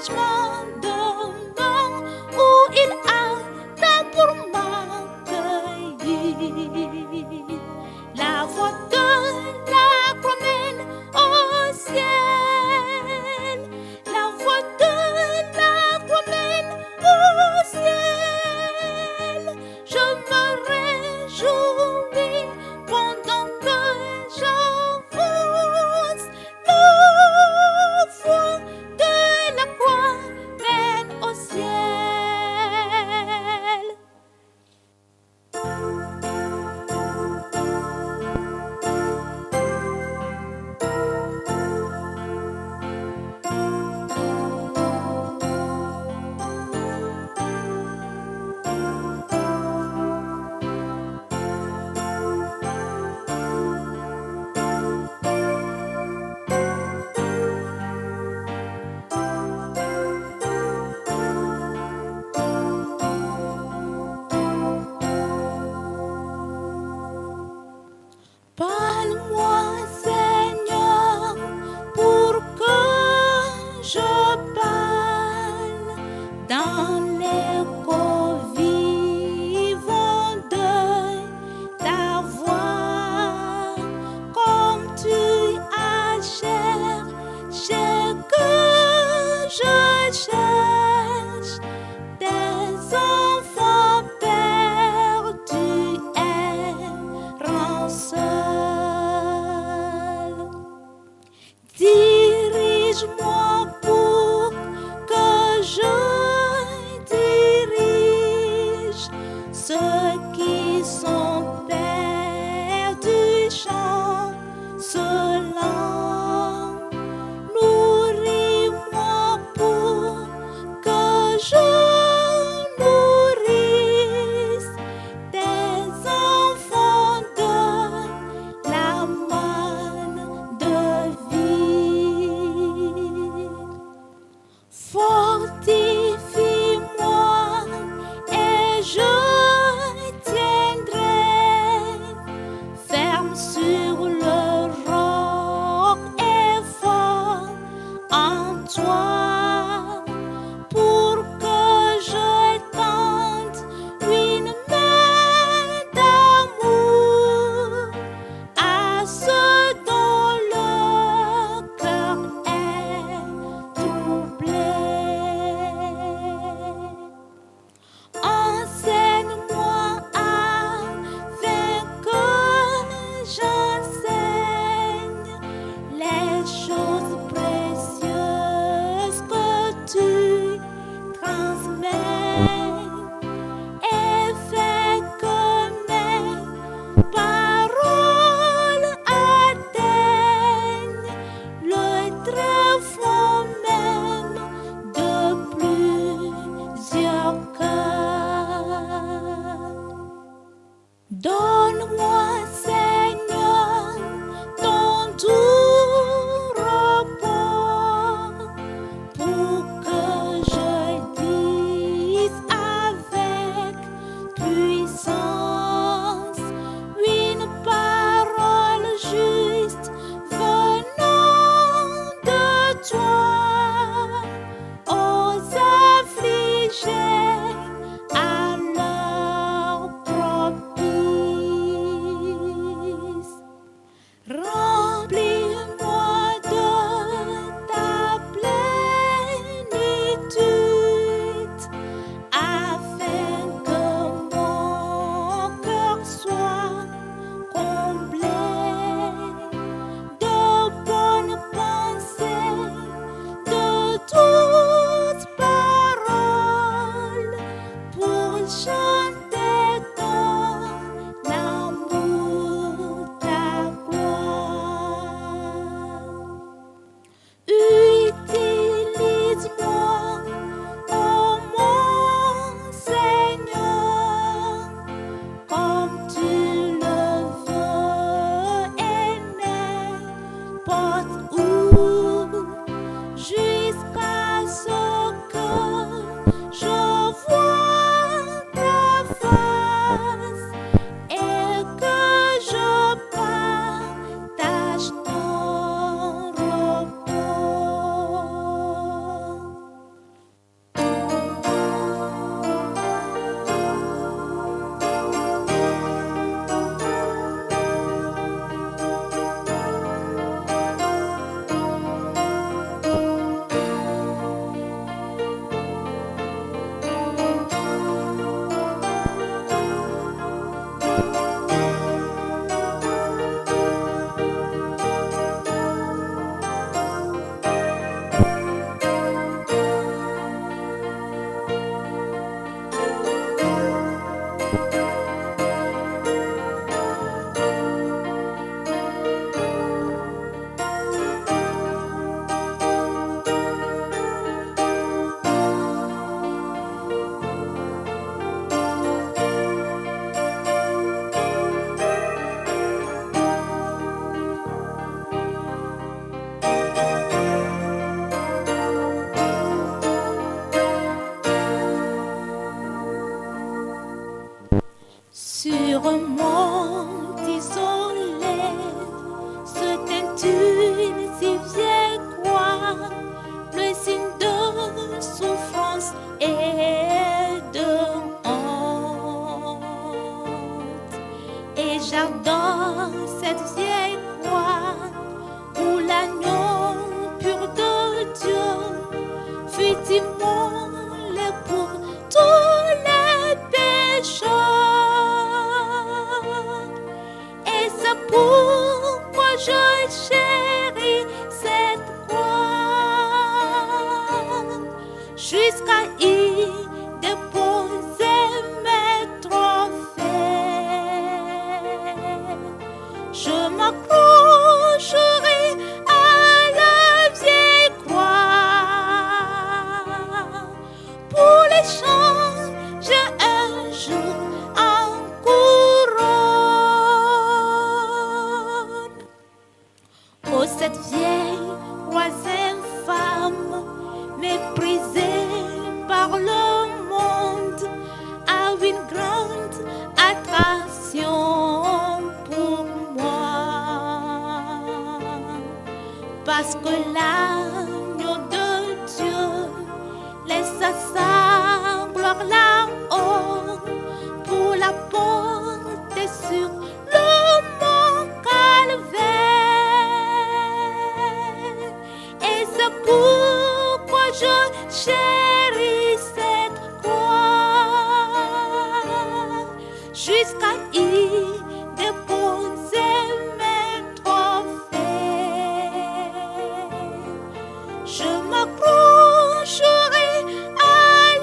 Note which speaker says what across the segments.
Speaker 1: changement de nom où il attend pour m'accueillir. La voix de la croix mène au ciel. La voix de la croix mène au ciel. Je me réjouis pendant que j'avance. La voix de la croix mène au ciel. Parle-moi, Seigneur, pour que je parle dans l'écho vivant de ta voix. Comme tu as cherché que je cherche des enfants perdus errants seuls. Dirige-moi pour que je dirige ceux qui sont perdus chancelants. Nourris-moi pour que je nourrisse des enfants de la manne de vie. je chéris cette croix jusqu'à y déposer mes trophées. Je m'accrocherai à la vieille croix. Pour les changer un jour en couronne. Oh, cette vieille croix infâme, méprisée par le monde, a une grande attraction pour moi. Parce que l'agneau de Dieu laissa sa gloire là-haut pour la porter sur le mont Calvaire. Et c'est pourquoi je chéris cette croix jusqu'à y déposer mes trophées. Je m'accrocherai à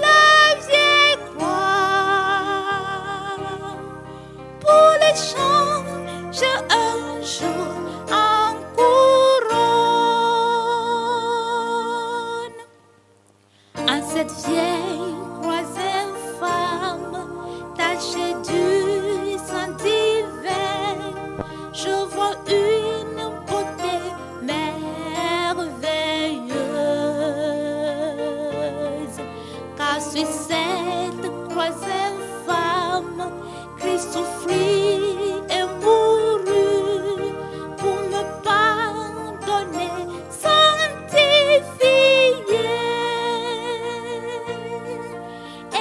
Speaker 1: la vieille croix pour les changer un jour en couronne. En cette vieille croix infâme, tachée du sang divin, je vois une beauté merveilleuse. Car sur cette croix infâme, Christ souffrit et mourut pour me pardonner, sanctifier.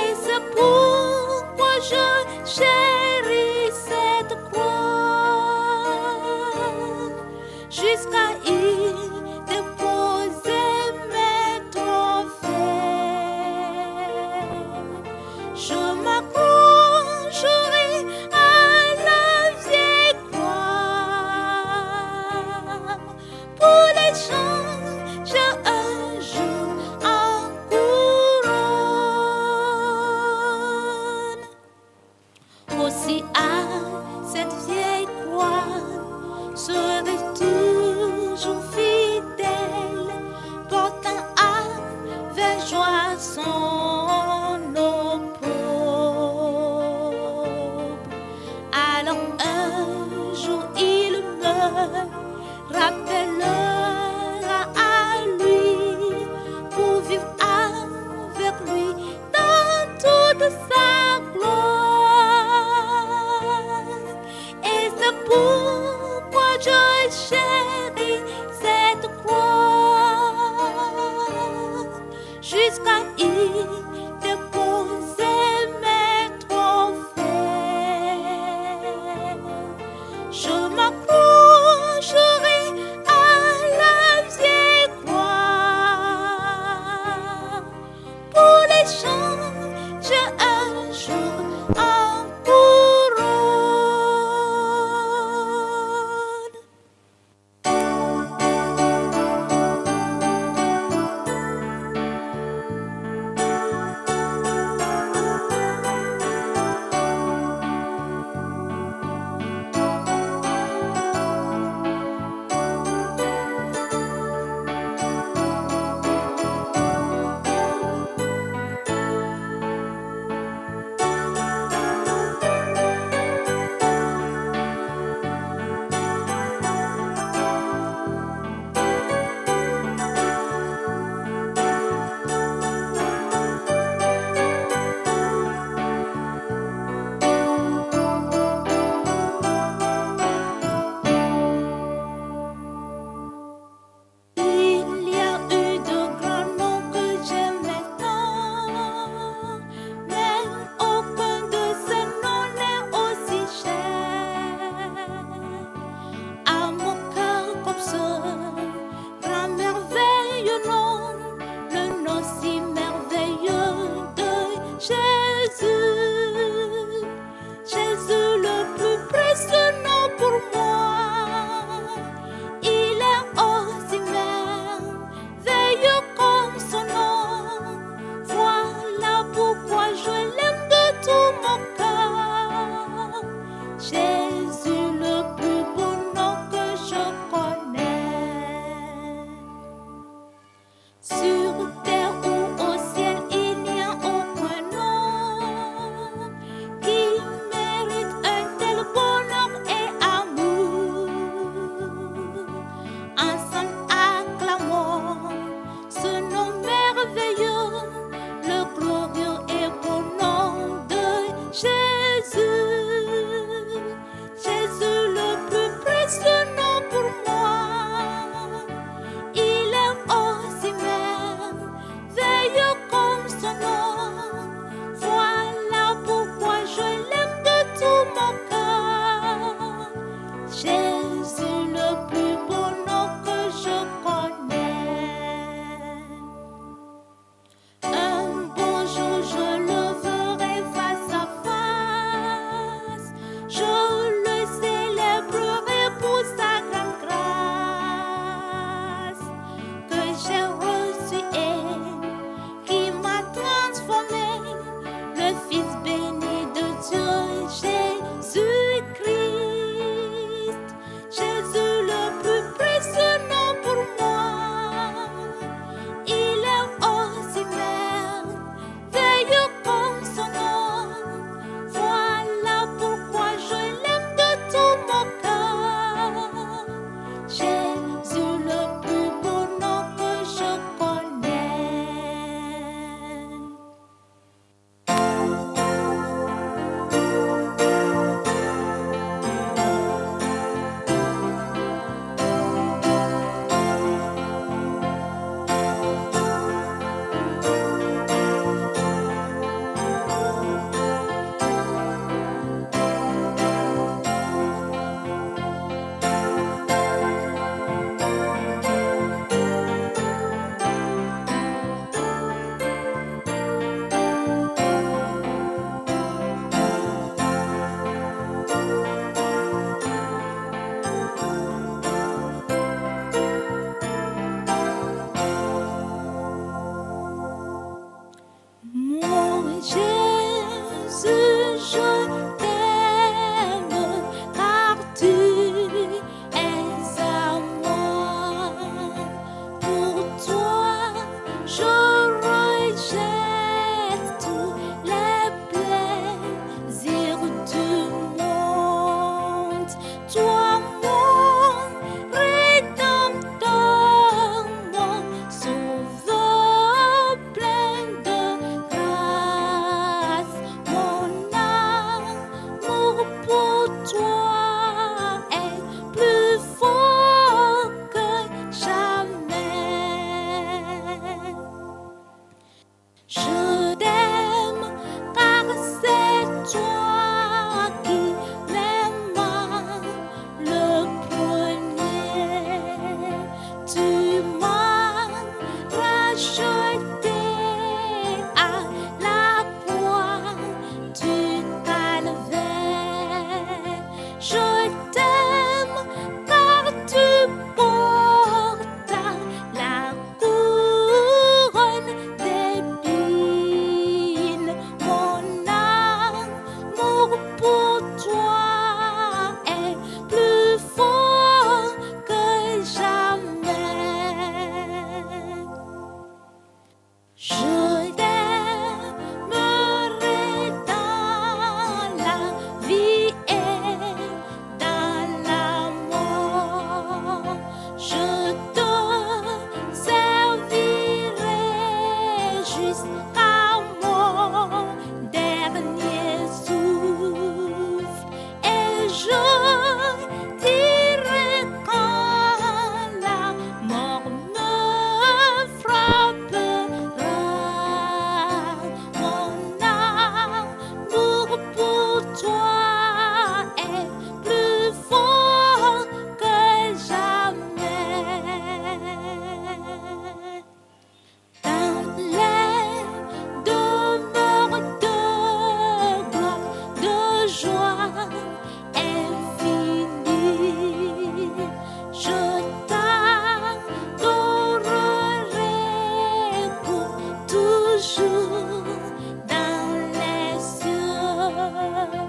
Speaker 1: Et c'est pourquoi je chéris cette croix jusqu'à y déposer mes trophées. Je m'accrocherai à la vieille croix pour les changer un jour en couronne. Aussi à cette vieille croix serai toujours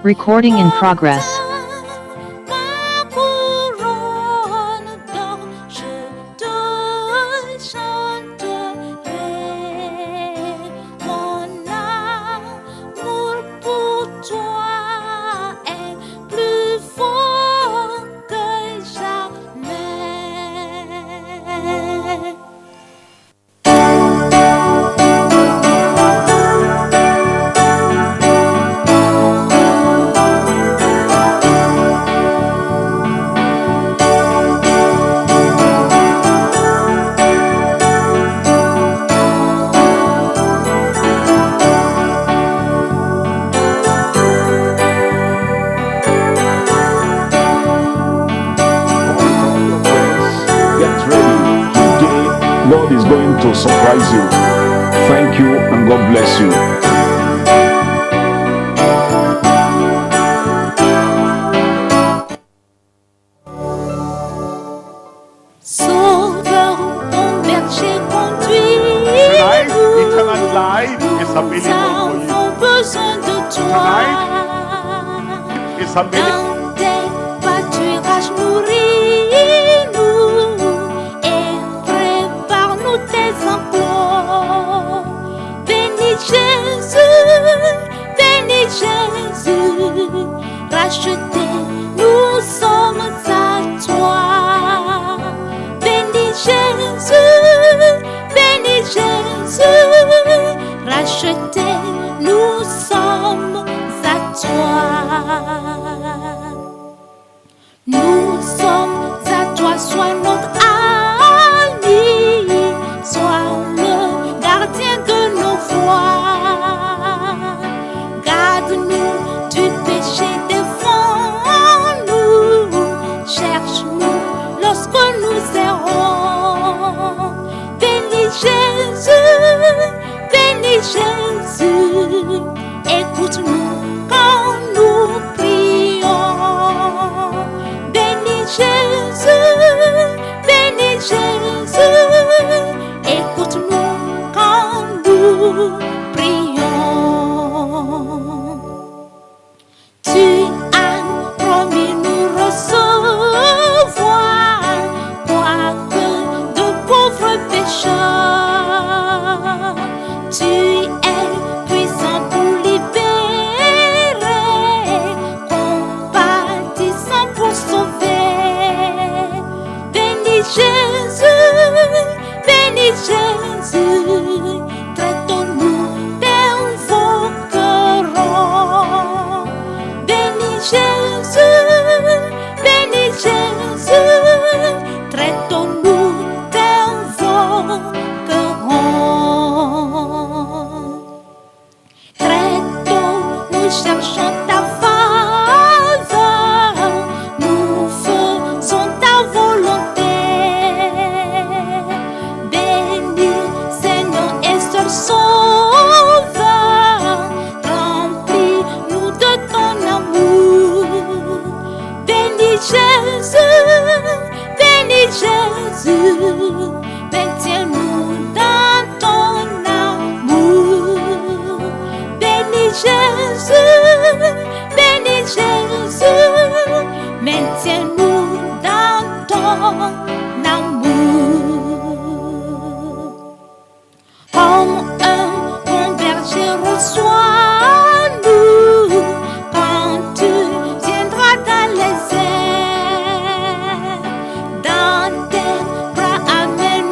Speaker 2: Recording in progress.
Speaker 1: Ma couronne d'or, je te chanterai. Mon amour pour toi est plus fort que jamais.
Speaker 3: God is going to surprise you. Thank you and God bless you.
Speaker 1: Sauveur, ton berger conduit.
Speaker 4: Tonight, eternal life is
Speaker 1: Nous
Speaker 4: available for you.
Speaker 1: avons besoin de toi.
Speaker 4: It's available.
Speaker 1: Dans tes pâturages nourris-nous et prépare-nous tes enclos. Bénis Jésus, racheté, nous sommes à toi. Bénis Jésus, racheté, nous sommes à toi. Nous sommes à toi, sois notre ami, sois le gardien de nos voies. Garde-nous du péché, défends-nous, cherche-nous lorsque nous errons. Bénis Jésus, écoute-nous quand nous prions. Bénis Jésus, écoute-nous quand nous prions. Tu as promis nous recevoir, quoique de pauvres pécheurs. Tu es puissant pour libérer, compatissant pour sauver. Bénis Jésus, traitons-nous, t'invoquerons. Bénis Jésus, traitons-nous, t'invoquerons. Traitons-nous, cherchons ta faveur, nous faisons ta volonté. Bénis, Seigneur et seul Sauveur, remplis-nous de ton amour. Bénis Jésus, maintiens-nous dans ton amour. Bénis Jésus, maintiens-nous dans ton amour. Comme un bon berger, reçois-nous quand tu viendras dans les airs. Dans tes bras, amène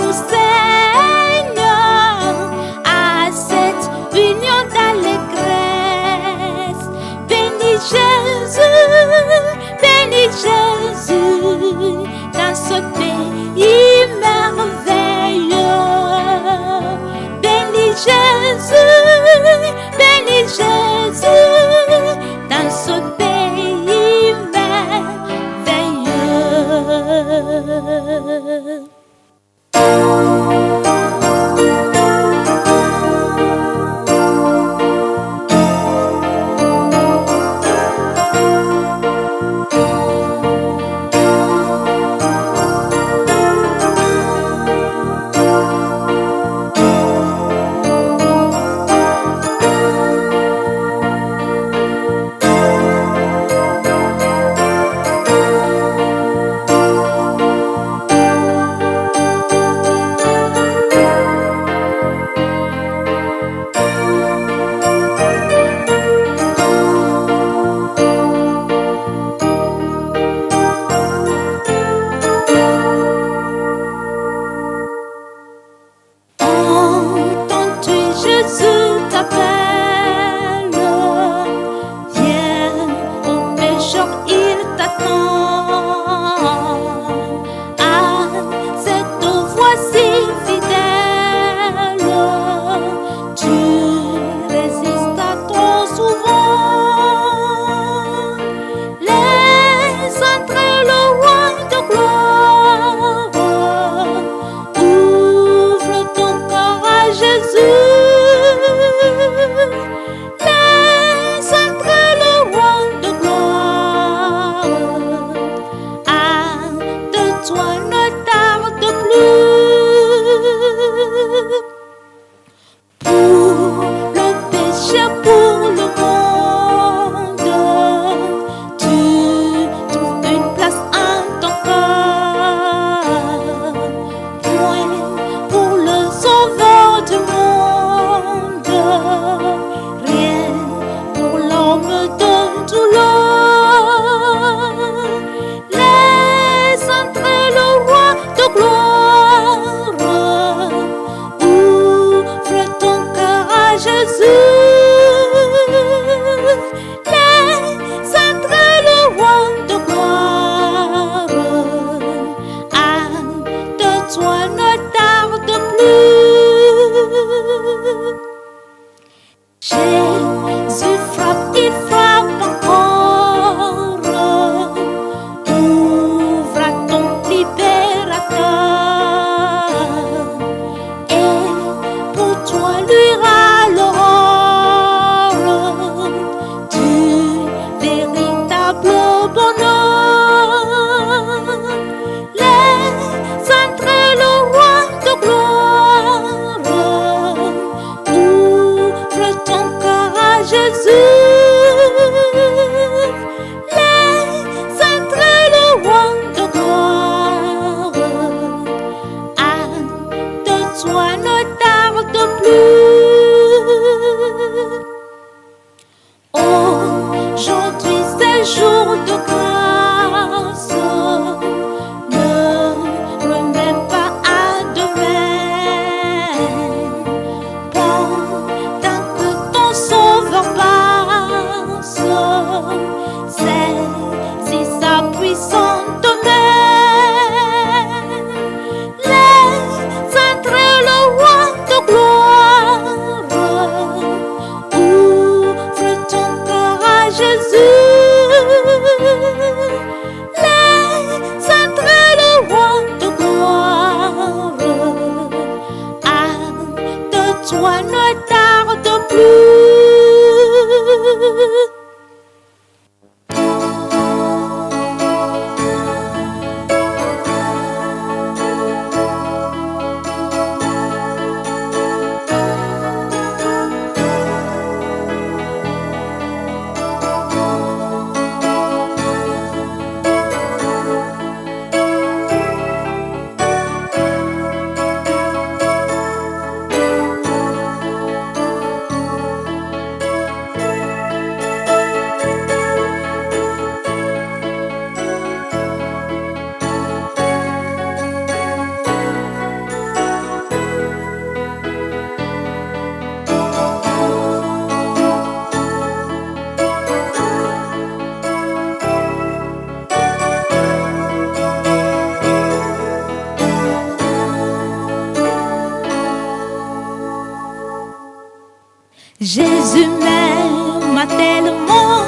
Speaker 1: Jésus m'aima tellement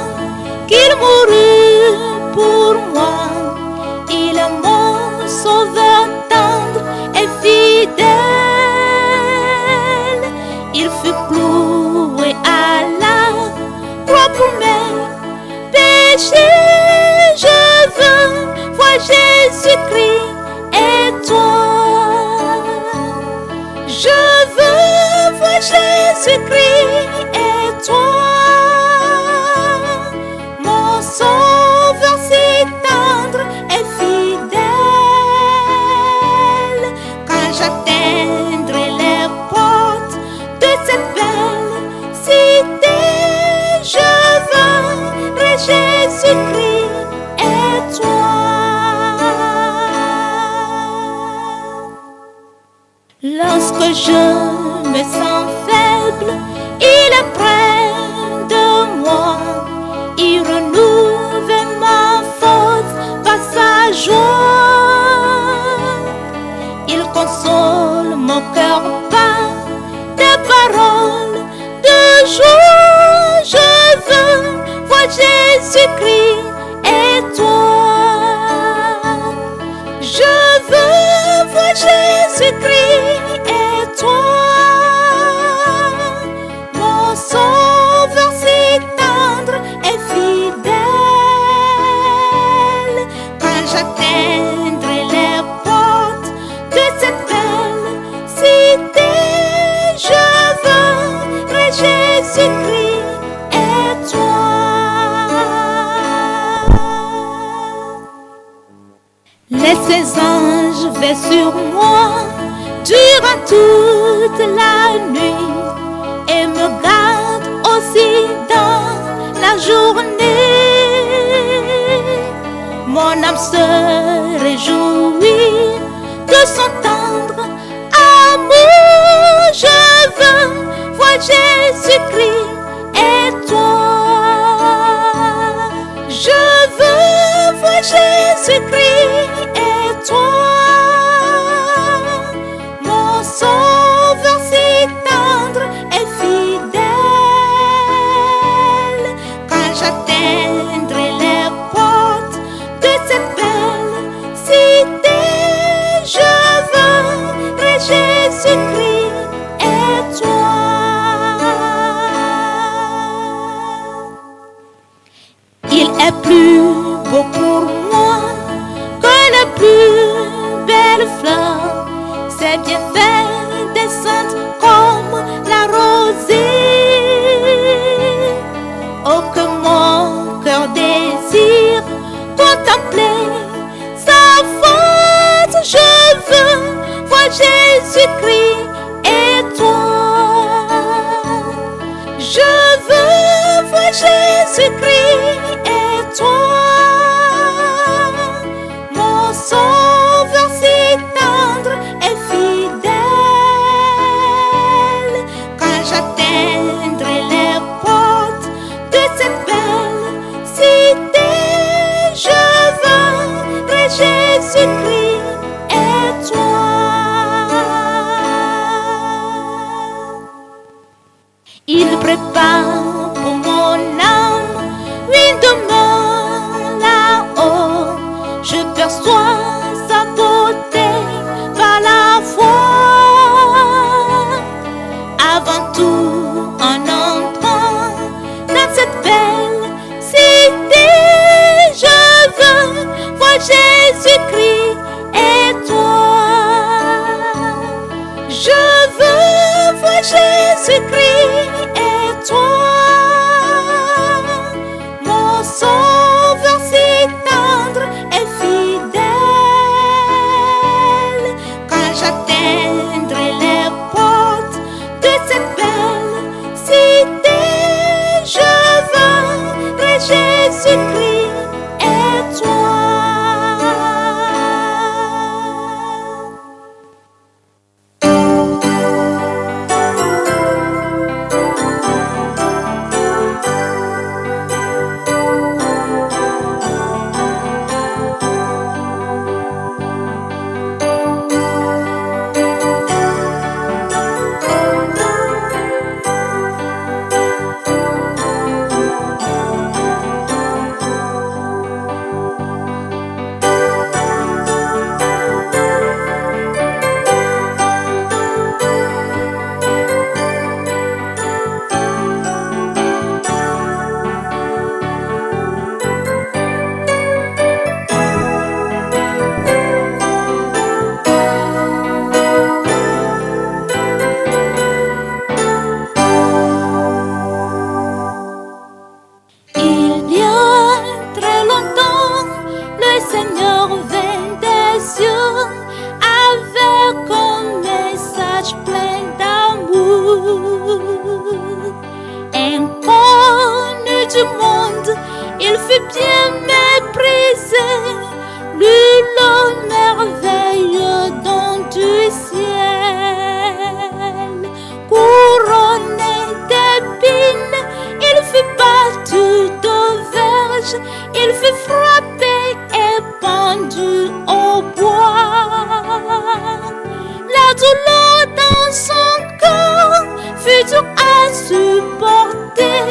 Speaker 1: qu'il mourut pour moi. Il est mon sauveur tendre et fidèle. Il fut cloué à la croix pour mes péchés. Je veux voir Jésus-Christ et toi. Je veux voir Jésus-Christ et toi. Mon sauveur si tendre et fidèle. Quand j'atteindrai les portes de cette belle cité, je verrai Jésus-Christ et toi. Lorsque je me sens faible, il est près de moi. Il renouvelle ma force par sa joie. Il console mon cœur par des paroles de joie. Je veux voir Jésus-Christ et toi. Je veux voir Jésus-Christ et toi. Mon sauveur si tendre et fidèle. Quand j'atteindrai les portes de cette belle cité, je verrai Jésus-Christ et toi. Laisse ses anges veillent sur moi durant toute la nuit et me garde aussi dans la journée. Mon âme se réjouit de son tendre amour. Je veux voir Jésus-Christ et toi. Je veux voir Jésus-Christ et toi. Mon sauveur si tendre et fidèle. Quand j'atteindrai les portes de cette belle cité, je verrai Jésus-Christ et toi. Il est plus beau pour moi que les plus belles fleurs. Ses bienfaits descendent comme la rosée. Oh, que mon cœur désire contempler sa face. Je veux voir Jésus-Christ et toi. Je veux voir Jésus-Christ et toi. Mon sauveur si tendre et fidèle. Quand j'atteindrai les portes de cette belle cité, je verrai Jésus-Christ et toi. Il prépare pour mon âme une demeure là-haut. Je perçois sa beauté par la foi. Avant tout, en entrant dans cette belle cité, je veux voir Jésus-Christ et toi. Je veux voir Jésus-Christ et toi. Mon sauveur si tendre et fidèle. Quand j'atteindrai les portes de cette belle cité, je verrai Jésus-Christ et toi. fut bien méprisé, lui le merveille don du ciel. Couronné d'épines, il fut battu de verges, il fut frappé et pendu au bois. La douleur dans son cœur fut dur à supporter,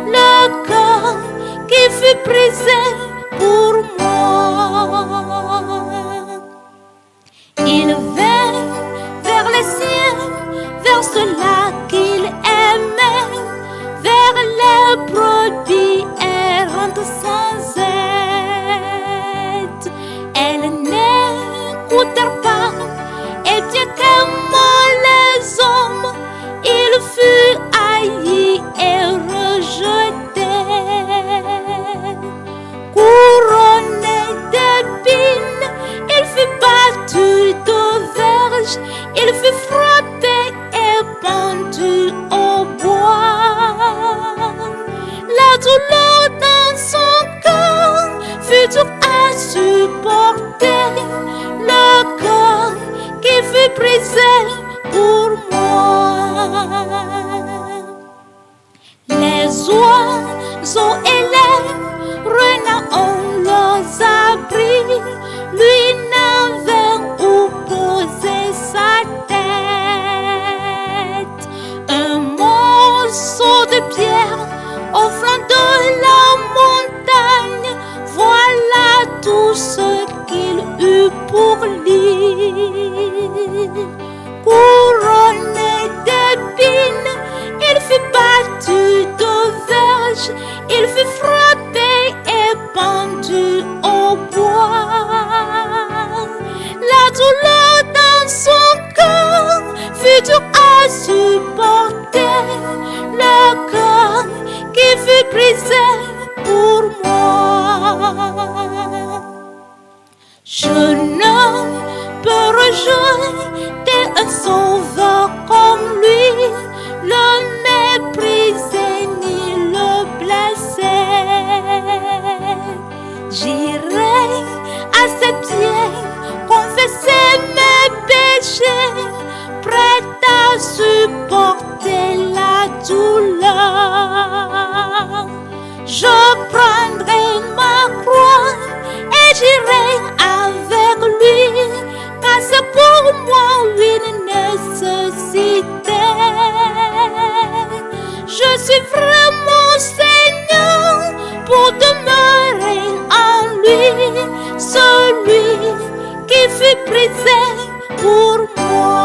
Speaker 1: le cœur qui fut brisé pour moi. Il vint vers les siens, vers ceux-là qu'il aimait, vers les brebis errantes sans aide. Elles n'écoutèrent pas, et bien qu'aimant les hommes, il fut haï et rejeté. Couronné d'épines, il fut battu de verges, il fut frappé et pendu au bois. La douleur dans son cœur fut dur à supporter, le cœur qui fut brisé pour moi. Les oiseaux et les renards ont leurs abris, lui n'avait où poser sa tête. Un morceau de pierre au flanc de la montagne, voilà tout ce qu'il eut pour lui. Couronné d'épines, il fut battu de verges, il fut frappé et pendu au bois. La douleur dans son cœur fut dur à supporter, le cœur qui fut brisé pour moi. Je ne peux rejeter un sauveur comme lui, le mépriser ni le blesser. J'irai à ses pieds confesser mes péchés, prête à supporter la douleur. Je prendrai ma croix et j'irai avec lui, car c'est pour moi une nécessité. Je suivrai mon Seigneur pour demeurer en lui, celui qui fut brisé pour moi.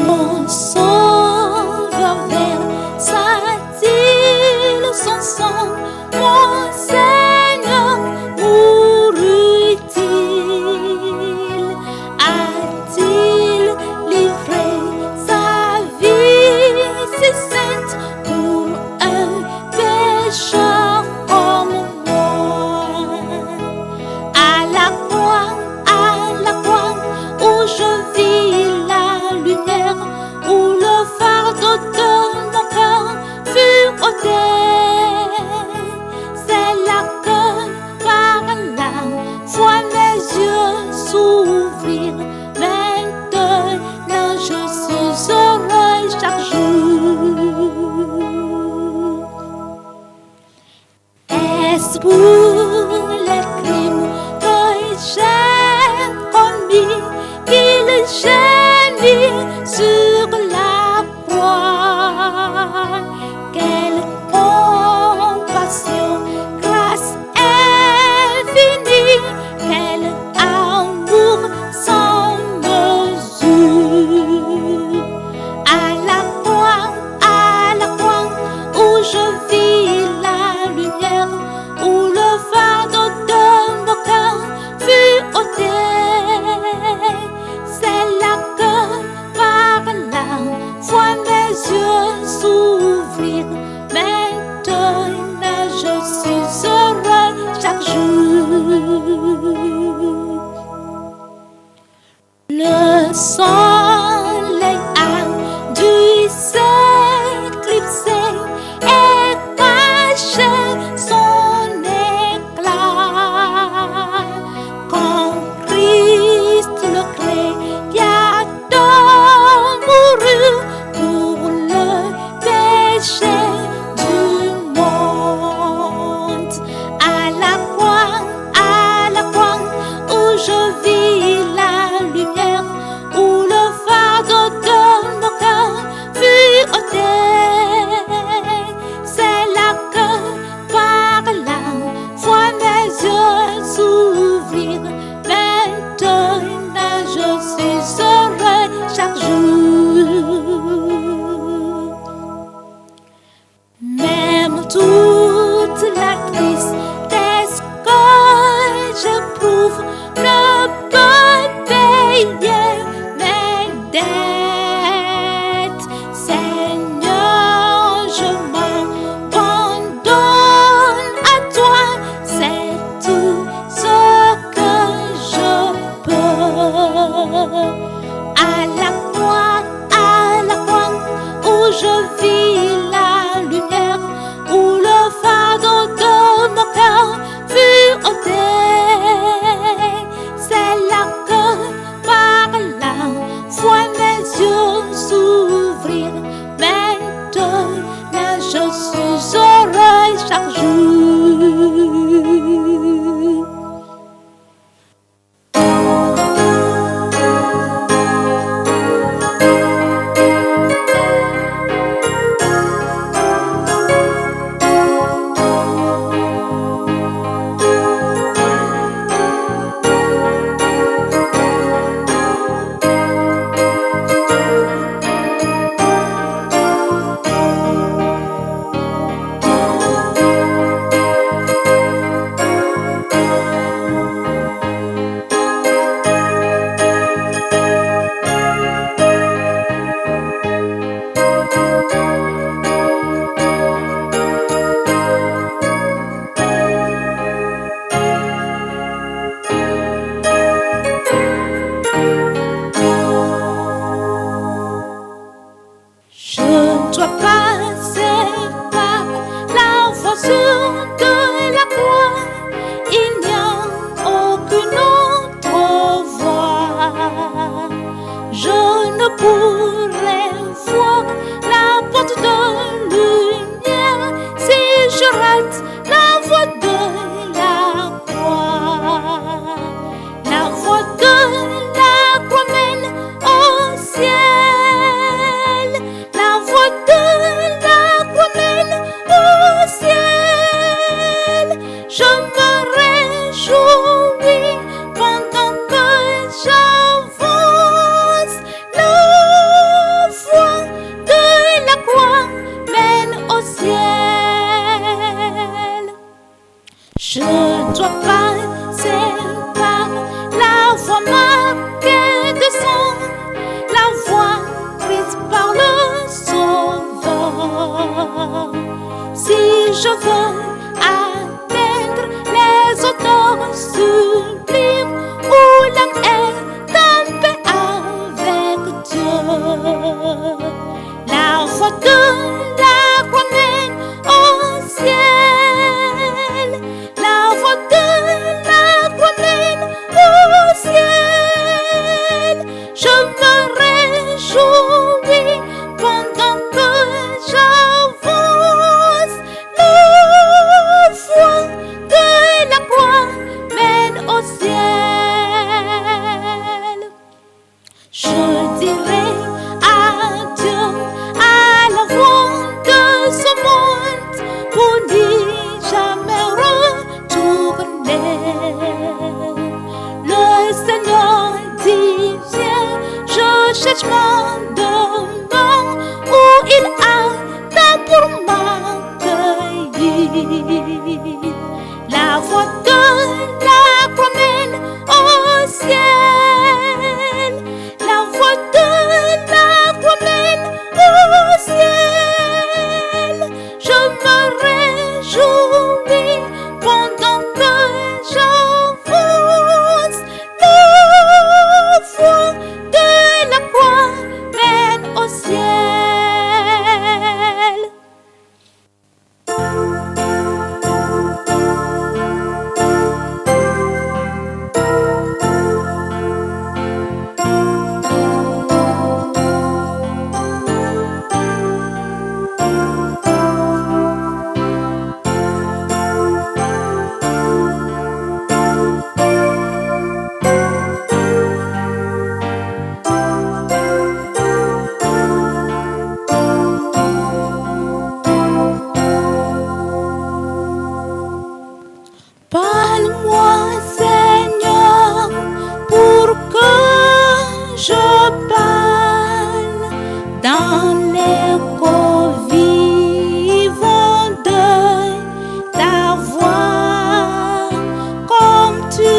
Speaker 1: Mon sauveur versa-t-il son sang, mon Seigneur mourut-il, a-t-il livré sa vie si sainte pour un pécheur comme moi? À la croix où je vis la lumière, où le fardeau de mon cœur fut ôté, c'est là que par la foi mes yeux s'ouvrirent. Maintenant je suis heureux chaque jour. Est-ce pour les crimes que j'ai commis qu'il j'ai je vis la lumière, où le fardeau de mon cœur fut ôté. C'est là que par la foi mes yeux s'ouvrirent. Maintenant je suis heureux chaque jour. Le soleil a dû s'éclipser et cacher son éclat. Quand Christ le Créateur mourut pour le péché du monde. À la croix où je vis la lumière, où le fardeau de mon cœur fut ôté. C'est là que par la foi mes yeux s'ouvrirent. Maintenant je suis heureux chaque jour. Même toute la tristesse que j'éprouve ne peut payer mes dettes. Seigneur, je m'abandonne à toi, c'est tout ce que je peux. À la croix où je vis la lumière, où le fardeau de mon cœur fut ôté. C'est là que par la foi mes yeux s'ouvrirent. Maintenant je suis heureux chaque jour.
Speaker 2: Le
Speaker 1: réjouis pendant que j'avance. La voie de la croix mène au ciel. Parle-moi, Seigneur, pour que je parle dans l'écho vivant de ta voix. Comme tu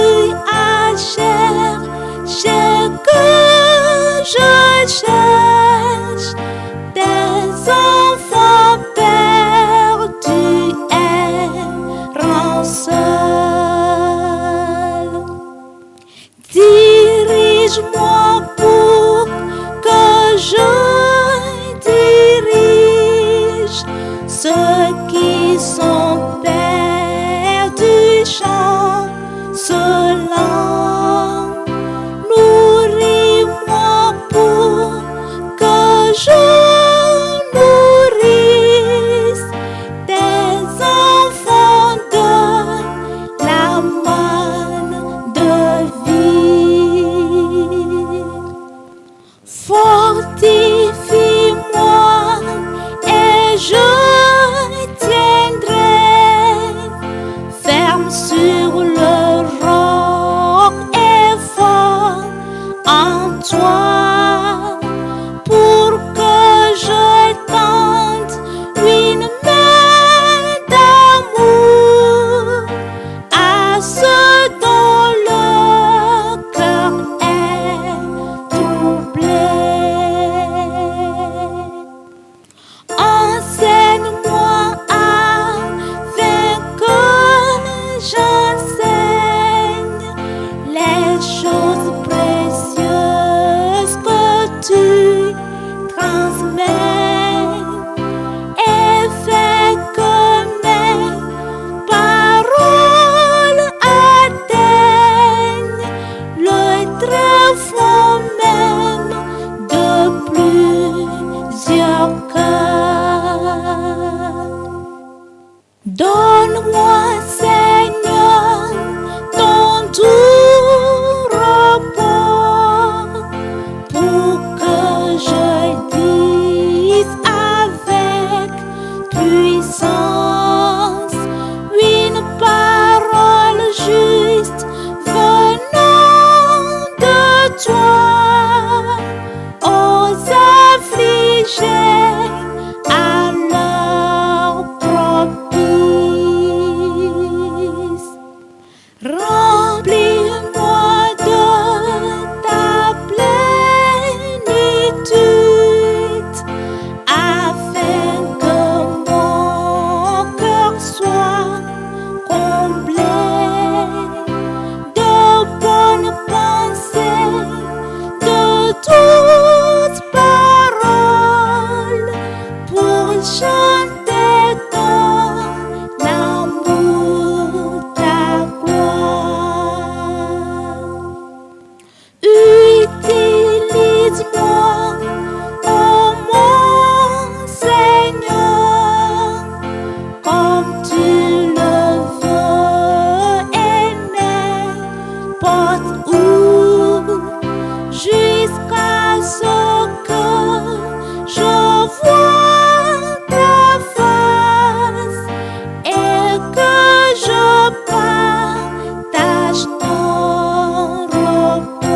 Speaker 1: as cherché que je cherche des enfants perdus errants seuls. Dirige-moi pour que je dirige ceux qui sont perdus chancelants. Nourris-moi pour que je nourrisse des enfants de la manne de vie. Fortifie-moi et je tiendrai ferme sur le roc et fort en toi, pour que je tende une main d'amour à ceux dont le cœur est troublé. Enseigne-moi afin que j'enseigne les choses précieuses que tu transmets, et fais que mes paroles atteignent le tréfonds même de plusieurs cœurs. Donne-moi, Seigneur, ton doux repos, pour que je dise avec puissance une parole juste venant de toi aux affligés à l'heure propice. Remplis-moi de ta plénitude, afin que mon cœur soit comblé de bonnes pensées, de toutes paroles, pour chanter ton amour, ta gloire. Utilise-moi, ô mon Seigneur, comme tu le veux, et n'importe où, jusqu'à ce que je vois ta face et que je partage ton repos.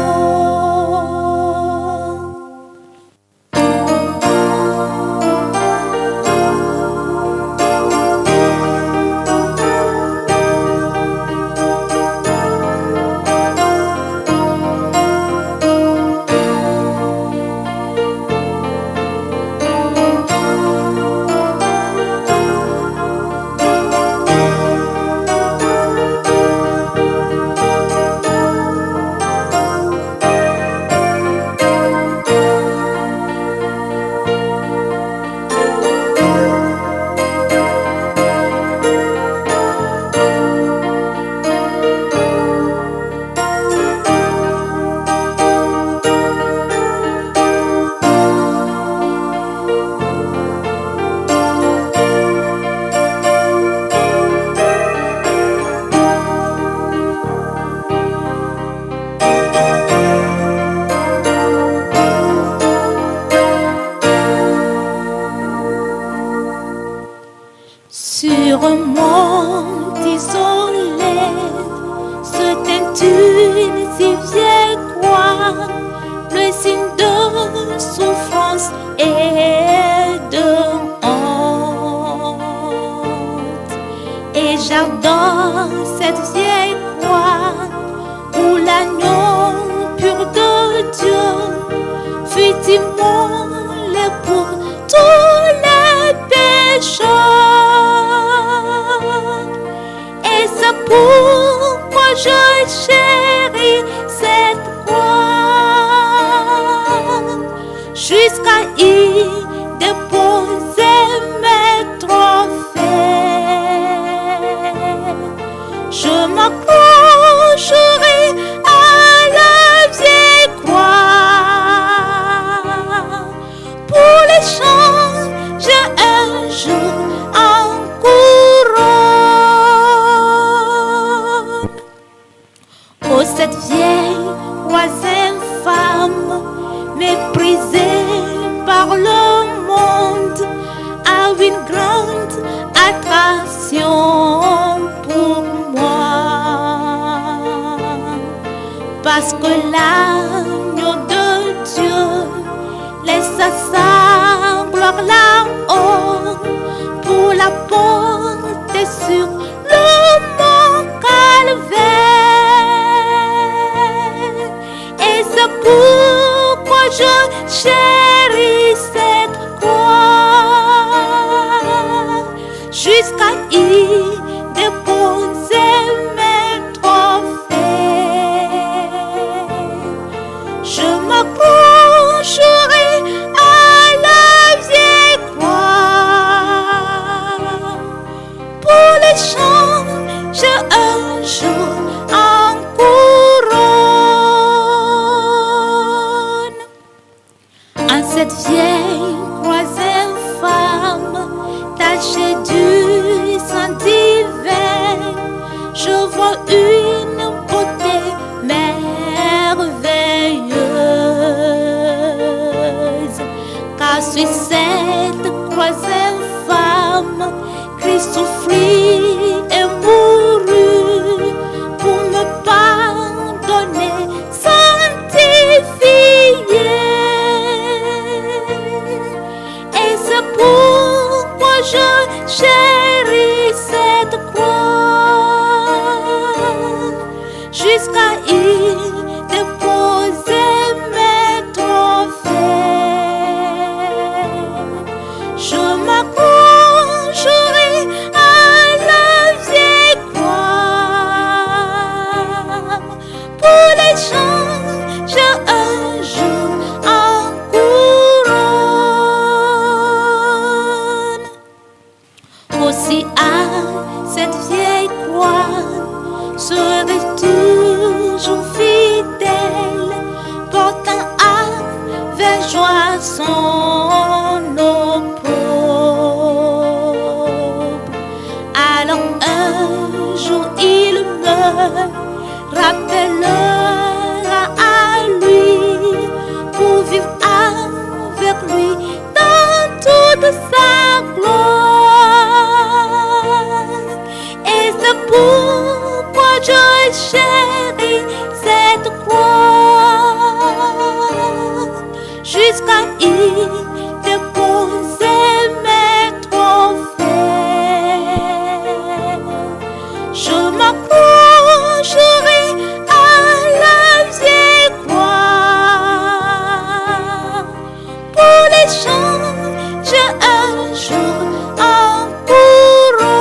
Speaker 1: Sur un monde isolé se tint une si vieille croix, le signe de souffrance et de honte. Et j'adore cette vieille croix où l'agneau pur de Dieu fut immolé pour tous les pécheurs. Et c'est pourquoi je chéris cette croix jusqu'à y déposer mes trophées. Je m'accrocherai à la vieille croix pour les changer un jour en couronne. Oh, cette vieille croix infâme, méprisée par le monde, a une grande attraction pour moi. Parce que l'agneau de Dieu laissa sa gloire là-haut pour la porter sur le mont Calvaire. Et c'est pourquoi je chéris cette croix jusqu'à y déposer mes trophées. Je m'accrocherai à la vieille croix pour les changer un jour en couronne. En cette vieille croix infâme, tachée du sang divin, je vois une beauté merveilleuse. Car sur cette croix infâme, Christ souffrit et mourut pour me pardonner, sanctifier. Et c'est pourquoi je chéris cette croix jusqu'à y déposer mes trophées. Je m'accrocherai à la vieille croix pour les changer un jour en couronne. Aussi à cette vieille croix serai toujours fidèle, portant avec joie son opprobre. Alors un jour il me rappellera à lui pour vivre avec lui dans toute sa gloire. Et c'est pourquoi je chéris cette croix jusqu'à y déposer mes trophées. Je m'accrocherai à la vieille croix pour les changer un jour en couronne.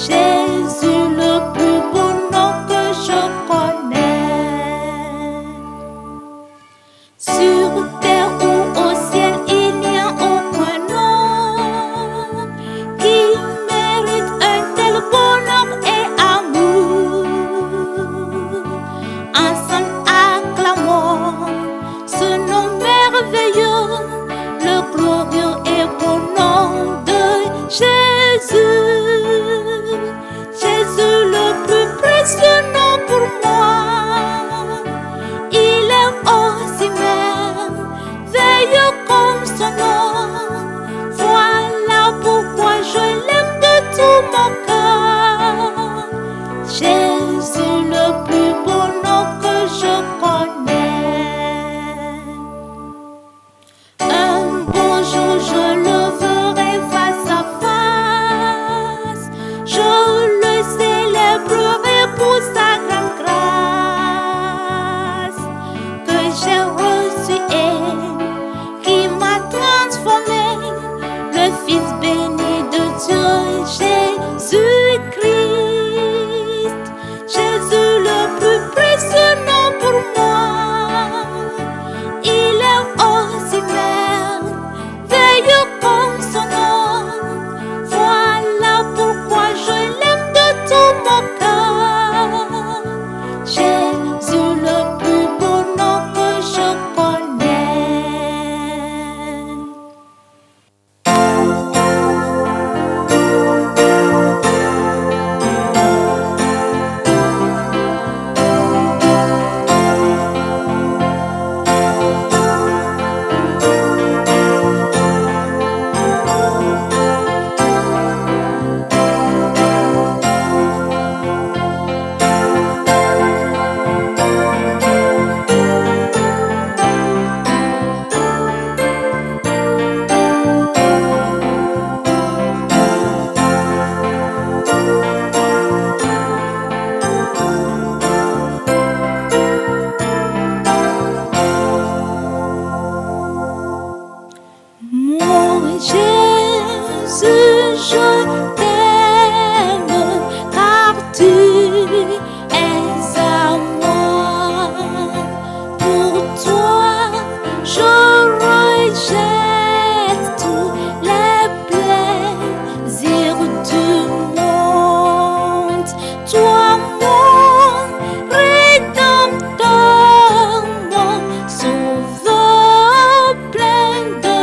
Speaker 1: Jésus, le plus beau nom que je connais. Sur terre ou au ciel, il n'y a aucun nom qui mérite un tel bonheur et amour. Ensemble acclamons ce nom merveilleux, le glorieux et beau nom de Jésus. Jésus, le plus précieux nom pour moi. Il est aussi merveilleux comme son nom. Voilà pourquoi je l'aime de tout mon cœur. Jésus, le plus beau nom que je connais. Un beau jour, je le verrai face à face. Je le célébrerai pour sa grande grâce que j'ai reçue et qui m'a transformé, le Fils béni de Dieu, Jésus-Christ. Jésus, le plus précieux nom pour moi. Il est aussi merveilleux comme son nom. Voilà pourquoi je l'aime de tout mon cœur. Jésus, le plus beau nom que je connais. Mon Jésus, je t'aime, car tu es à moi. Pour toi, je rejette tous les plaisirs du monde. Toi, mon Rédempteur, mon Sauveur plein de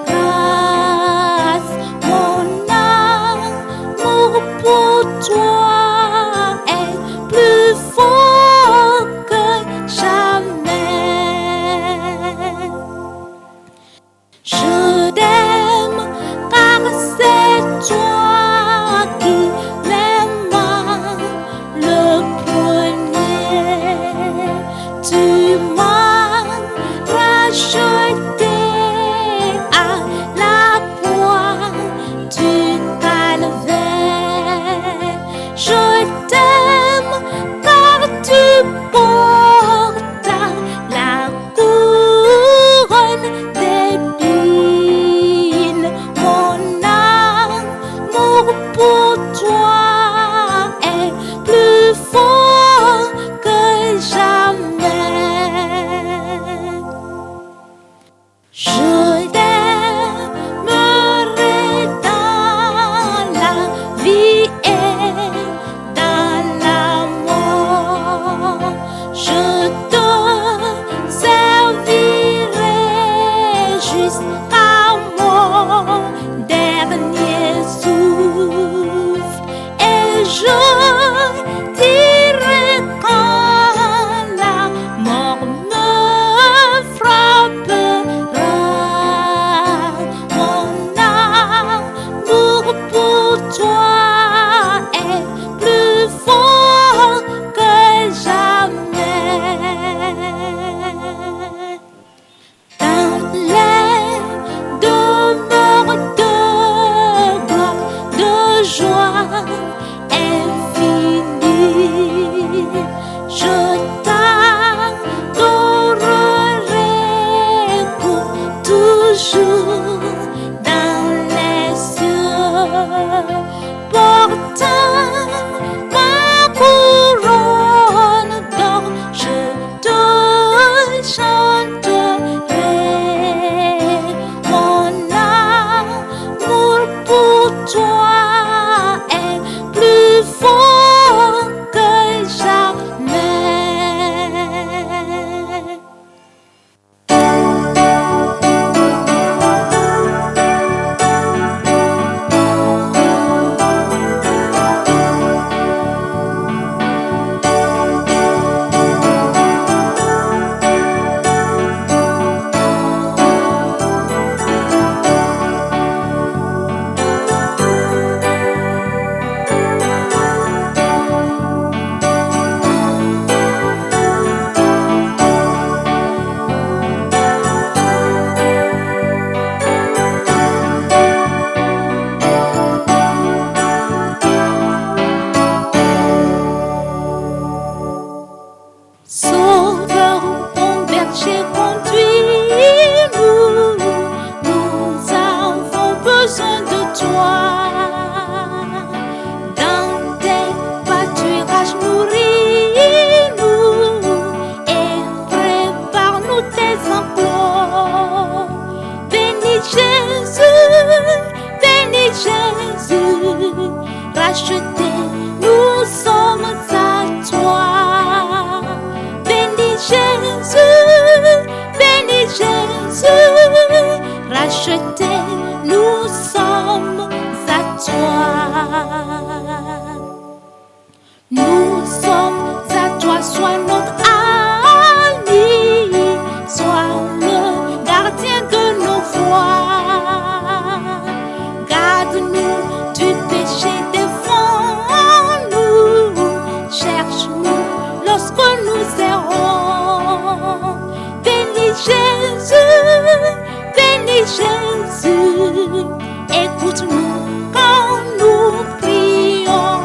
Speaker 1: grâce, mon amour pour toi est plus fort que jamais. Je t'aime car c'est toi qui m'aimes le premier. Tu m'as racheté à la croix du calvaire. Je t'aime car tu portes la couronne d'épines. Mon amour pour toi est plus fort que jamais. Je t'aimerai dans la vie et dans la mort. Je te servirai jusqu'à mon dernier souffle. Et je dirai quand la mort me frappera. Mon amour pour toi est plus fort que jamais. Dans les demeures de gloire, de joie, Sache nourrir-nous et prépare-nous tes emplois. Bénis Jésus, racheté, nous sommes à toi. Bénis Jésus, racheté, nous sommes à toi. Nous sommes à toi, sois notre ami, sois le gardien de nos voies. Garde-nous du péché, défends-nous, cherche-nous lorsque nous errons. Bénis Jésus, écoute-nous quand nous prions.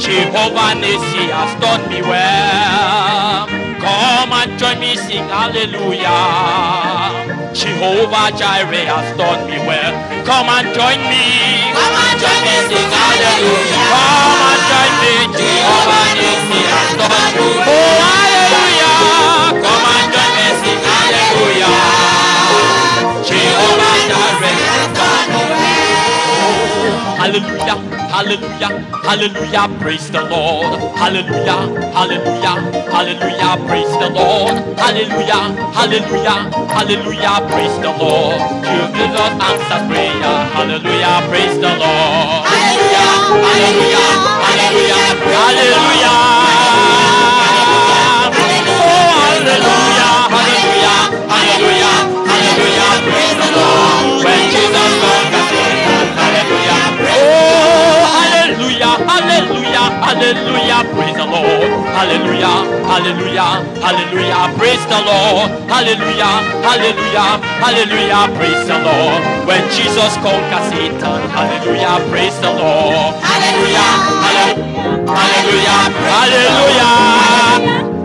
Speaker 2: Jehovah Nissi has done me well. Come and join me, sing hallelujah. Jehovah Jireh has done me well. Come and join me. Come and join me, sing hallelujah. Come and join me. Jehovah Nissi has done me well. Oh, hallelujah. Come and join me, sing hallelujah. Jehovah Jireh has done me well. Hallelujah. Hallelujah, hallelujah, praise the Lord. Hallelujah, hallelujah, hallelujah, praise the Lord. Hallelujah, hallelujah, hallelujah, praise the Lord. Jesus answers prayer. Hallelujah, praise the Lord. Hallelujah, hallelujah, hallelujah, hallelujah. Oh, hallelujah, hallelujah, hallelujah, hallelujah, praise the Lord. When Jesus comes, hallelujah, hallelujah, hallelujah, praise the Lord. Hallelujah, hallelujah, hallelujah, praise the Lord. Hallelujah, hallelujah, hallelujah, praise the Lord. When Jesus conquers Satan, hallelujah, praise the Lord. Hallelujah, hallelujah, hallelujah,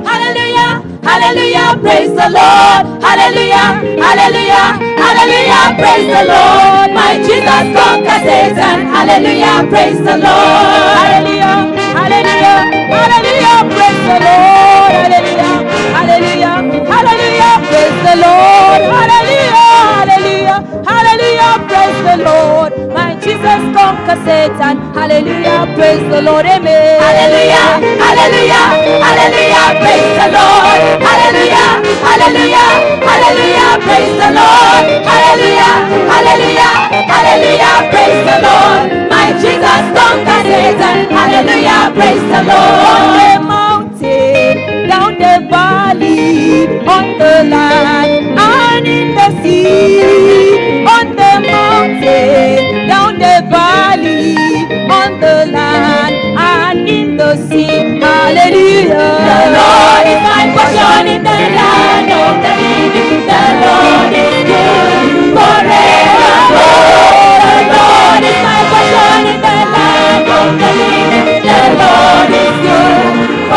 Speaker 1: Hallelujah, hallelujah, praise the Lord. Hallelujah, hallelujah, hallelujah, praise the Lord. My Jesus conquers Satan. Hallelujah, praise the Lord. Hallelujah, hallelujah, hallelujah, praise the Lord. Hallelujah, hallelujah, hallelujah, praise the Lord. Hallelujah, hallelujah, hallelujah, praise the Lord. My Jesus conquers Satan. Hallelujah, praise the Lord. Amen. Hallelujah, hallelujah, hallelujah, praise the Lord. Hallelujah, hallelujah, hallelujah, praise the Lord. Hallelujah, hallelujah, hallelujah, praise the Lord. My Jesus conquers Satan. Hallelujah, praise the Lord. On the mountain, down the valley, on the land, and in the sea. On the mountain, down the valley, on the land, and in the sea. Hallelujah. The Lord is my portion in the land of the living. The Lord is good forevermore. The Lord is my portion in the land of the living. The Lord is good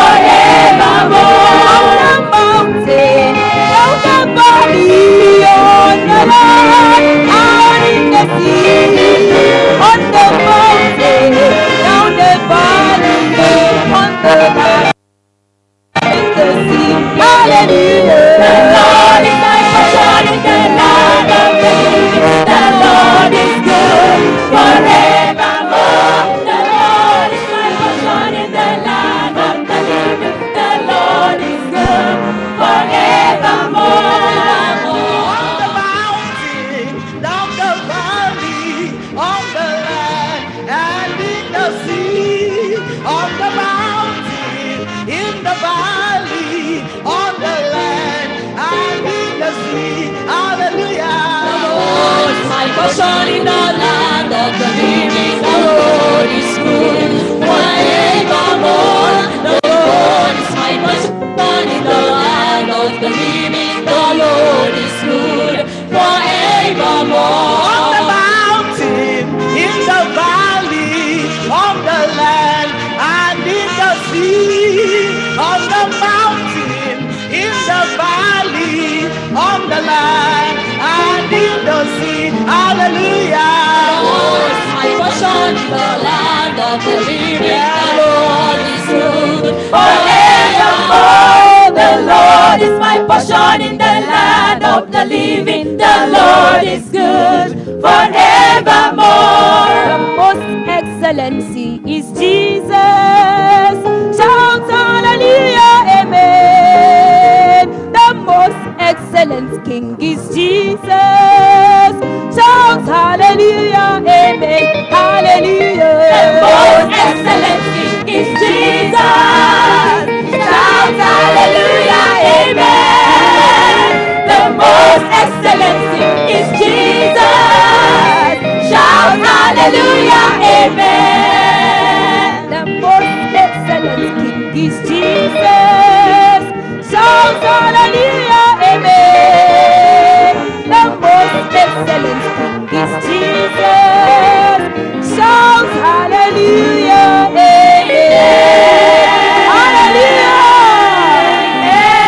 Speaker 1: portion in the land of the living. The Lord is good forevermore. The Lord is my portion in the land of the living. The Lord is good forevermore.
Speaker 5: On the mountain, in the valley, on the land, and in the sea. On the mountain, in the valley, on the land, and in the sea. Hallelujah.
Speaker 1: The Lord is my portion in the land of the living. The Lord is good forevermore. The Lord is my portion in the land of the living. The Lord is good forevermore. The most excellency is Jesus. Shout hallelujah, amen. The most excellent King is Jesus. Shout hallelujah, amen, hallelujah. The most excellent King is Jesus. Shout hallelujah, amen. The most excellent King is Jesus. Shout hallelujah, amen. The most excellent King is Jesus. Shout hallelujah, amen. The most excellent King is Jesus. Shout hallelujah, amen. Hallelujah, amen.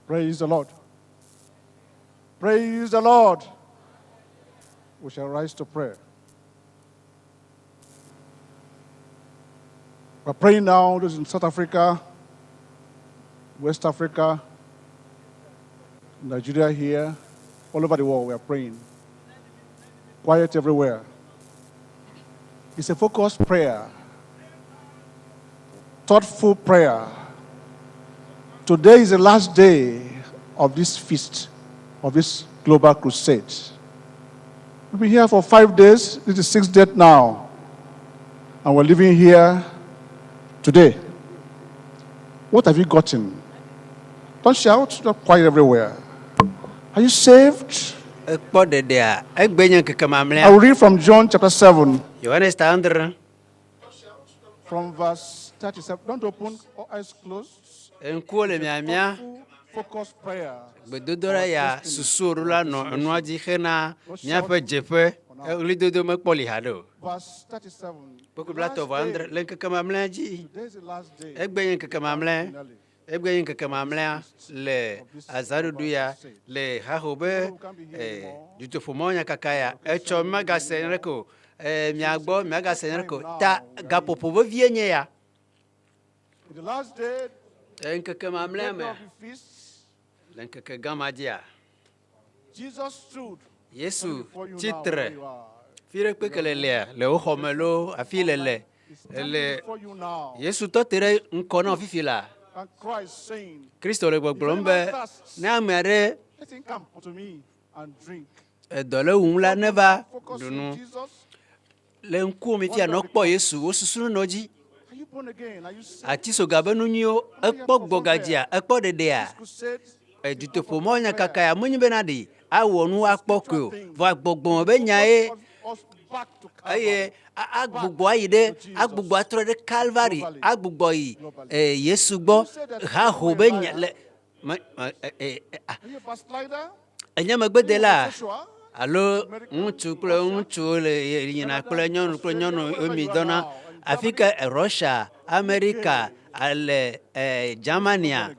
Speaker 4: Praise the Lord. Praise the Lord. We shall rise to prayer. We're praying now, those in South Africa, West Africa, Nigeria here, all over the world, we are praying. Quiet everywhere. It's a focused prayer, thoughtful prayer. Today is the last day of this feast, of this global crusade. We've been here for 5 days. This is the 6th day now. And we're living here today. What have you gotten? Don't shout, don't quiet everywhere. Are you saved? I will read from John chapter 7. From verse 37. Don't open, all eyes closed. Focus prayer. Verse 37. This is the last day.
Speaker 6: Ebgen kakamamla le azaruduya le hahobe Dudoƒo Nyanyui kakaya echo magasenreko miagbo magasenreko ta gapopo vienne ya
Speaker 4: The last day
Speaker 6: enkakamamla me lenkakagamadia
Speaker 4: Jesus stood.
Speaker 6: Yesu titre fire pekelele le ohomelo afilele le Yesu totere nkona fifila
Speaker 4: And Christ saying,
Speaker 6: Kristo le gbogbombe na mere
Speaker 4: let him come unto me and drink.
Speaker 6: Dole unla neva
Speaker 4: Focus on
Speaker 6: dunu
Speaker 4: Jesus.
Speaker 6: le nku mi fia no po Yesu osusunu noji
Speaker 4: Are you born again? Are you saved?
Speaker 6: Atsitsoga benunyo ekpo gbogadia ekpo dedea
Speaker 4: Crusade.
Speaker 6: Dudoƒo Nyanyui kakaya munyibe nadi awonu akpoko va gbogbon be nyae
Speaker 4: Us back to Calvary.
Speaker 6: aye agbugbo ayide agbugbo atro de Calvary agbugbo yi Yesu gbo ha ho be nya
Speaker 4: Are you a backslider?
Speaker 6: enyamegbede la
Speaker 4: Joshua?
Speaker 6: alo ŋutsu kple ŋutsu le yina kple nyɔnu omi dɔna Afrika Russia Amerika ale Germania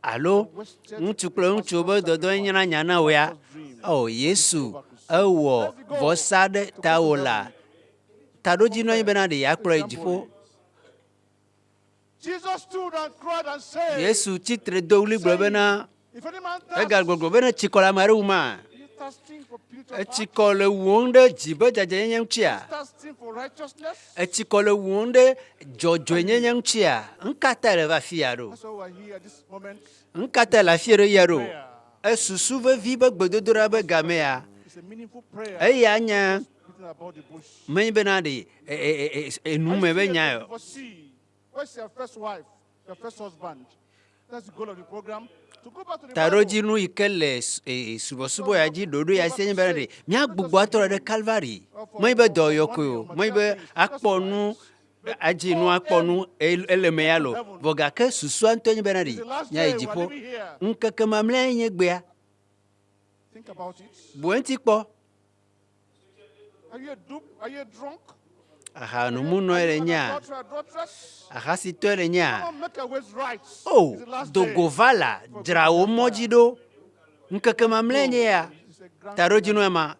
Speaker 6: alo ŋutsu kple ŋutsu be dɔdɔ nyina nyana wea o Yesu ewɔ vɔsa ɖe tawò la taɖodzi nɔ anyi bena ɖe yakplɔe dziƒo
Speaker 4: Jesus stood and cried and said,
Speaker 6: Yesu tsitre do wli gblɔ bena
Speaker 4: if any man
Speaker 6: egagbɔgblɔ
Speaker 4: thirsts,
Speaker 6: bena tsikɔ la ame aɖe wu ma
Speaker 4: are you thirsting for purity
Speaker 6: etsikɔ le wɔm ɖe dzi be dzadzanyenye ŋutia,
Speaker 4: thirsting for righteousness.
Speaker 6: etsikɔ le wɔm ɖe dzɔdzɔenyenye ŋutia, ŋkata le va afi ya ɖo,
Speaker 4: That's why we're here at this moment.
Speaker 6: ŋkata le afi ɖe ya ɖo, esusu vevi be gbedodoɖa be gamea,
Speaker 4: It's a meaningful prayer
Speaker 6: eya nye
Speaker 4: written about the bush.
Speaker 6: menyi bena ɖe enume be nya yɔ.
Speaker 4: For see, where's your first wife, your first husband? That's the goal of the program. To go back to the Bible.
Speaker 6: Taɖodzinu yi ke le subɔsubɔ ya dzi ɖoɖo ya sie nye bena ɖe míagbugbɔ atrɔ ɖe Calvary, menyi be dɔyɔkoe o, menyi be akpɔ nu adzi nu akpɔ nu ele me ya lo, vɔ gake susua ŋutɔ nye bena ɖe míayi dziƒo. Ŋkeke mamlɛa nye gbea,
Speaker 4: Think about it.
Speaker 6: bu eŋuti kpɔ.
Speaker 4: Are you a dupe? Are you a drunk?
Speaker 6: Aha numunɔ le nya,
Speaker 4: Adulterer, adulteress?
Speaker 6: ahasitɔ le nya.
Speaker 4: Come on, make your ways right.
Speaker 6: O
Speaker 4: It's the last day.
Speaker 6: dogo la dzra wo mɔdzi ɖo. Ŋkeke mamlɛa nye ya.
Speaker 4: It's a grand
Speaker 6: Taɖodzinu ya ma,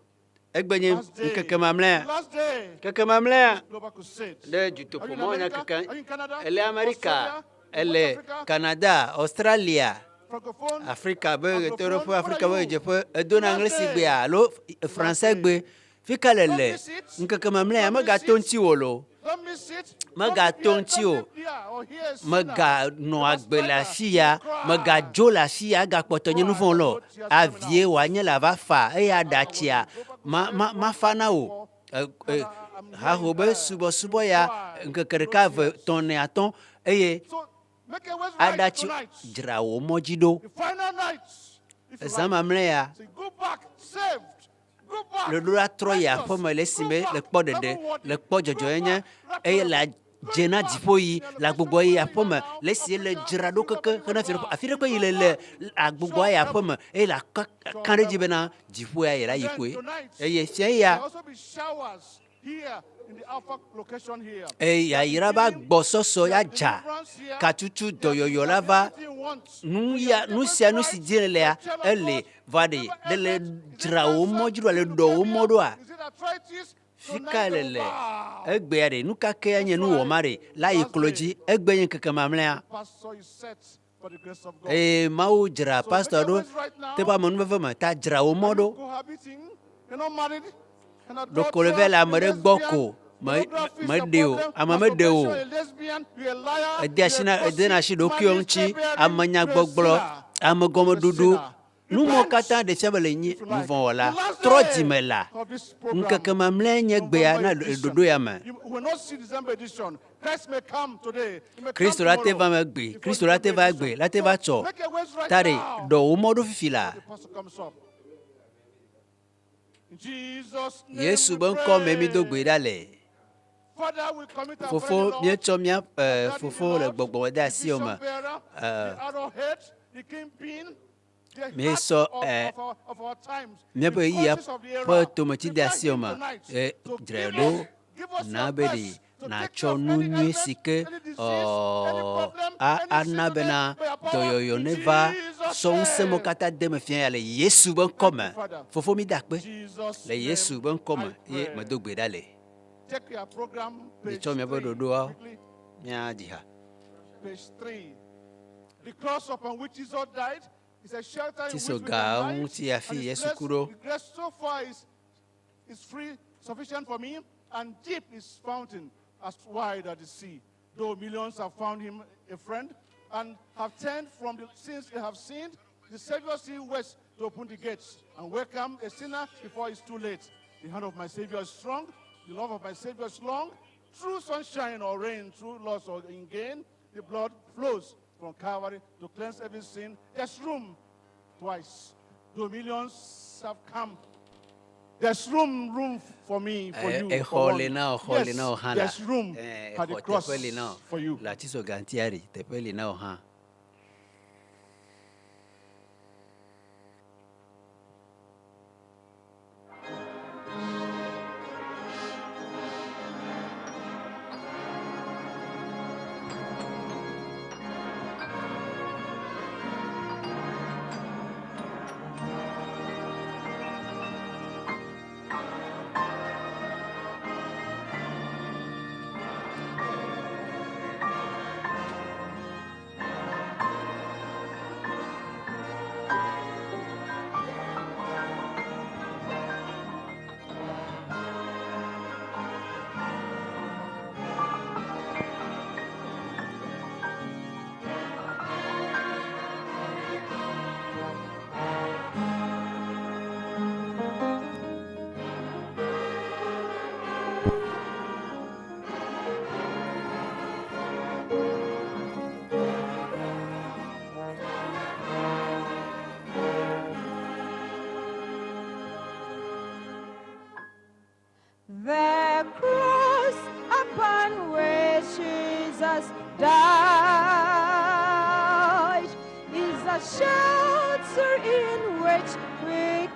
Speaker 6: egbe nye
Speaker 4: last day.
Speaker 6: ŋkeke mamlɛa.
Speaker 4: Last day.
Speaker 6: Keke mamlɛa
Speaker 4: Global crusade.
Speaker 6: ɖe dutoƒo
Speaker 4: Are you in
Speaker 6: mɔ nya
Speaker 4: America?
Speaker 6: keke.
Speaker 4: Are you in Canada?
Speaker 6: Ele Amerika,
Speaker 4: Australia?
Speaker 6: ele
Speaker 4: West Africa?
Speaker 6: Canada, Australia,
Speaker 4: Francophone?
Speaker 6: Afrika be
Speaker 4: Anglophone?
Speaker 6: ɣetoɖoƒe,
Speaker 4: What
Speaker 6: Afrika
Speaker 4: are
Speaker 6: be
Speaker 4: you?
Speaker 6: ɣedzeƒe, edona anglesi gbea alo fransɛ gbe. Fika le ŋkeke mamlɛa ya megato ŋuti wo lo.
Speaker 4: Don't miss it.
Speaker 6: Megato ŋuti o. Meganɔ agbe le afi ya, megadzo le afi ya, agakpɔtɔ nye nu vɔ lɔ. Avie wòanye le ava fa eye aɖatsia mafa na wo. Haho be subɔsubɔ ya ŋkeke ɖeka ve tɔ̃ ne atɔ̃ eye aɖatsi dzra wo mɔdzi ɖo.
Speaker 4: The final night. If you
Speaker 6: Zã
Speaker 4: like.
Speaker 6: mamlɛ ya
Speaker 4: So go back, saved. Go back.
Speaker 6: le ɖo atrɔ yi aƒeme le esime le kpɔ ɖeɖe, le kpɔ dzɔdzɔenye eye le dze na dziƒo yi, le agbɔgbɔ yi aƒeme, le esi le dzra ɖo keke hena afi ɖe ƒe yi le agbɔgbɔ yi aƒeme eye le ka ɖe dzi bena dziƒo ya yi la yi koe. Eye fia
Speaker 4: There
Speaker 6: ya
Speaker 4: will also be showers here in the Alpha location here.
Speaker 6: yayira ba gbɔsɔsɔ ya dza, katutu dɔyɔyɔ la va. Nu sia nu si dzi le ya ele va ɖe le dzra wo mɔdzi ɖo, le ɖɔ wo mɔ ɖoa.
Speaker 4: Is it arthritis?
Speaker 6: Fika le egbea ɖe nu kakea nye nu wɔma ɖe la yi klo dzi, egbe nye ŋkeke mamlɛa.
Speaker 4: Pastor is set for the grace of God.
Speaker 6: Mawu dzra pastor ɖo teƒe amenuveve me ta dzra wo mɔ ɖo.
Speaker 4: Cohabiting, you're not married. You're not
Speaker 6: Ɖoko le ve le ame ɖe gbɔ ko meɖe o, ame meɖe o. Ede asi na ɖokuiwo ŋuti, amenyagbɔgblɔ, amegɔmeɖuɖu. Nu mɔ katã ɖe fia be le nyi nu vɔ wɔla. Trɔ dzime la. Ŋkeke mamlɛa nye gbea na ɖoɖo ya me.
Speaker 4: You will not see December edition. Christ may come today. He may come
Speaker 6: Kristo la te
Speaker 4: tomorrow.
Speaker 6: va megbe, Kristo la te va gbe, la te va tsɔ.
Speaker 4: Make your ways right
Speaker 6: Ta ɖe
Speaker 4: now.
Speaker 6: ɖɔ wo mɔ ɖo fifi la.
Speaker 4: The pastor comes up. In Jesus' name
Speaker 6: Yesu
Speaker 4: we
Speaker 6: be ŋkɔ me
Speaker 4: pray.
Speaker 6: mi do gbe ɖa le.
Speaker 4: Father, we commit our
Speaker 6: Fofo
Speaker 4: very Lord,
Speaker 6: míetsɔ mía
Speaker 4: Daddy
Speaker 6: fofo le
Speaker 4: beloved,
Speaker 6: gbɔgbɔ de asi wo me.
Speaker 4: the bearer, the arrowhead, the kingpin, the heart
Speaker 6: míesɔ
Speaker 4: of our times,
Speaker 6: míaƒe
Speaker 4: the
Speaker 6: yia
Speaker 4: voices of the era.
Speaker 6: ƒe tometi de
Speaker 4: Prepare
Speaker 6: asi wo
Speaker 4: him
Speaker 6: me.
Speaker 4: tonight to
Speaker 6: Dzrae
Speaker 4: give
Speaker 6: ɖo
Speaker 4: us- give us
Speaker 6: na
Speaker 4: your
Speaker 6: be
Speaker 4: best
Speaker 6: ɖe
Speaker 4: to take
Speaker 6: natsɔ
Speaker 4: care of
Speaker 6: nu
Speaker 4: any
Speaker 6: nyui si ke
Speaker 4: ailment, any disease, any problem, any
Speaker 6: ana bena
Speaker 4: sickness, by your power,
Speaker 6: dɔyɔyɔ
Speaker 4: in
Speaker 6: ne va
Speaker 4: Jesus'
Speaker 6: sɔ ŋusẽ mo
Speaker 4: name.
Speaker 6: katã de me fia ya le Yesu be ŋkɔ me. Fofo mi da akpe
Speaker 4: Jesus'
Speaker 6: le Yesu be
Speaker 4: name,
Speaker 6: ŋkɔ me
Speaker 4: I
Speaker 6: ye
Speaker 4: pray.
Speaker 6: medo gbe ɖa le.
Speaker 4: Take your program, page
Speaker 6: Mitsɔ míaƒe
Speaker 4: 3,
Speaker 6: ɖoɖoawo.
Speaker 4: quickly.
Speaker 6: Mía dzi ha.
Speaker 4: Page 3. The cross upon which Jesus died is a shelter in which we
Speaker 6: Atsitsoga
Speaker 4: can
Speaker 6: ŋuti
Speaker 4: hide,
Speaker 6: afi
Speaker 4: and his
Speaker 6: Yesu
Speaker 4: grace-
Speaker 6: ku ɖo.
Speaker 4: the grace so far is free, sufficient for me, and deep is fountain as wide as the sea. Though millions have found him a friend and have turned from the sins they have sinned, the Savior still waits to open the gates and welcome a sinner before it's too late. The hand of my Savior is strong, the love of my Savior is long. Through sunshine or rain, through loss or in gain, the blood flows from Calvary to cleanse every sin. There's room twice. Though millions have come, there's room for me, for you.
Speaker 6: Exɔ
Speaker 4: for
Speaker 6: le
Speaker 4: one.
Speaker 6: na wo, xɔ le na wo
Speaker 4: Yes,
Speaker 6: hã la.
Speaker 4: there's room at the
Speaker 6: Exɔ
Speaker 4: cross
Speaker 6: teƒe le na wo.
Speaker 4: for you.
Speaker 6: Le Atsitsoga ŋutia ɖi, teƒe le na wo hã.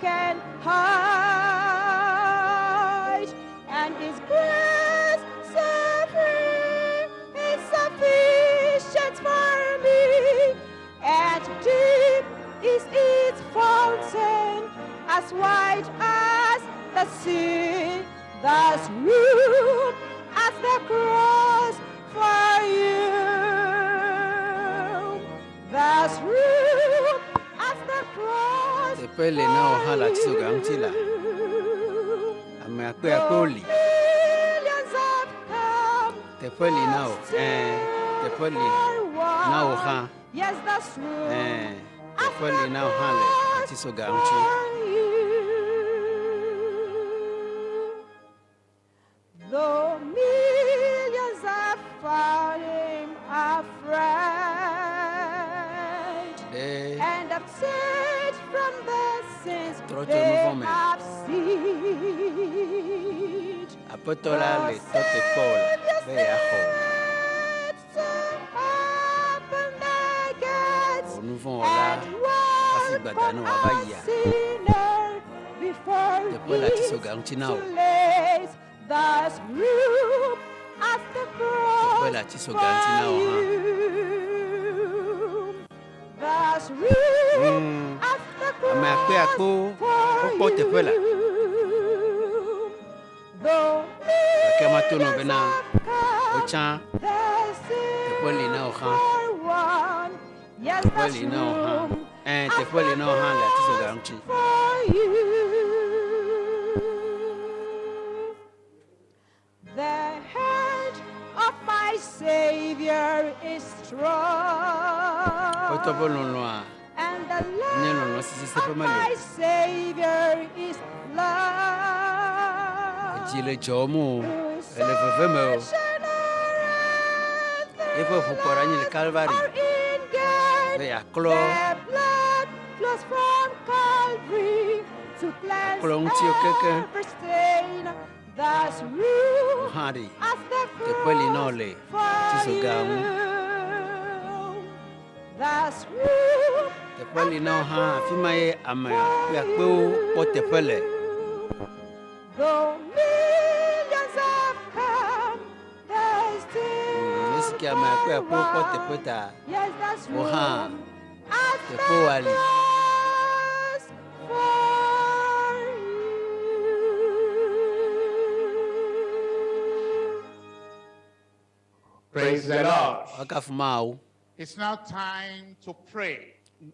Speaker 5: can hide, and His grace is sufficient for me, and deep is its fountain, as wide as the sea. There's room at the cross for you. There's room at the cross
Speaker 6: te pele na o hala Atsitsoga ntila ame akpe akoli
Speaker 5: millions have come.
Speaker 6: te pele na o te pele na o ha
Speaker 5: Yes, that's room
Speaker 6: te pele na o hala Atsitsoga ntila.
Speaker 5: for you. Though millions have found Him afraid, and upset from the sins
Speaker 6: Trop
Speaker 5: they
Speaker 6: nouveau, mais.
Speaker 5: have seen.
Speaker 6: Apotola le tote pola be ya ho
Speaker 5: To open the gates
Speaker 6: o nouveau la
Speaker 5: and welcome
Speaker 6: gbadano
Speaker 5: a
Speaker 6: abaya
Speaker 5: sinner before
Speaker 6: te pola
Speaker 5: it's
Speaker 6: Atsitsoga ntila o
Speaker 5: too late. There's room at the cross
Speaker 6: pola Atsitsoga ntila o
Speaker 5: for
Speaker 6: ha
Speaker 5: you. There's room at the
Speaker 6: ame akpe
Speaker 5: cross
Speaker 6: akpo
Speaker 5: for
Speaker 6: okpo te pola
Speaker 5: you. Though
Speaker 6: ke matono bena o
Speaker 5: come,
Speaker 6: chan
Speaker 5: there's
Speaker 6: te pole na o ha
Speaker 5: for one. Yes,
Speaker 6: te
Speaker 5: there's
Speaker 6: pole na o ha
Speaker 5: room
Speaker 6: te pole na o ha le Atsitsoga ntila.
Speaker 5: for you. The hand of my Savior is strong,
Speaker 6: Otobo lolo a
Speaker 5: and the
Speaker 6: Nye
Speaker 5: love
Speaker 6: lolo sisi sepe
Speaker 5: of
Speaker 6: malo
Speaker 5: my Savior is love.
Speaker 6: jile jomo ele veve me o Ifo fukora ni le Calvary be ya klo
Speaker 5: The blood flows from Calvary to cleanse
Speaker 6: Klo nti o keke
Speaker 5: every stain. There's room
Speaker 6: hari
Speaker 5: at the
Speaker 6: te pole na
Speaker 5: cross
Speaker 6: ole
Speaker 5: for
Speaker 6: Atsitsoga
Speaker 5: you.
Speaker 6: mu
Speaker 5: There's room
Speaker 6: te pole na o ha afima ye ame akpe akpe o po te pele
Speaker 5: though millions have come, there's still
Speaker 6: esiki ame akpe akpe o po te peta
Speaker 5: yes, there's
Speaker 6: o ha
Speaker 5: room at
Speaker 6: te
Speaker 5: the
Speaker 6: po ali
Speaker 5: cross for you.
Speaker 7: Praise the Lord.
Speaker 6: wakafuma o
Speaker 7: It's now time to pray.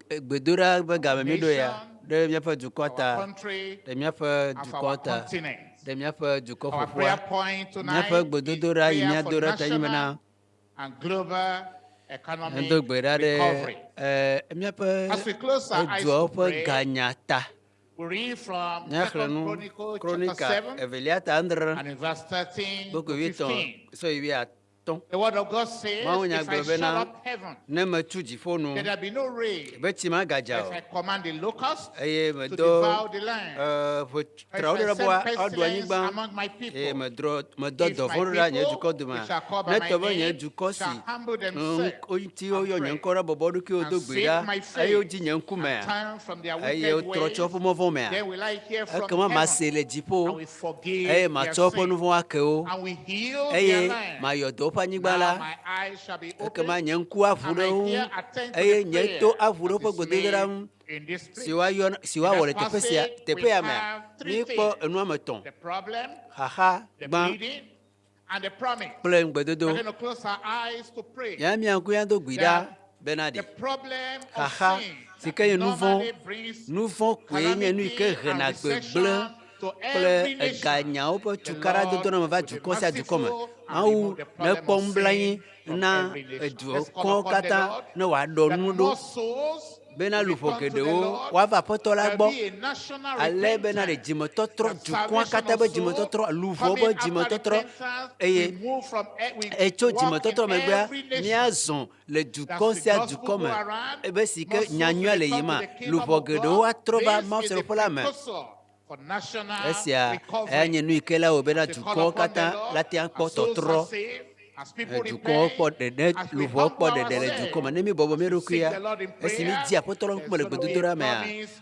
Speaker 6: gbedora be game mi do ya de miaƒe dukɔ
Speaker 7: Our
Speaker 6: ta
Speaker 7: country,
Speaker 6: de miaƒe
Speaker 7: of
Speaker 6: dukɔ
Speaker 7: our
Speaker 6: ta
Speaker 7: continent.
Speaker 6: de miaƒe dukɔ
Speaker 7: Our prayer
Speaker 6: ƒoƒoa
Speaker 7: point tonight
Speaker 6: miaƒe
Speaker 7: is
Speaker 6: gbedodoɖa yi
Speaker 7: prayer for
Speaker 6: miado ɖe ta nyi bena
Speaker 7: national and global economic
Speaker 6: edo gbe ɖa
Speaker 7: recovery.
Speaker 6: ɖe miaƒe
Speaker 7: As we close our eyes
Speaker 6: eduawo
Speaker 7: to
Speaker 6: ƒe
Speaker 7: pray,
Speaker 6: ganya ta
Speaker 7: we read from
Speaker 6: míaxlẽ
Speaker 7: 2
Speaker 6: nu
Speaker 7: Chronicles chapter
Speaker 6: kronika
Speaker 7: 7
Speaker 6: evelia ta andre
Speaker 7: and in verse 13 to
Speaker 6: gbogbo vitɔn
Speaker 7: 15.
Speaker 6: so yi atɔ̃
Speaker 7: The word of God says,
Speaker 6: Mawu nya
Speaker 7: if I
Speaker 6: gblɔ
Speaker 7: shut
Speaker 6: bena
Speaker 7: up heaven,
Speaker 6: ne metu dziƒo nu
Speaker 7: that there be no rain,
Speaker 6: be tsi magadza
Speaker 7: as
Speaker 6: o
Speaker 7: I command the locusts
Speaker 6: eye
Speaker 7: to
Speaker 6: medo
Speaker 7: devour the land.
Speaker 6: ʋetrawo ɖe
Speaker 7: If I
Speaker 6: ɖe
Speaker 7: send
Speaker 6: ƒoa aɖu anyigba
Speaker 7: pestilence among my people,
Speaker 6: eye medɔ
Speaker 7: if my
Speaker 6: dɔvɔ̃ ɖo ɖe nye
Speaker 7: people,
Speaker 6: dukɔ dome
Speaker 7: which are called by
Speaker 6: ne
Speaker 7: my
Speaker 6: tɔ be nye
Speaker 7: name,
Speaker 6: dukɔ si
Speaker 7: shall humble themselves
Speaker 6: ŋuti woyɔ nye
Speaker 7: and
Speaker 6: ŋkɔ ɖe bɔbɔ ɖokuiwo
Speaker 7: and
Speaker 6: do gbe
Speaker 7: seek
Speaker 6: ɖa
Speaker 7: my face
Speaker 6: eye wodzi nye
Speaker 7: and
Speaker 6: ŋkumea
Speaker 7: turn from their
Speaker 6: eye
Speaker 7: wicked
Speaker 6: wotrɔ
Speaker 7: ways,
Speaker 6: tso woƒe mɔ vɔ̃ mea
Speaker 7: then will I hear from
Speaker 6: ekema mase
Speaker 7: heaven
Speaker 6: le
Speaker 7: and
Speaker 6: dziƒo
Speaker 7: will forgive
Speaker 6: eye
Speaker 7: their
Speaker 6: matsɔ woƒe
Speaker 7: sin
Speaker 6: nu vɔ̃ ake wo
Speaker 7: and will heal
Speaker 6: eye
Speaker 7: their land.
Speaker 6: mayɔ dɔ woƒe anyigba
Speaker 7: Now
Speaker 6: la
Speaker 7: my eyes shall be
Speaker 6: ekema
Speaker 7: opened
Speaker 6: nye ŋku aʋu
Speaker 7: and
Speaker 6: ɖe
Speaker 7: my
Speaker 6: ŋu
Speaker 7: ear attend to
Speaker 6: eye
Speaker 7: the
Speaker 6: nye
Speaker 7: prayer
Speaker 6: to aʋu ɖe
Speaker 7: that
Speaker 6: woƒe
Speaker 7: is
Speaker 6: gbedodoɖa
Speaker 7: made
Speaker 6: ŋu
Speaker 7: in this place.
Speaker 6: si woawɔ le teƒe sia teƒea mea
Speaker 7: have three
Speaker 6: míekpɔ
Speaker 7: things:
Speaker 6: enu ame etɔ̃
Speaker 7: the problem,
Speaker 6: xaxa
Speaker 7: the
Speaker 6: gbã
Speaker 7: bleeding, and the promise.
Speaker 6: kple
Speaker 7: We're
Speaker 6: ŋugbedodo
Speaker 7: going to close our eyes to pray.
Speaker 6: ya mia ŋku ya do gbi ɖa bena
Speaker 7: The
Speaker 6: ɖi
Speaker 7: problem of
Speaker 6: xaxa
Speaker 7: sin
Speaker 6: si ke nye nu
Speaker 7: normally
Speaker 6: vɔ̃
Speaker 7: brings
Speaker 6: nu vɔ̃ koe nye nu yi ke
Speaker 7: calamity
Speaker 6: hena
Speaker 7: and
Speaker 6: gbegblẽ
Speaker 7: recession to
Speaker 6: kple
Speaker 7: every nation.
Speaker 6: eganyawo ƒe
Speaker 7: The
Speaker 6: tukara
Speaker 7: Lord
Speaker 6: dodo me va
Speaker 7: will be
Speaker 6: dukɔ sia dukɔ me
Speaker 7: merciful and
Speaker 6: mawu
Speaker 7: remove the
Speaker 6: ne
Speaker 7: problem
Speaker 6: kpɔ
Speaker 7: of
Speaker 6: nublanyi
Speaker 7: sin from
Speaker 6: na
Speaker 7: every nation.
Speaker 6: eduwo
Speaker 7: Let's call
Speaker 6: kɔ̃
Speaker 7: upon the
Speaker 6: katã
Speaker 7: Lord
Speaker 6: ne wòaɖɔ
Speaker 7: that
Speaker 6: nu
Speaker 7: more
Speaker 6: ɖo
Speaker 7: souls
Speaker 6: bena
Speaker 7: will
Speaker 6: luƒo
Speaker 7: come to the
Speaker 6: geɖewo
Speaker 7: Lord.
Speaker 6: woava aƒetɔ la
Speaker 7: There'll
Speaker 6: gbɔ
Speaker 7: be a national
Speaker 6: ale bena ɖe
Speaker 7: repentance.
Speaker 6: dzimetɔtrɔ
Speaker 7: The
Speaker 6: dukɔa
Speaker 7: salvation
Speaker 6: katã
Speaker 7: of
Speaker 6: be
Speaker 7: soul
Speaker 6: dzimetɔtrɔ luʋɔ
Speaker 7: coming
Speaker 6: be
Speaker 7: after
Speaker 6: dzimetɔtrɔ
Speaker 7: repentance,
Speaker 6: eye
Speaker 7: we move from we
Speaker 6: etso
Speaker 7: walk in
Speaker 6: dzimetɔtrɔ megbea
Speaker 7: every nation.
Speaker 6: míazɔ le dukɔ
Speaker 7: the
Speaker 6: sia
Speaker 7: gospel
Speaker 6: dukɔ me
Speaker 7: go around,
Speaker 6: ebe si ke
Speaker 7: more souls
Speaker 6: nyanyua
Speaker 7: will
Speaker 6: le
Speaker 7: come
Speaker 6: yi ma
Speaker 7: to the kingdom
Speaker 6: luʋɔ
Speaker 7: of
Speaker 6: geɖewo
Speaker 7: God.
Speaker 6: atrɔ va
Speaker 7: This is
Speaker 6: mawusɔɖoƒe la me
Speaker 7: precursor for national
Speaker 6: esia
Speaker 7: recovery.
Speaker 6: eya nye nu yi ke la wɔ bena
Speaker 7: They call
Speaker 6: dukɔwo
Speaker 7: upon the
Speaker 6: katã
Speaker 7: Lord,
Speaker 6: la tea kpɔ
Speaker 7: as souls are
Speaker 6: tɔtrɔ
Speaker 7: saved, as people
Speaker 6: dukɔwo kpɔ
Speaker 7: repent,
Speaker 6: ɖeɖe
Speaker 7: as we
Speaker 6: luʋɔwo kpɔ
Speaker 7: humble
Speaker 6: ɖeɖe le
Speaker 7: ourselves,
Speaker 6: dukɔ me ne mi bɔbɔ mi
Speaker 7: as we
Speaker 6: ɖokuia
Speaker 7: seek the Lord in
Speaker 6: esi mi
Speaker 7: prayer,
Speaker 6: di aƒetɔ la ŋkume le
Speaker 7: there's going to be a
Speaker 6: gbedodoɖa mea
Speaker 7: promise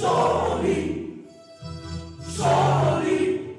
Speaker 8: Joli, joli,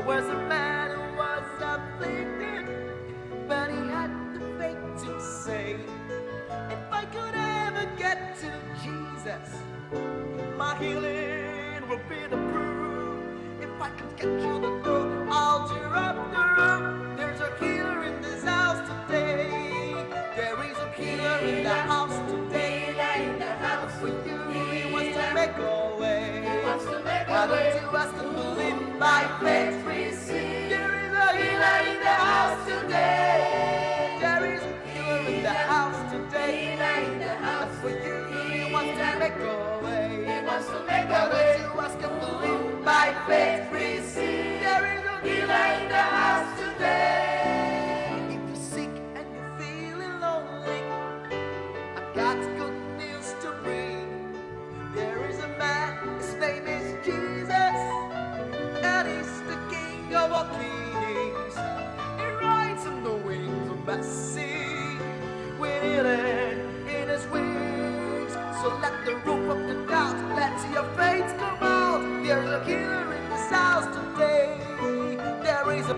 Speaker 5: was a man who was afflicted, but he had the faith to say, if I could ever get to Jesus, my healing will be the proof. If I could get through the door, I'll tear up the roof. There's a healer in this house today. There is a healer in the house today. In the house for you, he wants to make a way. Why don't you ask and believe by faith? Receive. There is a healer in the house today. There is a healer in the house today. In the house for you, he wants to make a way. Why don't you ask and believe by faith? Receive. There is a healer in the house today. If you're sick and you're feeling lonely, I've got good news to bring. There is a man, his name is Jesus, and he's the King of all kings. He rides on the wings of mercy, with healing in his wings. So let the roof of the doubt, let your faith come out. There's a healer in this house today. There is a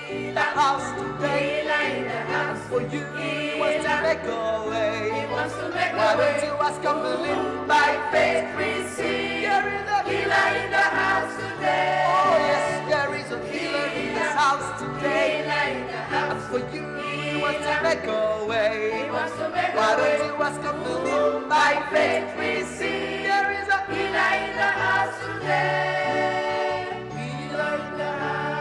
Speaker 5: in the house today. In the house for you, he wants to make a way. Why don't you ask and believe by faith? Receive. There is a healer in the house today. Oh yes, there is a healer in this house today. And for you, he wants to make a way. Why don't you ask and believe by faith? Receive. There is a healer in the house today. Healer in the house.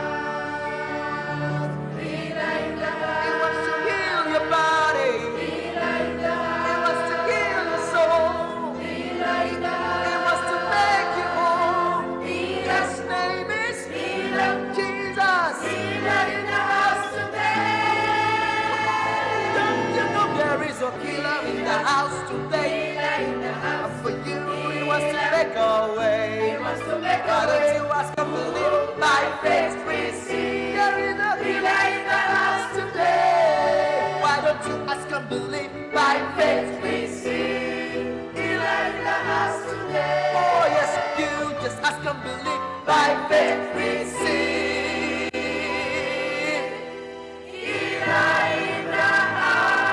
Speaker 5: Healer in the house. He wants to heal your body. Healer in the house. He wants to heal your soul. Healer in the house. He wants to make you whole. His name is Healer Jesus. Healer in the house today. Don't you know there is a healer in the house today? In the house for you, he wants to make a way. Why don't you ask and believe by faith? Receive. There is a healer in the house today. Why don't you ask and believe by faith? Receive. Healer in the house today. Oh yes, you just ask and believe by faith. Receive. Healer in the house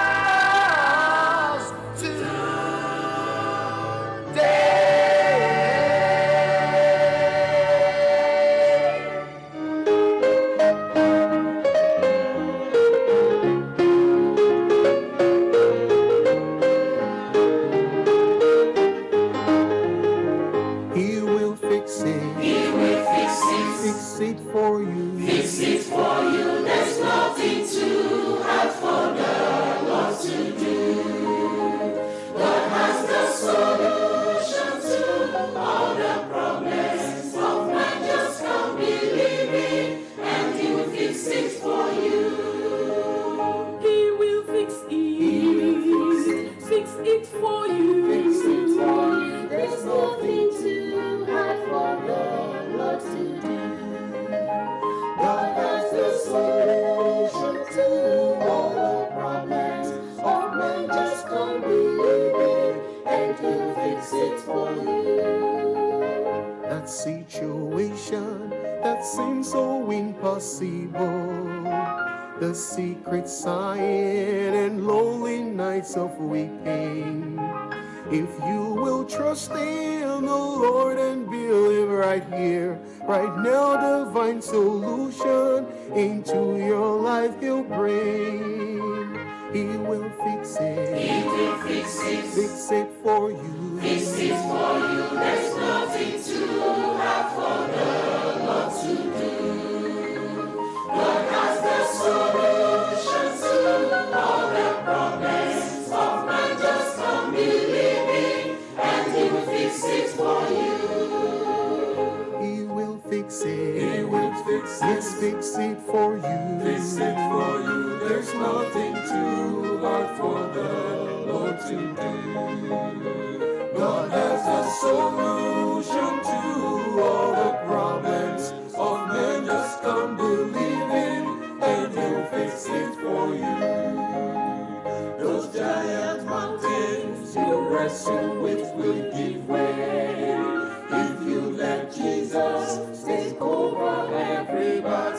Speaker 5: today. He will fix it. He will fix it. Fix it for you. Fix it for you. There's nothing too hard for the Lord to do. God has the solution to all the problems of man. Just come believe it, and he will fix it for you.
Speaker 1: He will fix it. Fix it for you.
Speaker 5: Fix it for you. There's nothing too hard for the Lord to do. God has the solution to all the problems of man. Just come believe it, and he'll fix it for you. That situation that seems so impossible, the secret sighing and lonely nights of weeping. If you will trust in the Lord and believe right here, right now, divine solution into your life he'll bring. He will fix it. He will fix it. Fix it for you. Fix it for you. There's nothing too hard for the Lord to do. God has the solution to all the problems of man. Just come believe it, and he will fix it for you. He will fix it. He will fix it. Yes, fix it for you. Fix it for you. There's nothing too hard for the Lord to do. God has a solution to all the problems of men. Just come believe him, and he'll fix it for you. Those giant mountains you wrestle with will give way if you let Jesus take over everybody.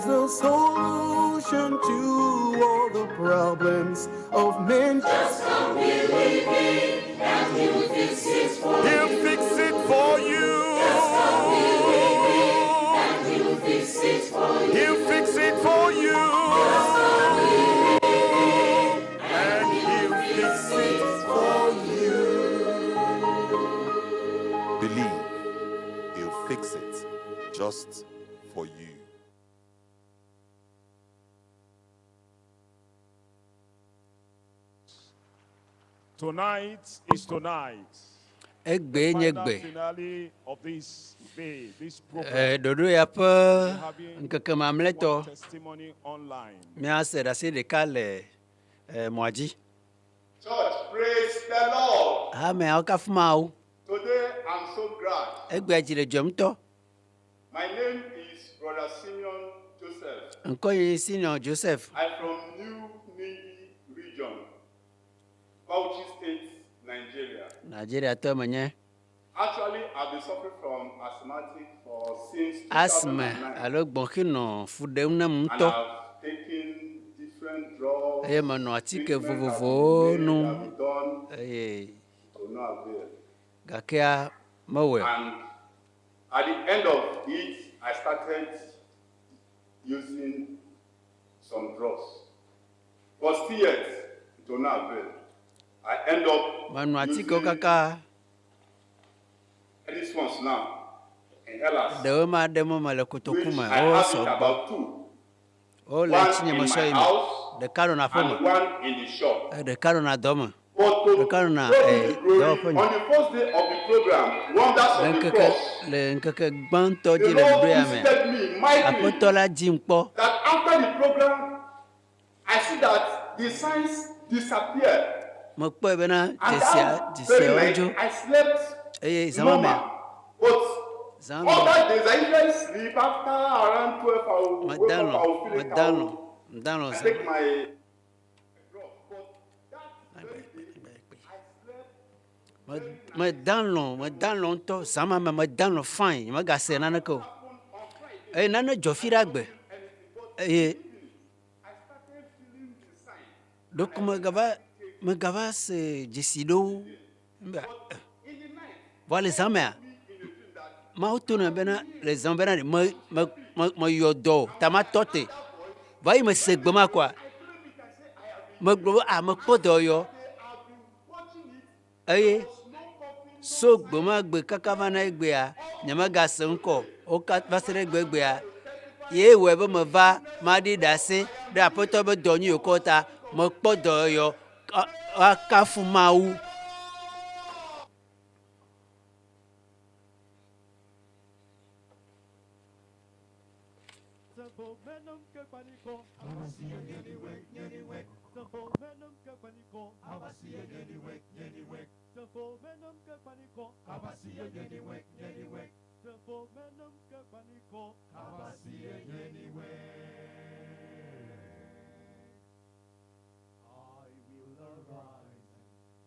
Speaker 5: the solution to all the problems of men. Just come believing and He will fix it for you.
Speaker 8: He'll fix it for you.
Speaker 5: Just come believing and He will fix it for you.
Speaker 8: He'll fix it for you.
Speaker 5: Just come believing
Speaker 8: And He'll fix it
Speaker 5: for you.
Speaker 8: Believe. He'll fix it just for you.
Speaker 3: Tonight is tonight.
Speaker 6: Egbe nye
Speaker 3: Final
Speaker 6: gbe.
Speaker 3: finale of this day, this program.
Speaker 6: Dodo ya pe nkeke mamleto.
Speaker 3: Testimony online.
Speaker 6: Miase dasi ɖeka le mɔdzi.
Speaker 9: Church, praise the Lord.
Speaker 6: Ame awo kafu mawu.
Speaker 9: Today I'm so glad.
Speaker 6: Egbe dzi le dzɔm tɔ.
Speaker 9: My name is Brother Simeon Joseph.
Speaker 6: Nkɔ ye Simeon Joseph.
Speaker 9: I'm from Nunyi region, Bauchi State, Nigeria.
Speaker 6: Nigeria tɔ menye.
Speaker 9: Actually, I've been suffering from asthmatic since
Speaker 6: Asthma
Speaker 9: 2009.
Speaker 6: alo gbɔnxinɔ fu ɖem ne mu
Speaker 9: And
Speaker 6: ŋutɔ.
Speaker 9: I've taken different drugs.
Speaker 6: Eye menɔ atike
Speaker 9: treatment
Speaker 6: vovovowo
Speaker 9: have
Speaker 6: nu.
Speaker 9: been done
Speaker 6: Eye
Speaker 9: to no avail.
Speaker 6: gakea mewɔe.
Speaker 9: And at the end of it, I started using some drugs. But still yet, it will not avail. I end up
Speaker 6: Menɔ atikewo
Speaker 9: using
Speaker 6: kaka
Speaker 9: these ones now, inhalers,
Speaker 6: ɖewo ma ɖe mo me le
Speaker 9: which
Speaker 6: kotoku me.
Speaker 9: I
Speaker 6: Wo
Speaker 9: have it
Speaker 6: sɔgbɔ.
Speaker 9: about 2.
Speaker 6: Wo le
Speaker 9: One
Speaker 6: tsinye
Speaker 9: in
Speaker 6: me
Speaker 9: my
Speaker 6: sɔ yi me.
Speaker 9: house
Speaker 6: Ɖeka nɔ aƒe
Speaker 9: and
Speaker 6: me.
Speaker 9: one in the shop.
Speaker 6: Ɖeka nɔ dɔ me.
Speaker 9: But to
Speaker 6: Ɖeka nɔ
Speaker 9: God be the glory,
Speaker 6: dɔwɔƒe
Speaker 9: on
Speaker 6: nye.
Speaker 9: the first day of the program, Wonders
Speaker 6: Le
Speaker 9: of the
Speaker 6: nkeke
Speaker 9: Cross,
Speaker 6: gbãtɔ
Speaker 9: the
Speaker 6: dzi le
Speaker 9: Lord
Speaker 6: ɖoɖo ya me.
Speaker 9: visited me mightily.
Speaker 6: Aƒetɔ la dzim kpɔ.
Speaker 9: That after the program, I see that the signs disappear.
Speaker 6: Mekpɔe bena
Speaker 9: And that
Speaker 6: dzesia
Speaker 9: very
Speaker 6: wodzo.
Speaker 9: night, I slept
Speaker 6: Eye zama mea.
Speaker 9: normal. But
Speaker 6: Zama
Speaker 9: all
Speaker 6: mea.
Speaker 9: that days, I usually sleep after around 12 hours. Wake up, I will feel it. I take my drug. But that very day, I slept
Speaker 6: Medalɔ ŋutɔ. Zama mea medalɔ fine. Megase naneke o. Eye nane dzɔ fi ɖe agbe. Eye
Speaker 9: I started feeling the sign.
Speaker 6: ɖoko megava se dzesi ɖewo.
Speaker 9: In the night,
Speaker 6: Vɔ le zã mea. Mawu to ne bena le zã bena meyɔ dɔ ta matɔ te. Vɔ yi mese gbe ma koa. Megblɔ be mekpɔ dɔ yɔ. Eye so gbe ma gbe kaka va na egbea nye megase ŋkɔ. Wo va se ɖe egbea. Ye wɔe be meva maɖi ɖe asi ɖe aƒetɔ be dɔ nyi yòokɔ ta. Mekpɔ dɔ yɔ. Akafu Mawu.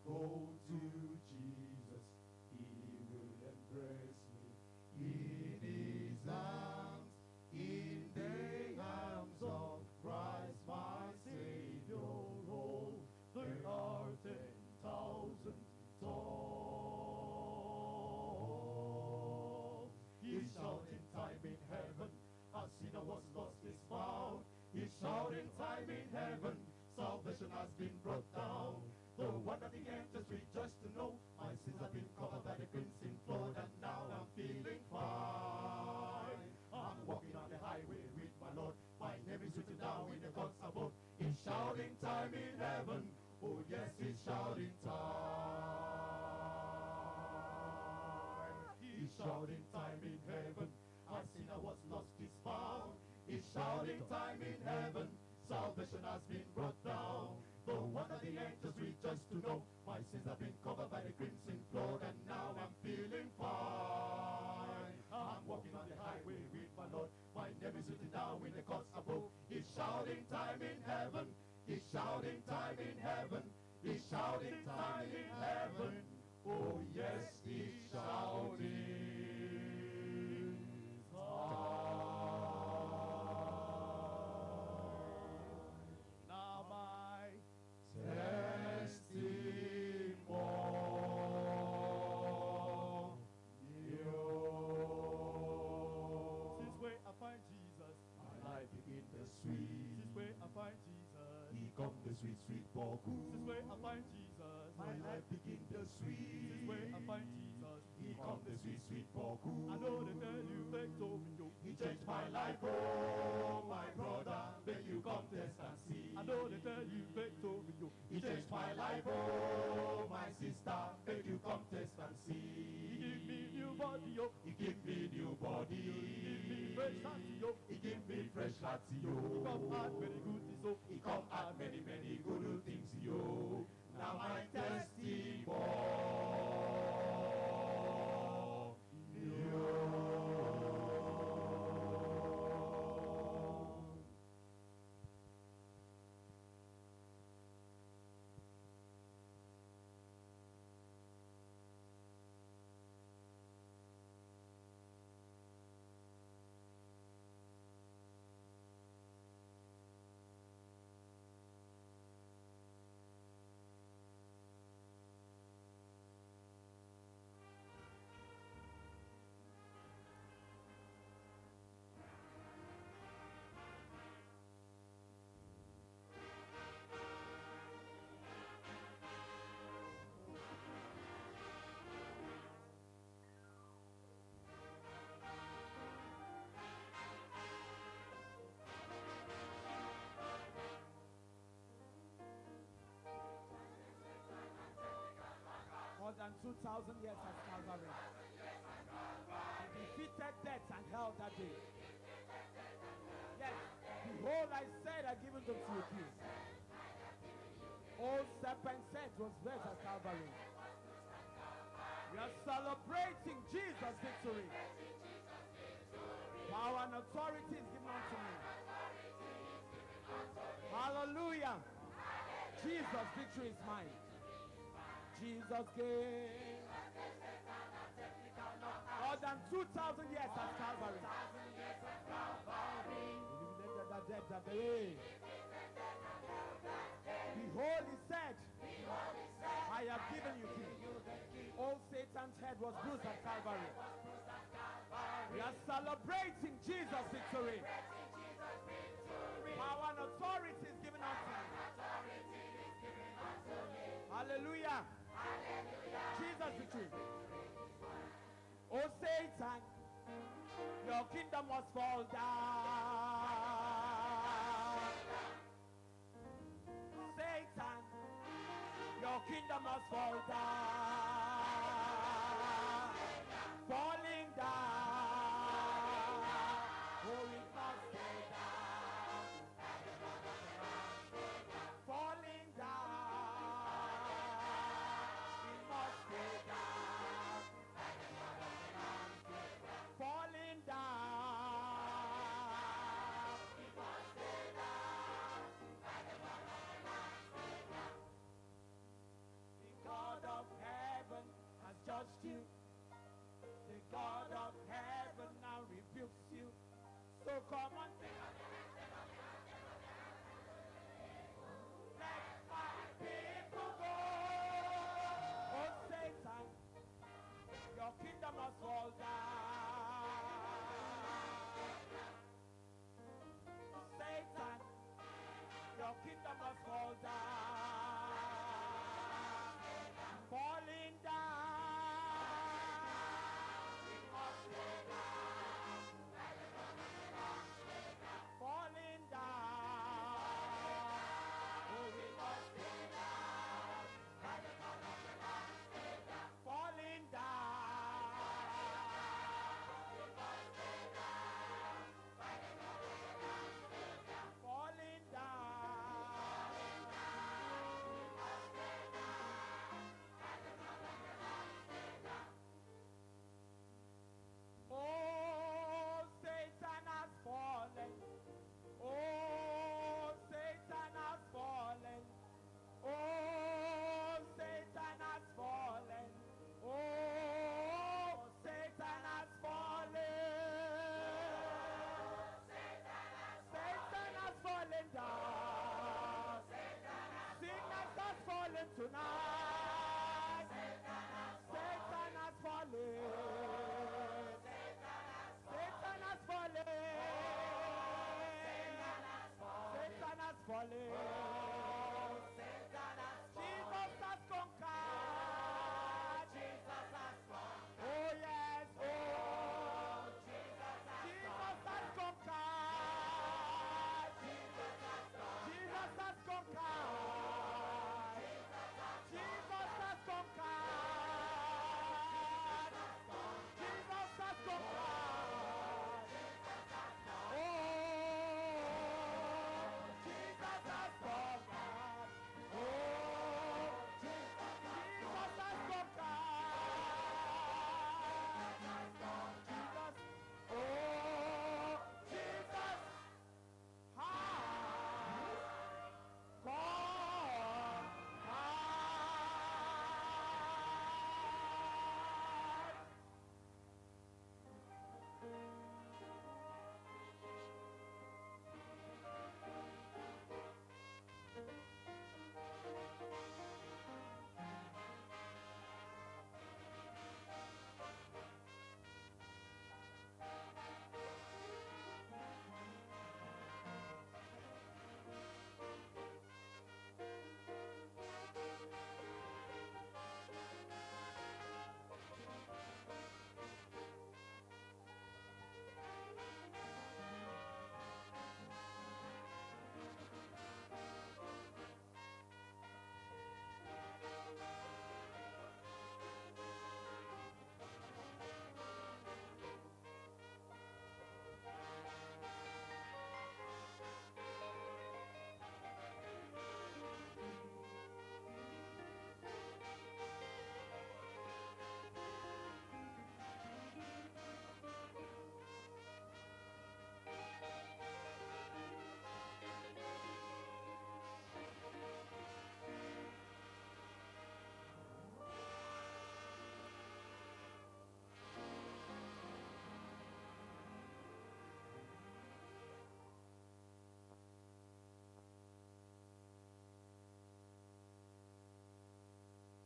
Speaker 5: Go to Jesus, He will embrace me in His arms, in the arms of Christ my Savior. Oh, there are 10,000 tall. He's shouting time in heaven, a sinner was lost is found. He's shouting time in heaven, salvation has been brought down. The one at the end just rejoice to know my sins have been covered by the crimson flood, and now I'm feeling fine. I'm walking on the highway with my Lord. My name is written down in the gods above. It's shouting time in heaven. Oh yes, it's shouting time. It's shouting time in heaven. A sinner was lost is found. It's shouting time in heaven. Salvation has been brought down. The one of the angels rejoice to know my sins have been covered by the crimson flood, and now I'm feeling fine. I'm walking on the highway with my Lord. My name is written down in the gods above. He's shouting time in heaven. He's shouting time in heaven. He's shouting time in heaven. Oh yes, he's shouting time.
Speaker 10: the sweet.
Speaker 11: This is where I find Jesus.
Speaker 10: He come the sweet, sweet boku.
Speaker 11: This is where I find Jesus.
Speaker 10: My life begin the sweet.
Speaker 11: This is where I find Jesus.
Speaker 10: He come the sweet, sweet boku.
Speaker 11: I know they tell you fake Togo.
Speaker 10: He changed my life, oh my brother. Make you come test and see.
Speaker 11: I know they tell you fake Togo.
Speaker 10: He changed my life, oh my sister. Make you come test and see.
Speaker 11: He give me new body, yo.
Speaker 10: He give me new body.
Speaker 11: He give me fresh heart, yo.
Speaker 10: He give me fresh heart,
Speaker 11: He
Speaker 10: yo.
Speaker 11: come add very good things, yo.
Speaker 10: He come add many, many good things, yo. Now my testimony,
Speaker 5: more than 2,000 years at Calvary. He defeated death and hell that day. Yes, behold, I said I give unto you peace. Old serpent's head was raised at Calvary. We are celebrating Jesus' victory. Power and authority is given unto me. Hallelujah. Jesus' victory is mine. Jesus gave more than 2,000 years at Calvary. Behold, he said, I have given you king. All Satan's head was bruised at Calvary. We are celebrating Jesus' victory. Power and authority is given unto me. Hallelujah. Jesus victory. Oh Satan, your kingdom must fall down. Satan, your kingdom must fall down. Falling down. Oh, it must stay down. Falling down. It must stay down. Falling down. It must stay down. The God of heaven has judged you. The God of heaven now rebukes you. So come on, let my people go. Oh Satan, your kingdom must fall down. Satan, your kingdom must fall down. Falling down. It must stay down.
Speaker 11: fallen. Jesus has conquered. Jesus has won. Oh yes, oh. Jesus has conquered. Jesus has conquered. Jesus has conquered. Jesus has conquered. Jesus has conquered. Oh, Jesus has conquered. Oh, Jesus has conquered. Jesus, oh, Jesus has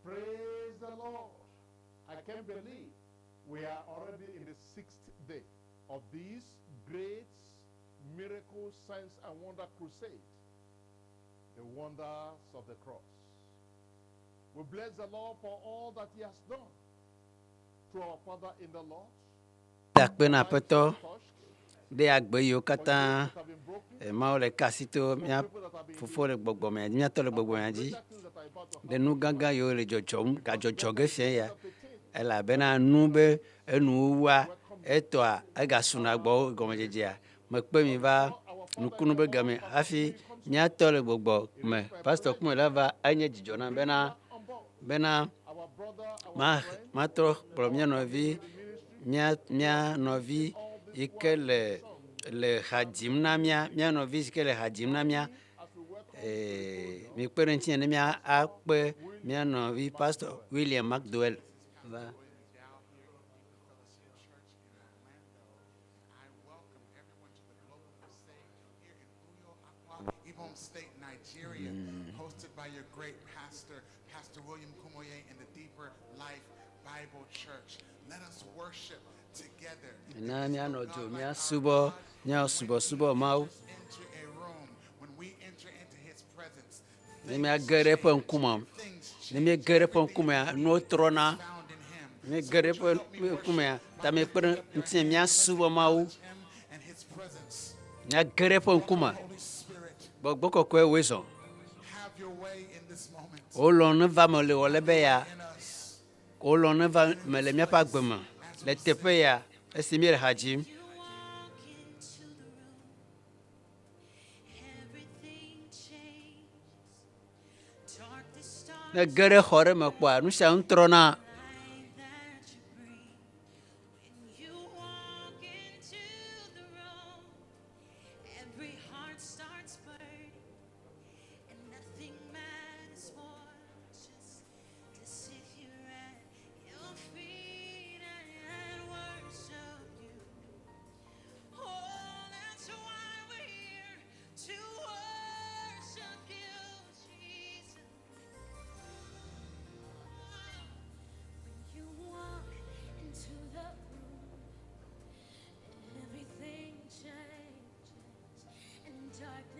Speaker 7: Praise the Lord. I can't believe we are already in the 6th day of this great miracle, signs and wonder crusade, the wonders of the cross. We bless the Lord for all that he has done to our Father in the Lord.
Speaker 6: Dakpena peto de agbe yo kata ma le kasito mia fofo le gbogbo me mia to le gbogbo ya ji de nu gaga yo le jochom ka jochoge fie ya ela bena nu be enu wa eto a ga suna gbo gomejejia me pe mi va nukunu be game afi mia to le gbogbo me pastor Kumuyi la va anye jijo na bena ma to pro mia novi mia novi ike le hadim na mia novi ike le hadim na mia mi kperentie ne mia akpe mia novi pastor William McDowell va
Speaker 12: State, Nigeria, hosted by your great pastor, Pastor William Kumuyi, in the Deeper Life Bible Church. Let us worship together.
Speaker 6: Na mia no jo mia subo mau
Speaker 12: Enter a room when we enter into his presence.
Speaker 6: ne mia gere pe nkuma ne mia gere pe nkuma no trona ne gere pe nkuma ta me kpere ntie mia subo mau na gere pe nkuma gbogbo kokwe weso
Speaker 12: Have your way in this moment.
Speaker 6: Olo ne va me le ole be ya Olo ne va me le mia pa gbema le tepe ya esimi le hajim ne gere hore me kwa nu sha ntrona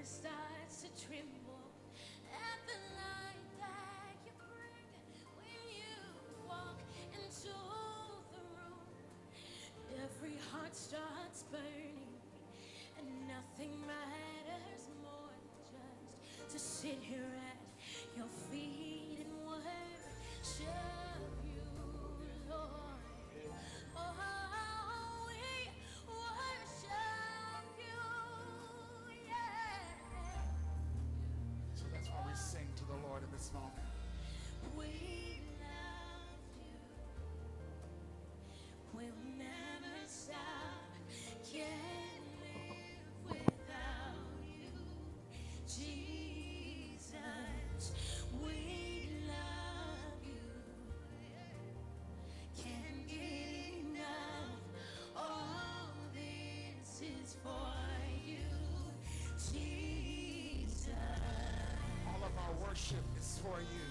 Speaker 1: Starts to tremble at the light that you bring when you walk into the room. Every heart starts burning, and nothing matters more than just to sit here at your feet and worship you, Lord. Oh, we worship you, yeah.
Speaker 12: So that's why we sing to the Lord in this moment.
Speaker 1: We love you. We'll never stop. Can't live without you, Jesus. We love you. Can't get enough. All this is for you, Jesus.
Speaker 12: All of our worship is for you.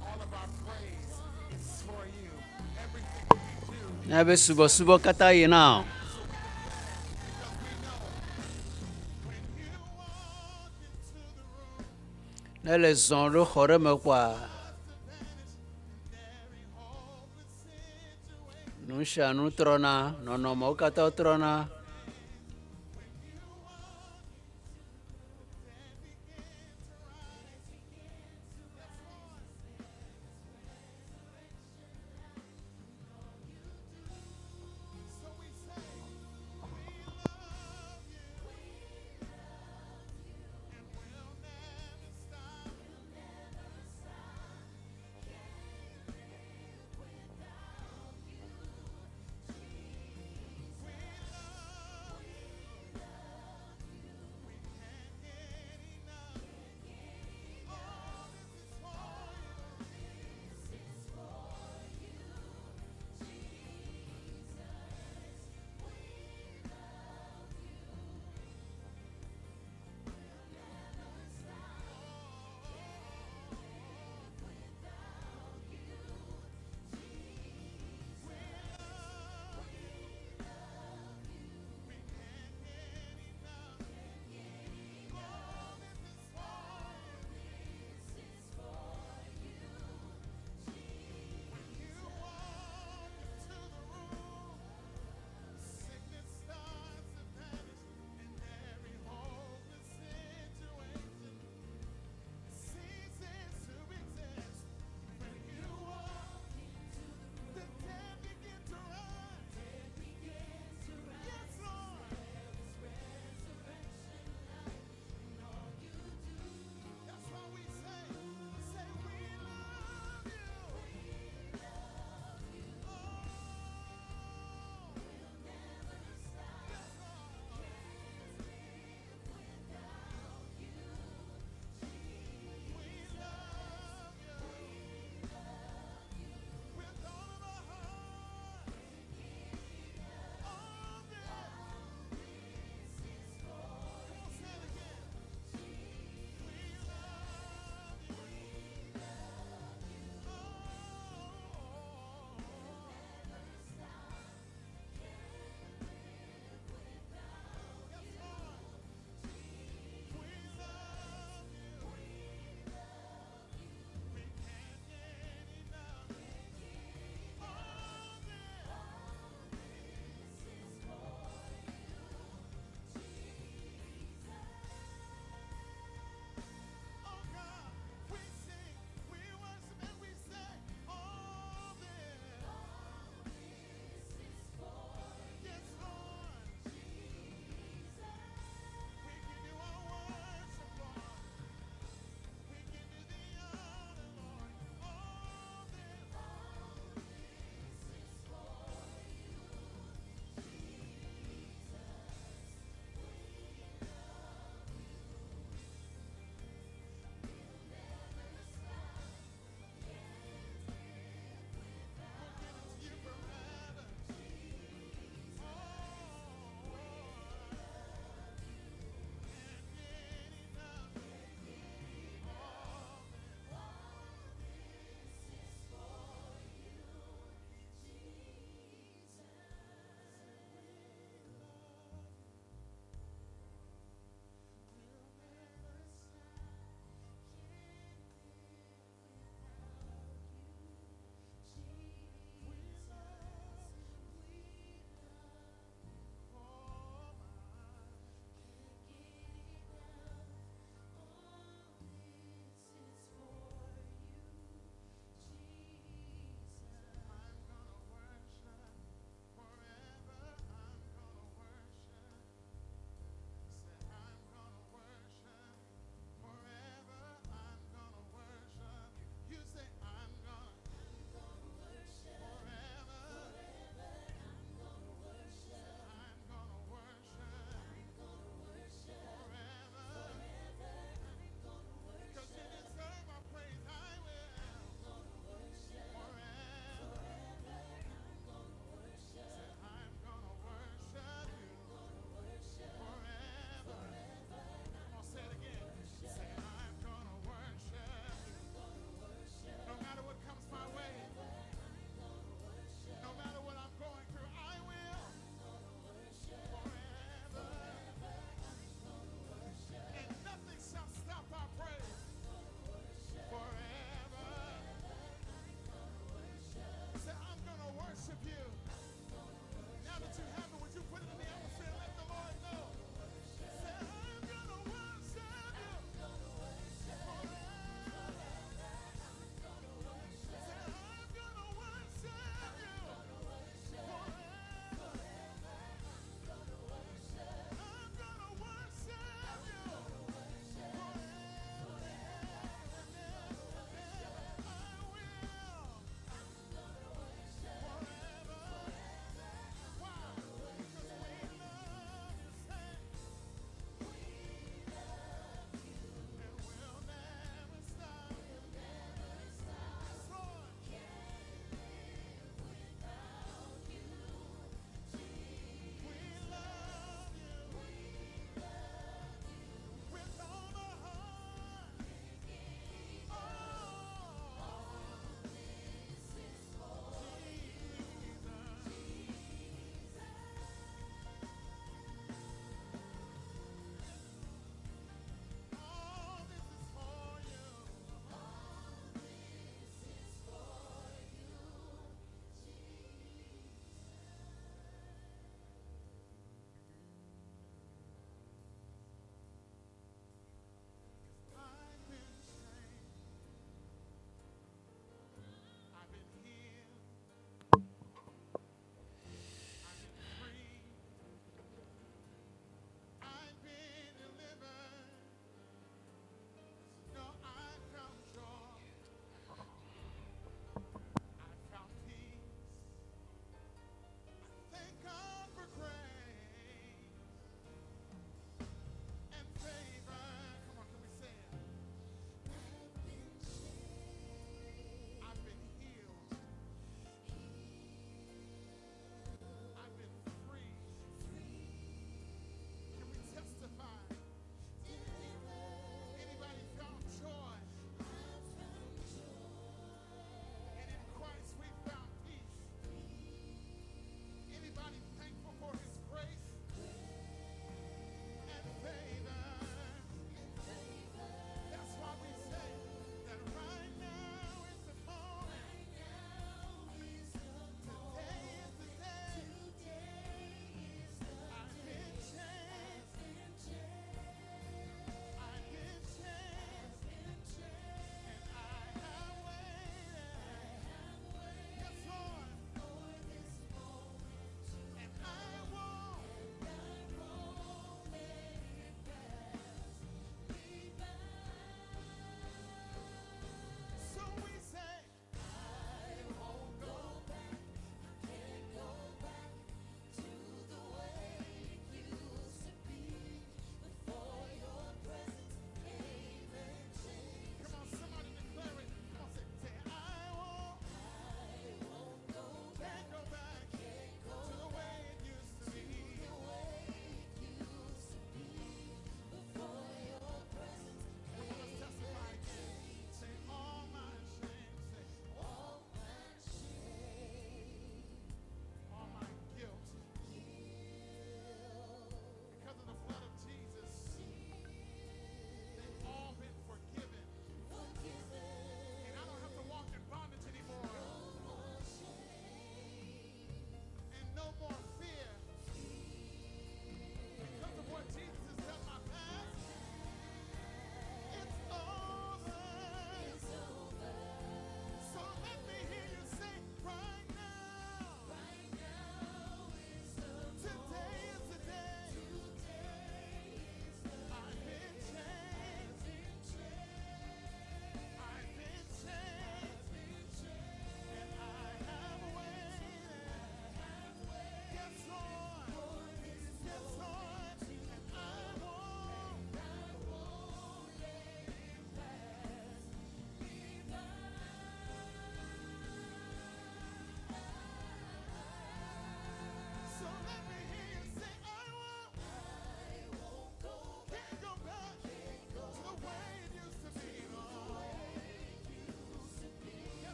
Speaker 12: All of our praise is for you. Everything we do.
Speaker 6: Nabe subo kata ye now. Nele zonro hore me kwa. Nusha nutrona, no mo kata trona.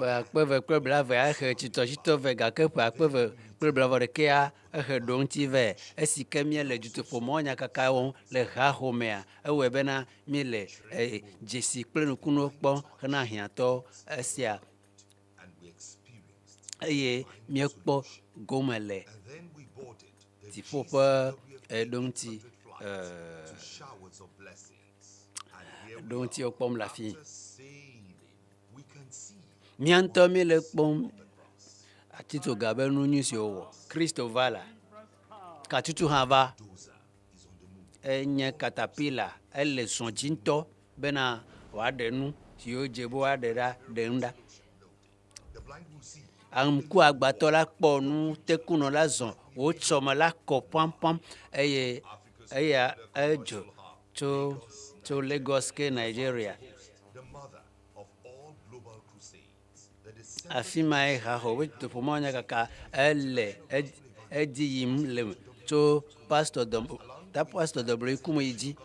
Speaker 6: akpeve kple blave ahe tsitɔtsitɔ ve gake ƒe akpeve kple blave ɖekea ehe ɖo ŋuti ve esi ke míele dutoƒo mɔ nyakaka wɔm le haxomea ewɔe bena míele dzesi kple nukunuwo kpɔm hena hiãtɔ esia eye míekpɔ gome le dziƒo ƒe ɖoŋuti ɖoŋuti wokpɔm le afi mía ŋutɔ míele kpɔm Atsitsoga be nunyi si wowɔ Kristo va la katutu hã va enye katapila ele zɔn dzi ŋutɔ bena wòaɖe nu siwo dze be woaɖe ɖa ɖe ŋu ɖa aŋku agbatɔ la kpɔ nu tekunɔ la zɔn wotsɔ me la kɔ pam eye eya edzo tso Lagos ke Nigeria afi mae haxɔ be dutoƒo mɔ nyakaka ele edi yim le tso Pasteur dernier Kumuyi dzi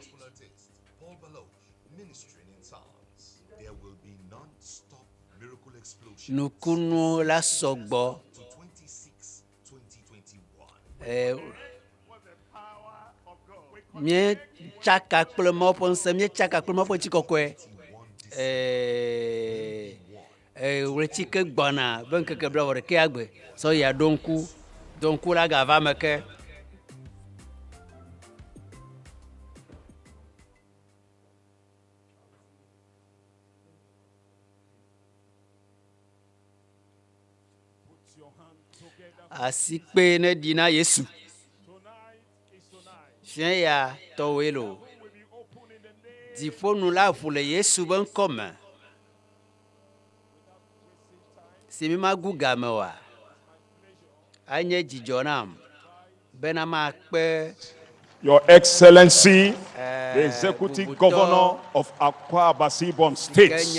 Speaker 6: nukunu la sɔgbɔ mie tsaka kple mɔ ƒe ŋusẽ mie tsaka kple mɔ ƒe tsikɔkɔe ɣleti ke gbɔna be ŋkeke blɔ ɖeke agbe sɔ ya ɖo ŋku la gava me ke asikpe ne ɖi na Yesu fia ya tɔwoe lo dziƒonu la ʋu le Yesu be ŋkɔ me si mi magu game oa anye dzidzɔ nam bena makpe
Speaker 3: Your Excellency, the Executive Governor of Akwa Ibom State,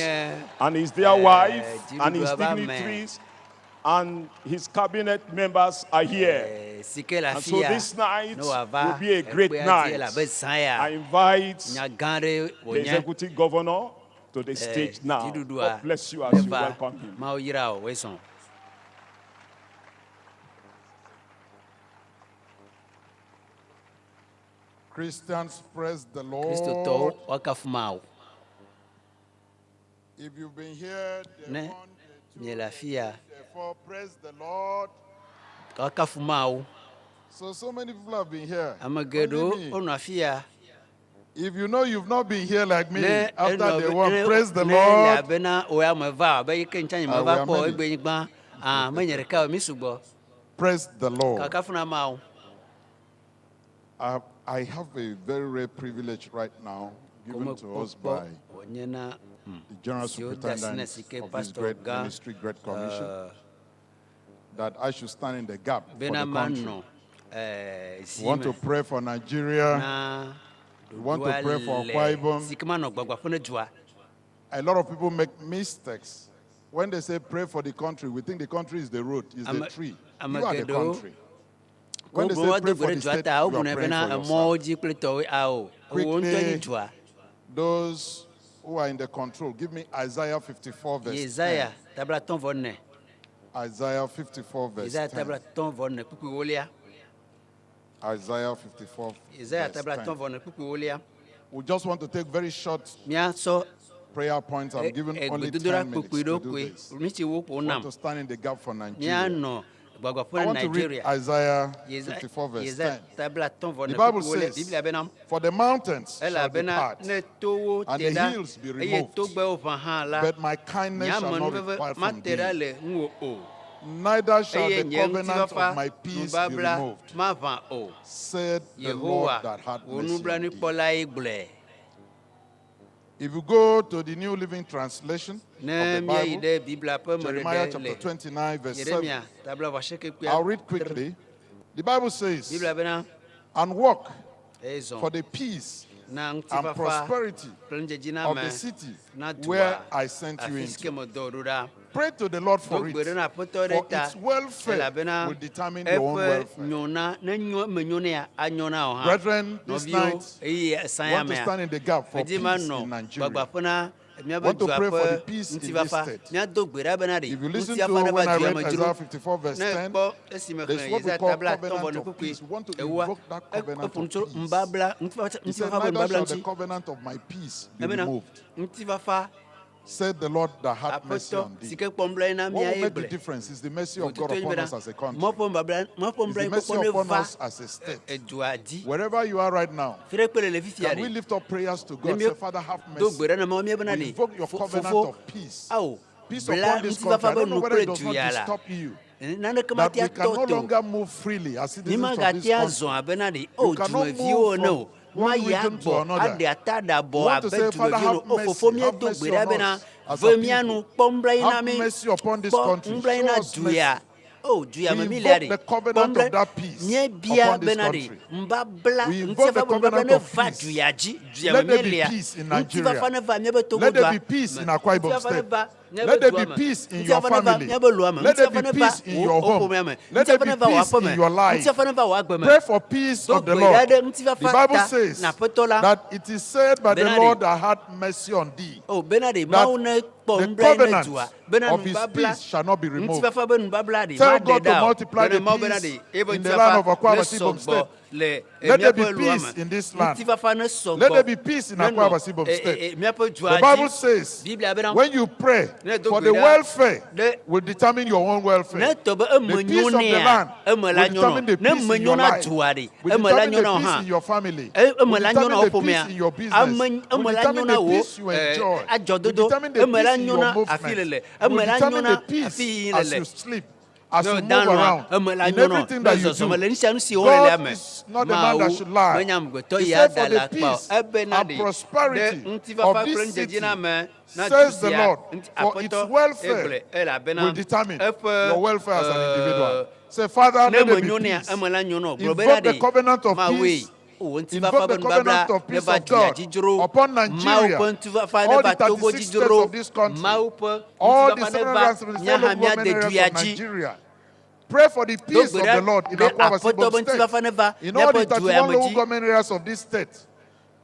Speaker 3: and his dear wife, and his dignitaries, and his cabinet members are here. And so this night will be a great night. I invite the Executive Governor to the stage now. God bless you as you welcome him.
Speaker 7: Christians, praise the Lord. If you've been here, therefore praise the Lord. So many people have been here. If you know you've not been here like me, after the one, praise the Lord. Praise the Lord. I have a very rare privilege right now given to us by the General Superintendent of this great ministry, Great Commission, that I should stand in the gap for the country. We want to pray for Nigeria. We want to pray for Akwa Ibom. A lot of people make mistakes. When they say pray for the country, we think the country is the root, is the tree. You are the country. When they say pray for the state, you are praying for yourself. Quickly, those who are in the control, give me Isaiah 54 verse 10. Isaiah 54 verse 10. Isaiah 54 verse 10. We just want to take very short prayer points. I'm given only 10 minutes to do this. We want to stand in the gap for Nigeria. I want to read Isaiah 54 verse 10. The Bible says, for the mountains shall depart, and the hills be removed, but my kindness shall not depart from thee. Neither shall the covenant of my peace be removed, said the Lord that had mercy on thee. If you go to the New Living Translation of the Bible, Jeremiah chapter 29, verse 7, I'll read quickly. The Bible says, and walk for the peace and prosperity of the city where I sent you into. Pray to the Lord for it, for its welfare will determine your own welfare. Brethren, this night, we want to stand in the gap for peace in Nigeria.
Speaker 8: want to pray for the peace in this state. If you listen to when I read Isaiah 54 verse 10, there's what we call covenant of peace. We want to invoke that covenant of peace. He said, neither shall the covenant of my peace be removed, said the Lord that had mercy on thee. What will make the difference is the mercy of God upon us as a country. It's the mercy upon us as a state. Wherever you are right now, can we lift up prayers to God? Say, Father, have mercy. We invoke your covenant of peace. Peace upon this country. I don't know whether it does not disturb you. That we can no longer move freely as citizens of this country. You cannot move from one region to another. We want to say, Father, have mercy on us as a people. Have mercy upon this country. Show us mercy. We invoke the covenant of that peace upon this country. We invoke the covenant of peace. Let there be peace in Nigeria. Let there be peace in Akwa Ibom State. Let there be peace in your family. Let there be peace in your home. Let there be peace in your life. Pray for peace of the Lord. The Bible says that it is said by the Lord that had mercy on thee, that the covenant of his peace shall not be removed. Tell God to multiply the peace in the land of Akwa Ibom State. Let there be peace in this land. Let there be peace in Akwa Ibom State. The Bible says when you pray for the welfare will determine your own welfare. The peace of the land will determine the peace in your life. Will determine the peace in your family. Will determine the peace in your business. Will determine the peace you enjoy. Will determine the peace in your movement. Will determine the peace as you sleep. As you move around, in everything that you do, God is not the man that should lie. He said for the peace and prosperity of this city, says the Lord, for its welfare will determine your welfare as an individual. Say, Father, let there be peace. Invoke the covenant of peace. Invoke the covenant of peace of God upon Nigeria, all the 36 states of this country, all the 774 local government areas of Nigeria. Pray for the peace of the Lord in Akwa Ibom State, in all the 31 local government areas of this state.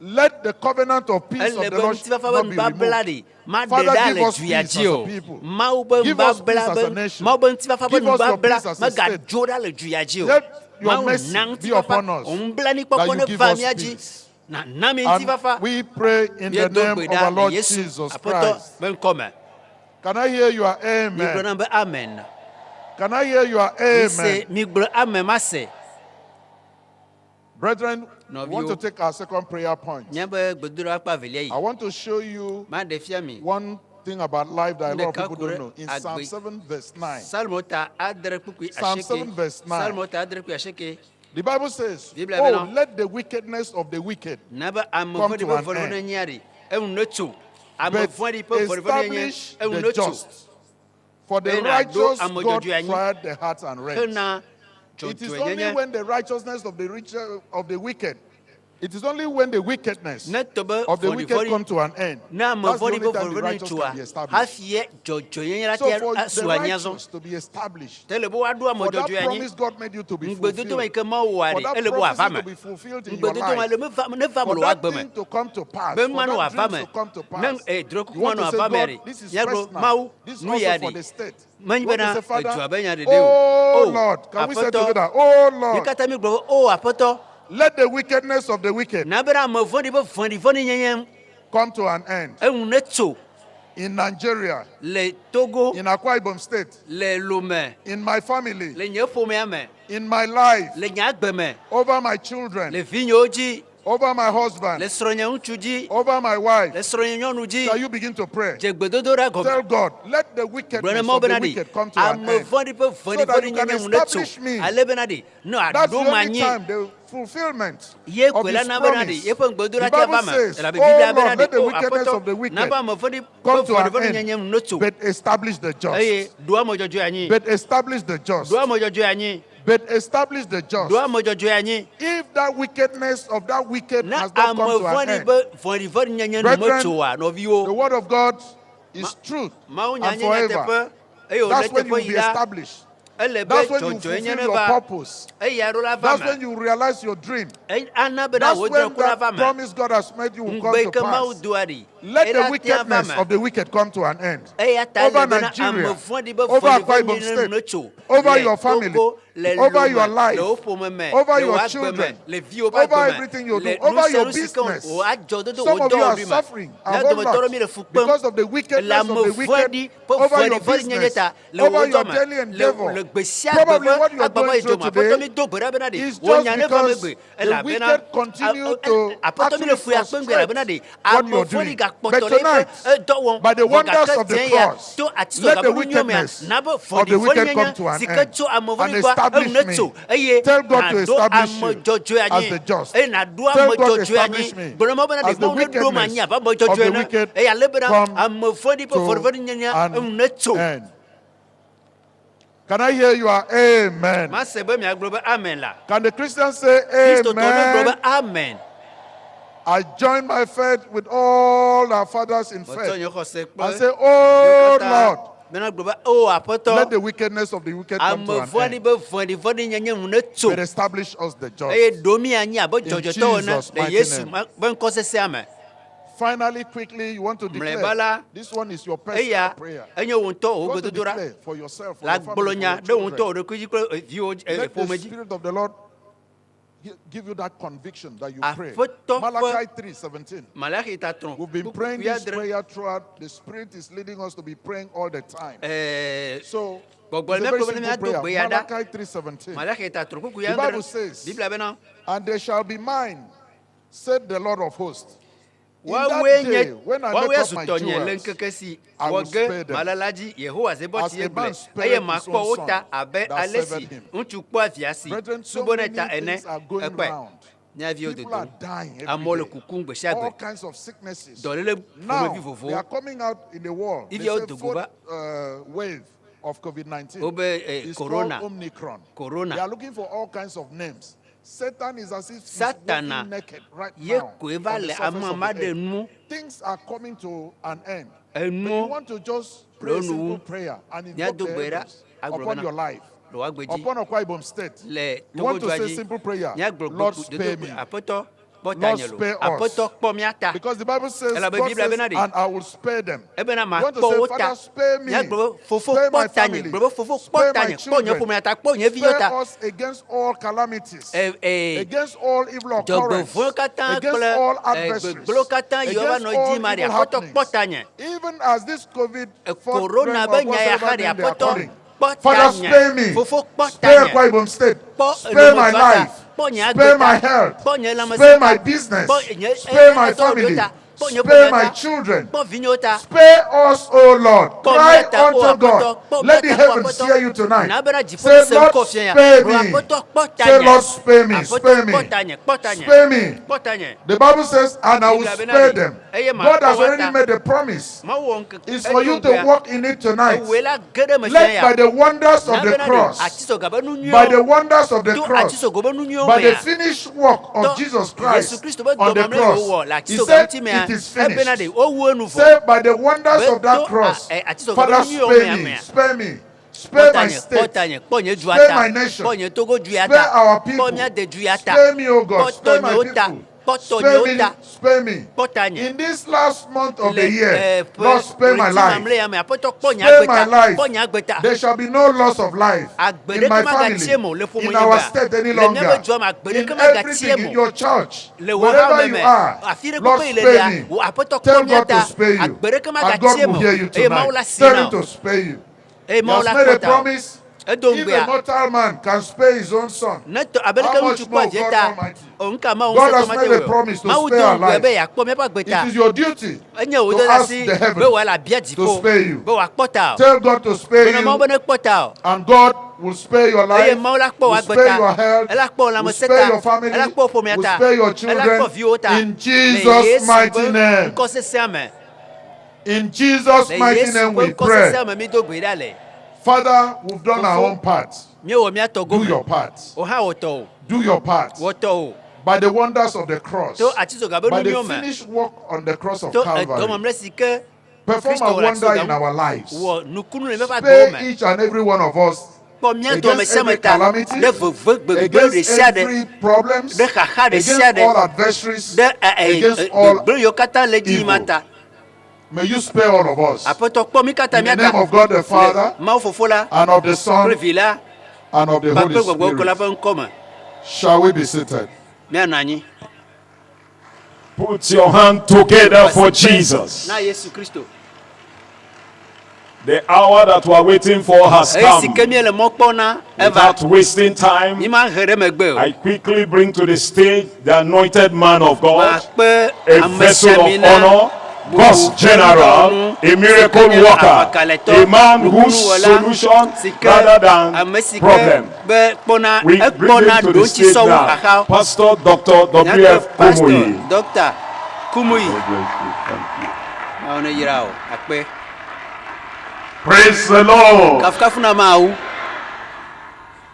Speaker 8: Let the covenant of peace of the Lord not be removed. Father, give us peace as a people. Give us peace as a nation. Give us your peace as a state. Let your mercy be upon us, that you give us peace. And we pray in the name of our Lord Jesus Christ. Can I hear your amen?
Speaker 6: Amen.
Speaker 8: Can I hear your amen? Brethren, we want to take our second prayer point. I want to show you one thing about life that a lot of people don't know. In Psalm 7 verse 9. Psalm 7 verse 9. The Bible says, oh, let the wickedness of the wicked come to an end, but establish the just. For the righteous God tried the hearts and reins. It is only when the righteousness of the wicked, it is only when the wickedness of the wicked come to an end, that's the only time the righteous can be established. So for the righteous to be established, for that promise God made you to be fulfilled, for that prophecy to be fulfilled in your life, for that thing to come to pass, for that dream to come to pass, you want to say, God, this is personal, this is also for the state. You want to say, Father, oh Lord, can we say together, oh Lord, let the wickedness of the wicked come to an end. In Nigeria, Togo, in Akwa Ibom State, in my family, in my life, over my children, over my husband, over my wife. Shall you begin to pray? Tell God, let the wickedness of the wicked come to an end, so that you can establish me. That's the only time the fulfillment of His promise. The Bible says, oh Lord, let the wickedness of the wicked come to an end, but establish the just. But establish the just. But establish the just. If that wickedness of that wicked has not come to an end, brethren, the word of God is truth and forever. That's when you will be established. That's when you fulfill your purpose. That's when you realize your dream. That's when that promise God has made you will come to pass. Let the wickedness of the wicked come to an end. Over Nigeria, over Akwa Ibom State, over your family, over your life, over your children, over everything you do, over your business. Some of you are suffering because of the wickedness of the wicked over your business, over your daily endeavor. Probably what you are going through today is just because the wicked continue to actually frustrate what you are doing. But tonight, by the wonders of the cross, let the wickedness of the wicked come to an end and establish me. Tell God to establish you as the just. Tell God to establish me as the wickedness of the wicked come to an end. Can I hear you? Amen. Can the Christians say amen?
Speaker 6: Amen.
Speaker 8: I join my faith with all our fathers in faith and say, oh Lord, let the wickedness of the wicked come to an end. But establish us the just. In Jesus' mighty name. Finally, quickly, you want to declare. This one is your personal prayer. You want to declare for yourself, for your family, for your children. Let the Spirit of the Lord give you that conviction that you pray. Malachi 3:17. We've been praying this prayer throughout. The Spirit is leading us to be praying all the time. So, it's a very simple prayer. Malachi 3:17. The Bible says, and they shall be mine, said the Lord of hosts. In that day, when I make up my jewels, I will spare them. As a man spared his own son that served him. Brethren, so many things are going around. People are dying every day. All kinds of sicknesses. Now, they are coming out in the world. They say fourth wave of COVID-19 is called Omicron. They are looking for all kinds of names. Satan is as if he's walking naked right now on the surface of the earth. Things are coming to an end. But you want to just pray a simple prayer and invoke the heavens upon your life, upon Akwa Ibom State. You want to say a simple prayer, Lord, spare me. Lord, spare us. Because the Bible says, God says, and I will spare them. You want to say, Father, spare me. Spare my family. Spare my children. Spare us against all calamities. Against all evil occurrence. Against all adversaries. Against all evil happenings. Even as this COVID Father, spare me. Spare Akwa Ibom State. Spare my life. Spare my health. Spare my business. Spare my family. Spare my children. Spare us, O Lord. Cry unto God. Let the heavens hear you tonight. Say, Lord, spare me. Say, Lord, spare me. Spare me. Spare me. The Bible says, and I will spare them. God has already made a promise. It's for you to walk in it tonight. Let by the wonders of the cross, by the wonders of the cross, by the finished work of Jesus Christ on the cross, He said, it is finished. Say, by the wonders of that cross, Father, spare me, spare me. Spare my state, spare my nation, spare our people, spare me, O God, spare my people. Spare me. In this last month of the year, Lord, spare my life. Spare my life. There shall be no loss of life in my family, in our state any longer, in everything, in your church, wherever you are. Lord, spare me. Tell God to spare you, and God will hear you tonight. Tell Him to spare you. He has made a promise. If a mortal man can spare his own son, how much more God Almighty? God has made a promise to spare our life. It is your duty to ask the heavens to spare you. Tell God to spare you, and God will spare your life, will spare your health, will spare your family, will spare your children. In Jesus' mighty name. In Jesus' mighty name we pray. Father, we've done our own part. Do your part. Do your part. By the wonders of the cross, by the finished work on the cross of Calvary, perform a wonder in our lives. Spare each and every one of us against every calamity, against every problems, against all adversaries, against all evil. May you spare all of us. In the name of God the Father, and of the Son, and of the Holy Spirit. Shall we be seated?
Speaker 3: Put your hand together for Jesus. The hour that we are waiting for has come. Without wasting time, I quickly bring to the stage the anointed man of God, a vessel of honor, God's general, a miracle worker, a man whose solution rather than problem. We bring him to the stage now. Pastor Dr. W.F. Kumuyi.
Speaker 6: Dr. Kumuyi.
Speaker 3: Praise the Lord.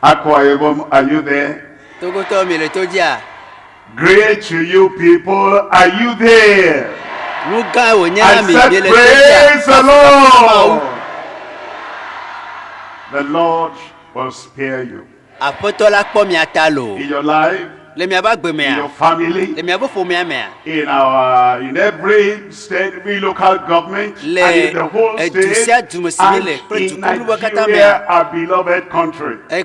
Speaker 9: Akwa, are you there? Great to you people, are you there? I said, praise the Lord. The Lord will spare you. In your life, in your family, in every state, every local government, and in the whole state, and in Nigeria, our beloved country. The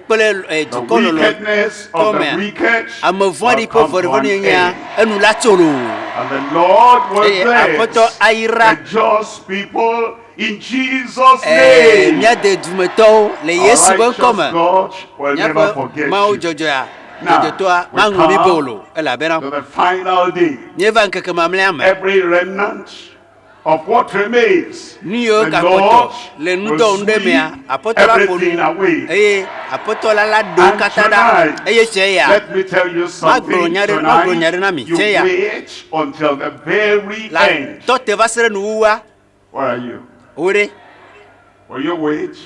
Speaker 9: wickedness of the wicked will come to an end. And the Lord will bless the just people in Jesus' name. Our righteous God will never forget you. Now, we come to the final day. Every remnant of what remains, the Lord will sweep everything away. And tonight, let me tell you something. Tonight, you wait until the very end. Where are you? Will you wait?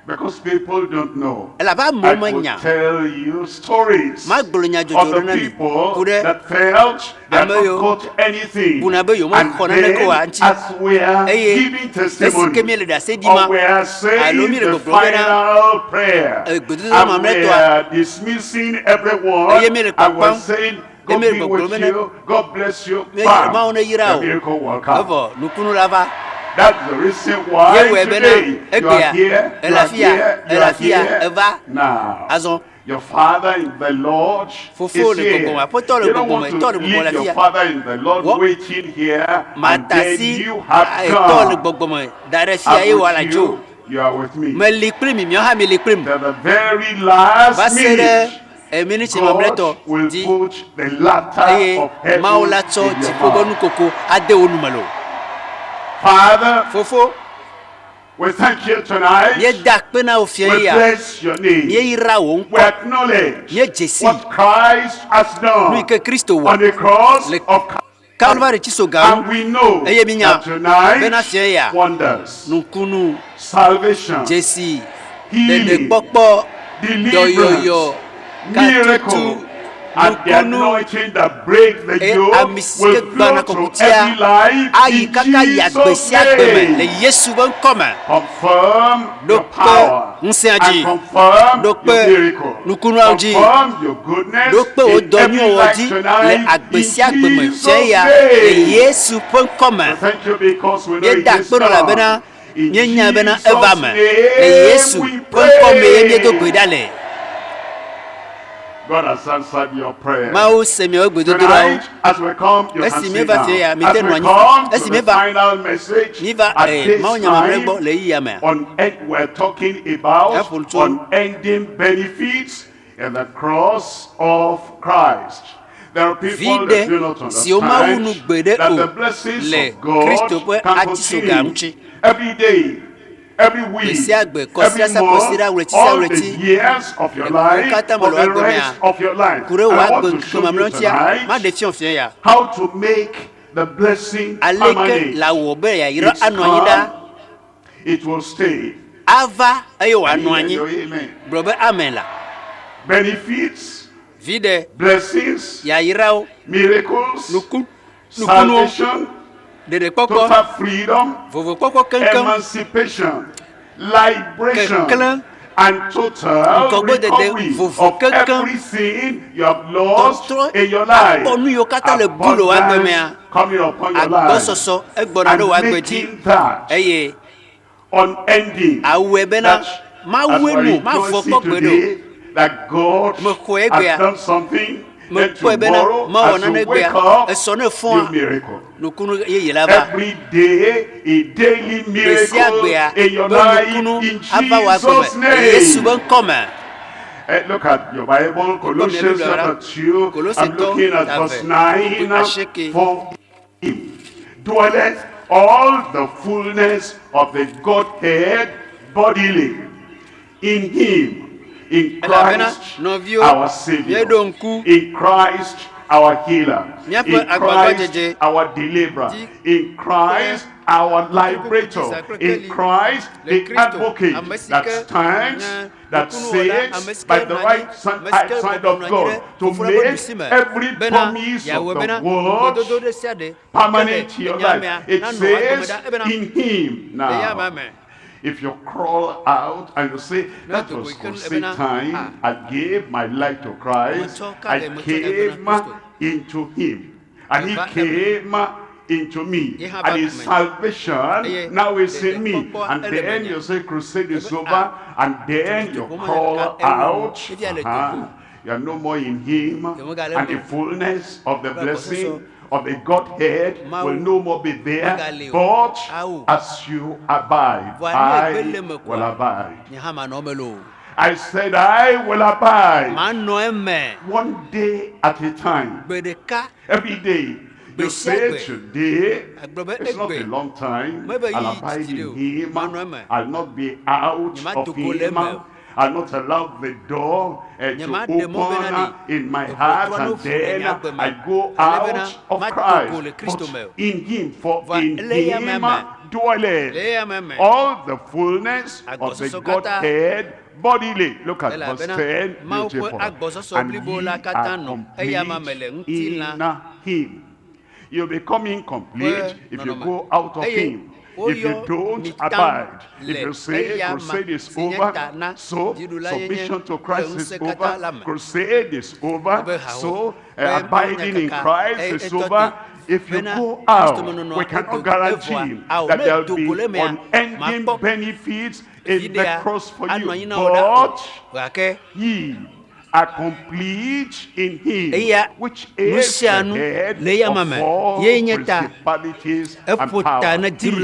Speaker 9: Because people don't know. I will tell you stories of the people that felt they had not got anything. And then, as we are giving testimony, or we are saying the final prayer, and we are dismissing everyone, and we're saying, God be with you, God bless you, bam, the miracle will come. That's the reason why today you are here, you are here, you are here. Now, your father in the Lord is here. You don't want to leave your father in the Lord waiting here, and then you have gone. I'm with you, you are with me. To the very last minute, God will put the ladder of heaven in your mouth. Father, we thank you tonight. We bless your name. We acknowledge what Christ has done on the cross of Calvary. And we know that tonight, wonders, salvation, healing, deliverance, miracle, and the anointing that breaks the yoke will flow to every life in Jesus' name. Confirm your power and confirm your miracle. Confirm your goodness in every life tonight in Jesus' name. Thank you because we know it is done. In Jesus' name we pray. God has answered your prayer. Tonight, as we come, you can sit down. As we come to the final message, at this time, we're talking about unending benefits in the cross of Christ. There are people that do not understand that the blessings of God can continue every day, every week, every month, all the years of your life, for the rest of your life. I want to show you tonight how to make the blessing permanent. It's come, it will stay. Amen. Benefits, blessings, miracles, salvation, total freedom, emancipation,
Speaker 3: liberation and total recovery of everything you have lost in your life. Abundance coming upon your life and making that unending. That's we're rejoicing today that God has done something. Then tomorrow, as you wake up, new miracle. Every day, a daily miracle in your life in Jesus' name. Look at your Bible, Colossians chapter 2. I'm looking at verse 9. For him dwelleth all the fullness of the Godhead bodily. In him. In Christ, our Savior. In Christ, our healer. In Christ, our deliverer. In Christ, our liberator. In Christ, the advocate that stands, that says by the right side of God to make every promise of the world permanent in your life. It says in him now. If you crawl out and you say, that was crusade time, I gave my life to Christ, I came into him, and he came into me, and his salvation now is in me. And then you say, crusade is over, and then you crawl out, you are no more in him, and the fullness of the blessing of the Godhead will no more be there, but as you abide, I will abide. I said, I will abide. One day at a time. Every day. You say today, it's not a long time. I'll abide in him. I'll not be out of him. I'll not allow the door to open in my heart, and then I go out of Christ. But in him, for in him dwelleth all the fullness of the Godhead bodily. Look at verse 10, beautiful. And ye are complete in him. You'll become incomplete if you go out of him. If you don't abide, if you say crusade is over, so submission to Christ is over, crusade is over, so abiding in Christ is over. If you go out, we cannot guarantee that there will be unending benefits in the cross for you. But ye are complete in him, which is the head of all principalities and powers. He is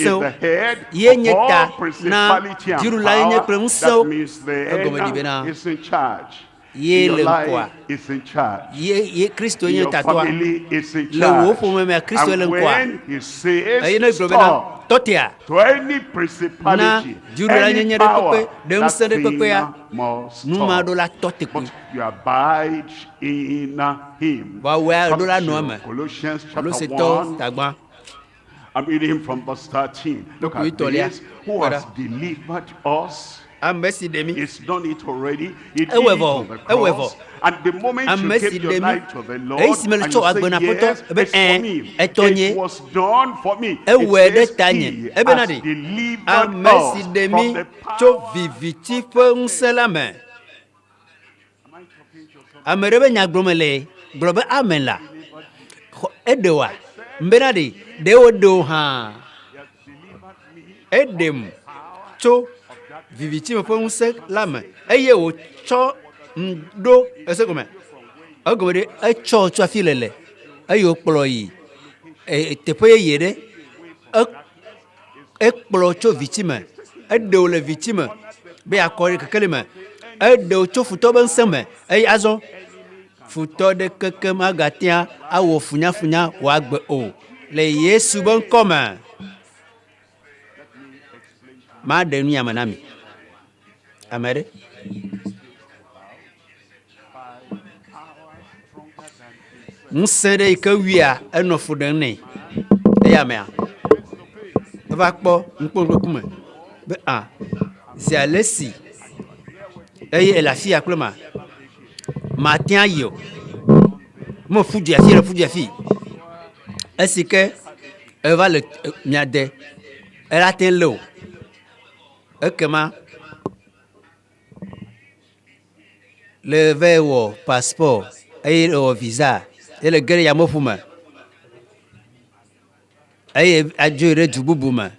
Speaker 3: the head of all principality and power. That means then is in charge. Your life is in charge. Your family is in charge. And when he says stop to any principality, any power, that thing must stop. But you abide in him. Colossians chapter 1. I'm reading from verse 13. Look at this. Who has delivered us? He's done it already. He did it on the cross. And the moment you give your life to the Lord, and you say, yes, it's for me. It was done for me. It says he has delivered us from the power.
Speaker 6: Viviti me se lame eye o cho ndo ese come agomede e cho cho afilele eye o kplo yi tepo ye de e kplo cho victime e de o le victime be akori kekele me e de o cho futo ben seme eye azo futo de keke magatia awo funya funya wa gbe o le Yesu bon come ma de nu yamanami Amere. Nsere ikawia enofudene. Eya mea. Eva kpo nkpo kume. Be si alesi. Eye la fille aklema. Matin yo. Mo fudu afi. Est-ce que elle va le miade. Elle atteint l'eau. ekema le vewo passeport et le visa et le gere yamofuma et adjure du bubuma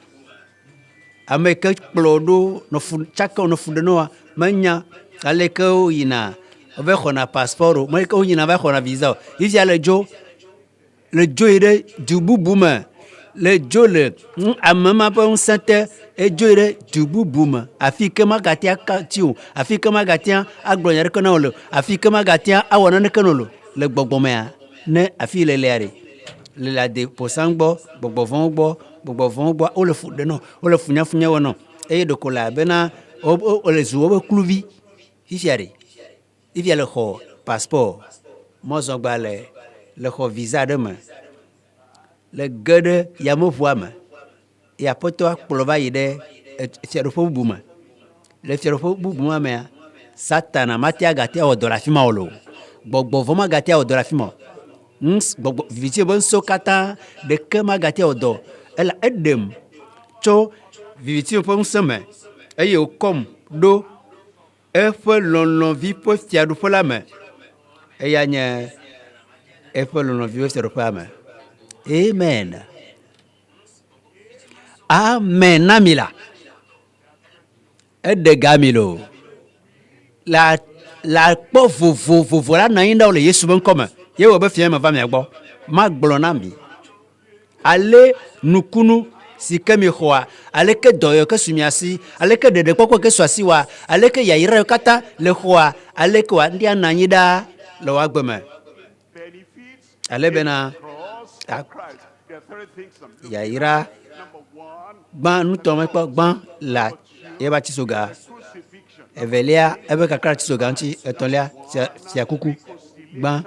Speaker 6: ameke plodo no fu chaka no fu de noa manya aleke yina ove khona passeport mo ke yina va khona visa il y a le jo ire du bubuma le jo le amama pa un sante e jo ire du bubuma afike magatia katiu afike magatia aglonya rekonolo afike magatia awona nekonolo le gbogbomea ne afi le leare le la de posangbo gbogbovongbo o le fu de no o le funya wono e de kola bena o le zuo kluvi ifiare ifia le kho passeport mo zongba le kho visa de ma le gede yamovuama ya poto akplova yide fiadofo bubuma le fiadofo bubuma me satana matia gatia odola fima olo gbogbovoma gatia odola fima gbogbo viviti bon so kata de kema gatia odo ela edem cho viviti bon seme eye okom do efe lon vi po fiadofo la me eya nye efe lon vi fiadofo la me. Amen. Amen. Namila. Ede gamilo. La pauvre la nainda ole Yesu ben comme. Ye obe fien ma va me gbo. Ma glonambi. Ale nukunu sikemi khoa. Ale ke doyo ke sumiasi. Ale ke dede koko ke swasi wa. Ale ke yaira kata le khoa. Ale ko ndia nanyida lo agbeme. Ale bena yaira ban nous tombe pas ban la yeba Atsitsoga evelia ebe kakra Atsitsoga nti etolia sia kuku ban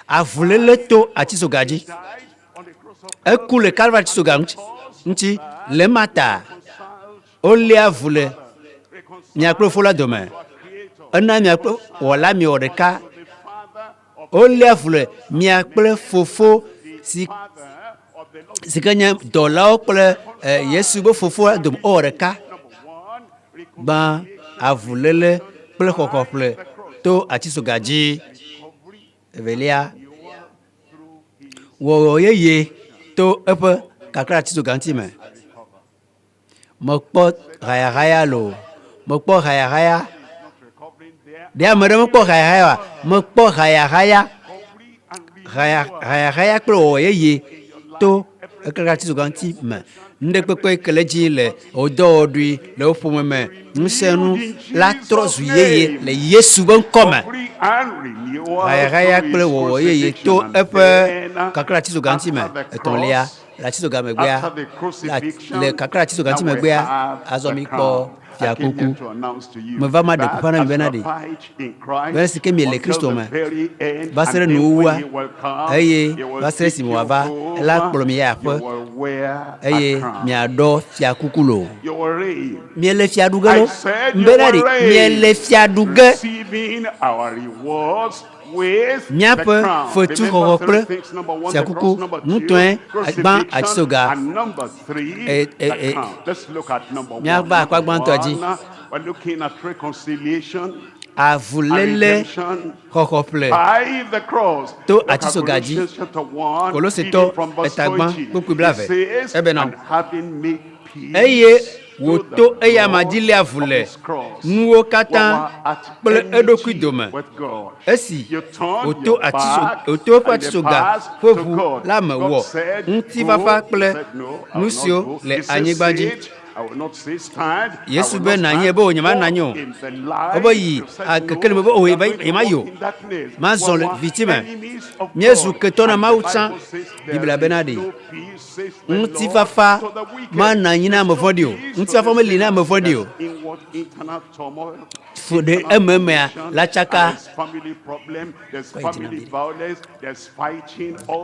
Speaker 6: avulele to Atsitsoga ji ekule kalva Atsitsoga nti le mata olia vule nyakro fola dome ana nyakro wala mi odeka olia vule miakple fofo si kanya dola okple Yesu bo fofo dom oreka ba avulele ple kokople to Atsitsoga ji evelia wo yeye to epe kakra Atsitsoga ntime mokpo raya lo mokpo raya dia madame ko haya mokpo haya klo yeye to ekra Atsitsoga nti ma ndekpekpe keleji le ododui le ofomeme nsenu la trozu yeye le Yesu bon koma haya klo wo yeye to epe kakra Atsitsoga nti ma etonlia la Atsitsoga megbea le kakra Atsitsoga nti megbea azomi ko fia kuku me va ma de kupana benade ben si ke mi le Kristo ma basere nuwa eye basere si mo va la plomi ya fo eye mi ado fia kuku lo mi le fia dugalo benade mi le fia duga Miape fotu kokokle siakuku nutwen agban Atsitsoga miaba kwa gban toji
Speaker 3: we're looking at reconciliation
Speaker 6: avulele kokople to Atsitsoga ji koloseto etagban kukublave ebena eye woto eya madile avule nuwo kata ple edoku dome esi oto Atsitsoga fovu la mewo nti fafa ple nusio le anyigbaji Yesu be nanye bo nyama nanyo obo yi akekele bo o emayo mazon victime Yesu ketona maucha bibla benadi nti fafa mananyina mevodio nti fafa melina mevodio for the MMA la chaka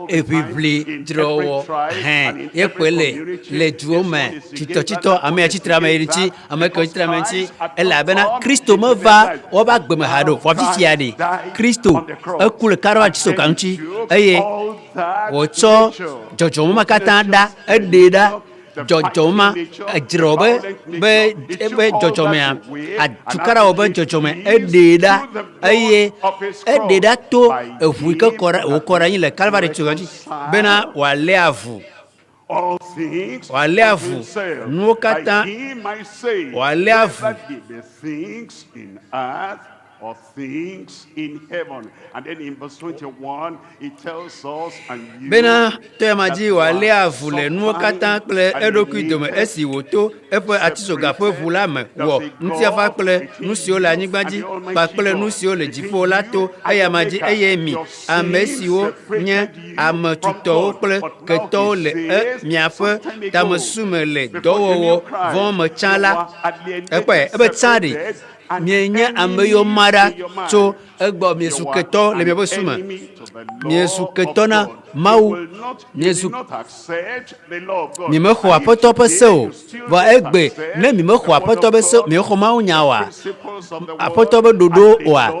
Speaker 6: every draw hand yekwele le duome chito ame achitramenchi ame kochitramenchi elabena Kristo me va oba gbeme hado fo fifiade Kristo ekule karo Atsitsoga nchi eye ocho jojo makata da ededa dzɔdzɔma edzrɔ be dzɔdzɔmea atukara wo be dzɔdzɔme eɖe ɖa eye eɖe ɖa to eʋu yi ke wòkɔ ɖe anyi le Calvary tsoga dzi bena wòalé avu. Wòalé avu nuwo katã wòalé avu.
Speaker 3: Or things in heaven. And then in verse 21, it tells us, and you
Speaker 6: bena toyamaji wòalé avu le nuwo katã kple eɖokui dome esi wòto eƒe Atsitsoga ƒe ʋu la me wɔ ŋutiafa kple nu siwo le anyigba dzi kpakple nu siwo le dziƒo la to eyama dzi eye mi ame siwo nye ame tutɔwo kple ketɔwo le miaƒe tamesusu me le dɔwɔwɔ vɔ me tsã la ekpɔe ebe tsã ɖi. Mienye ame yiwo ma ɖa tso egbɔ miesu ketɔ le miaƒe sume. Miesu ketɔ na Mawu. Miemexɔ Aƒetɔ ƒe se o. Vɔ egbe ne miemexɔ Aƒetɔ ƒe se miexɔ Mawu nya oa. Aƒetɔ ƒe ɖoɖo oa.